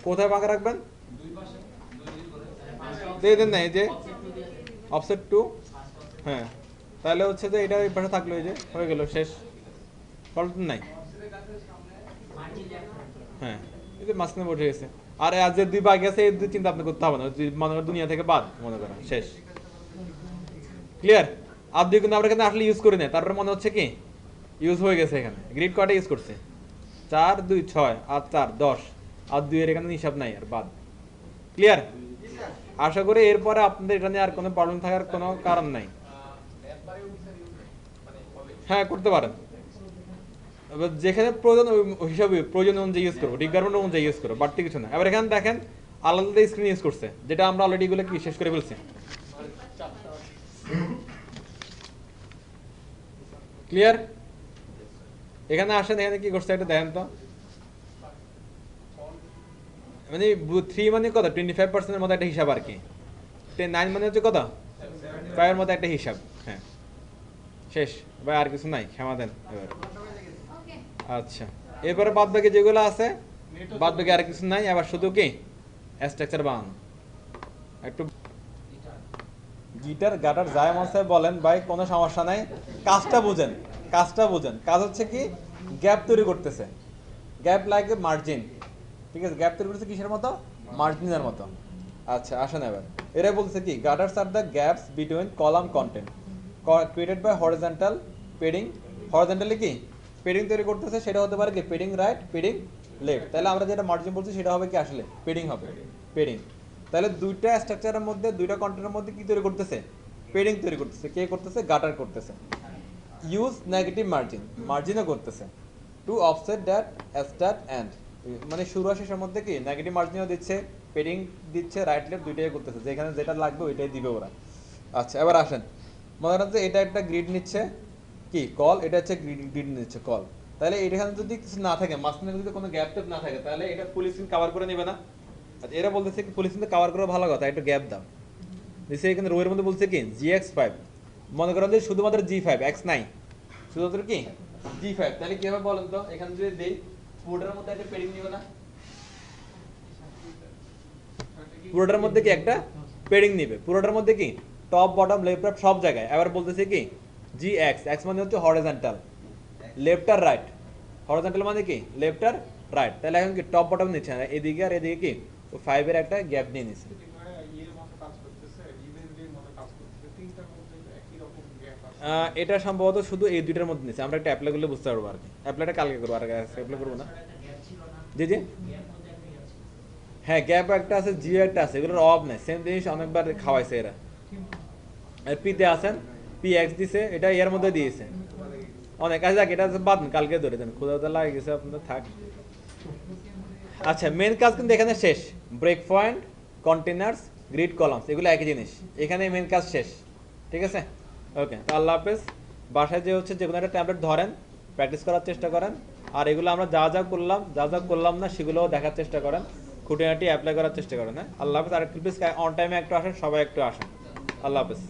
কোথায় ফাঁকা রাখবেন, দুই পাশে দুই করে দিয়ে দেন না এই যে অফসেট 2। হ্যাঁ তাহলে হচ্ছে যে এটা এই পাশে থাকলো, এই যে হয়ে গেল শেষ, প্রবলেম নাই। হ্যাঁ এই যে মাঝখানে বসে গেছে। আর আজ যে 2 বাকি আছে এই 2 চিন্তা আপনি করতে হবে না, মনে করেন দুনিয়া থেকে বাদ মনে করেন শেষ, ক্লিয়ার? আর 2 কিন্তু আমরা এখানে আসলে ইউজ করি না, তারপরে মনে হচ্ছে কি ইউজ হয়ে গেছে। এখানে গ্রিড কয়টা ইউজ করছে, 4 2 6 আর 4 10, আর 2 এর এখানে হিসাব নাই আর বাদ, ক্লিয়ার? আশা করি এরপরে আপনাদের এটা নিয়ে আর কোনো প্রবলেম থাকার কোনো কারণ নাই। হ্যাঁ করতে পারেন, এবার যেখানে প্রয়োজন ওই হিসাবে প্রয়োজন অনুযায়ী ইউজ করবো, রিকোয়ারমেন্ট অনুযায়ী ইউজ করবো, বাড়তি কিছু না। এবার এখানে দেখেন আলাদা স্ক্রিন ইউজ করছে, যেটা আমরা অলরেডি এগুলো কি শেষ করে ফেলছি, ক্লিয়ার? এখানে আসেন, এখানে কি করছে এটা দেখেন তো, মানে 3 মানে কত 25% এর মতো একটা হিসাব আর কি, 9 মানে হচ্ছে কত 5 এর মতো একটা হিসাব। হ্যাঁ শেষ ভাই, আর কিছু নাই, ক্ষমা দেন এবার। আচ্ছা এরপরে বাদ বাকি যেগুলো আছে, বাদ বাকি আর কিছু নাই, আবার শুধু কি স্ট্রাকচার বানানো। একটু গিটার গাটার যায় মশাই বলেন ভাই, কোনো সমস্যা নাই, কাজটা বুঝেন, কাজটা বুঝেন। কাজ হচ্ছে কি গ্যাপ তৈরি করতেছে, গ্যাপ লাগে মার্জিন, ঠিক আছে? গ্যাপ তৈরি করতেছে কিসের মতো, মার্জিনের মতো। আচ্ছা আসেন এবার, এরা বলছে কি gutters are the gaps between column content created by horizontal padding. Horizontally কি পেডিং তৈরি করতেছে, সেটা হতে পারে কি পেডিং রাইট, পেডিং লেফট। তাহলে আমরা যেটা মার্জিন বলছি সেটা হবে কি আসলে পেডিং হবে, পেডিং। তাহলে দুইটা স্ট্রাকচারের মধ্যে, দুইটা কন্টেন্টের মধ্যে কি তৈরি করতেছে, পেডিং তৈরি করতেছে। কে করতেছে, গাটার করতেছে। ইউজ নেগেটিভ মার্জিন, মার্জিনও করতেছে to offset that start end, মানে শুরু আর শেষের মধ্যে কি নেগেটিভ মার্জিনও দিচ্ছে, পেডিং দিচ্ছে, রাইট লেফট দুইটাই করতেছে, যেখানে যেটা লাগবে ওইটাই দিবে ওরা। আচ্ছা এবার আসেন, মনে রাখতে এটা একটা গ্রিড নিচ্ছে কি কল, এটা হচ্ছে গ্রিড নিচ্ছে কল। তাহলে এখানে যদি কিছু না থাকে, মাঝখানে যদি কোনো গ্যাপ ট্যাপ না থাকে, তাহলে এটা ফুল স্ক্রিন কভার করে নেবে না? আচ্ছা এরা বলতেছে কি ফুল স্ক্রিন কভার করে ভালো কথা, একটু গ্যাপ দাও দিচ্ছে। এখানে রোয়ের মধ্যে বলছে কি GX5, মনে করেন যে শুধুমাত্র G5 X নাই, শুধুমাত্র কি G5। তাহলে কি হবে বলেন তো, এখানে যদি দেই পুরোটার মধ্যে একটা পেডিং নিবে না, পুরোটার মধ্যে কি একটা পেডিং নিবে, পুরোটার মধ্যে কি টপ বটম লেফট রাইট সব জায়গায়। এবার বলতেছে কি GX, X মানে হচ্ছে হরিজন্টাল, লেফট আর রাইট। হরিজন্টাল মানে কি লেফট আর রাইট, তাহলে এখন কি টপ বটম নিচ্ছে না, এদিকে আর এদিকে কি ও 5 এর একটা গ্যাপ নিয়ে নিচ্ছে। ইয়ের মতো কাজ করতেছে, ইভেন্টের মতো কাজ করতেছে, তিনটার মধ্যে একই রকম গ্যাপ আছে। এটা সম্ভবত শুধু এই দুইটার মধ্যে নিচ্ছে, আমরা একটা অ্যাপ্লাই করলে বুঝতে পারবো আর কি। অ্যাপ্লাইটা কালকে করবো, আর অ্যাপ্লাই করবো না। জি জি, হ্যাঁ গ্যাপ একটা আছে, জিও একটা আছে, এগুলোর অভাব নাই, সেম জিনিস অনেকবার খাওয়াইছে এরা। আর পিতে আছেন, পি এক্স দিছে, এটা এর মধ্যে দিয়েছে অনেক। আচ্ছা যাক, এটা বাদ দিন, কালকে ধরে দেন, ক্ষুধা লাগে গেছে আপনাদের, থাক। আচ্ছা মেন কাজ কিন্তু এখানে শেষ, breakpoint, containers, grid columns, এগুলো একই জিনিস, এখানে মেন কাজ শেষ, ঠিক আছে। ওকে, তো আল্লাহ হাফেজ। বাসায় যে হচ্ছে যে কোনো একটা ট্যাবলেট ধরেন, প্র্যাকটিস করার চেষ্টা করেন, আর এগুলো আমরা যা যা করলাম যা যা করলাম না সেগুলোও দেখার চেষ্টা করেন, খুঁটিনাটি অ্যাপ্লাই করার চেষ্টা করেন। হ্যাঁ, আল্লাহ হাফেজ। আর একটু প্লিজ অন টাইমে একটু আসেন, সবাই একটু আসেন। আল্লাহ হাফেজ।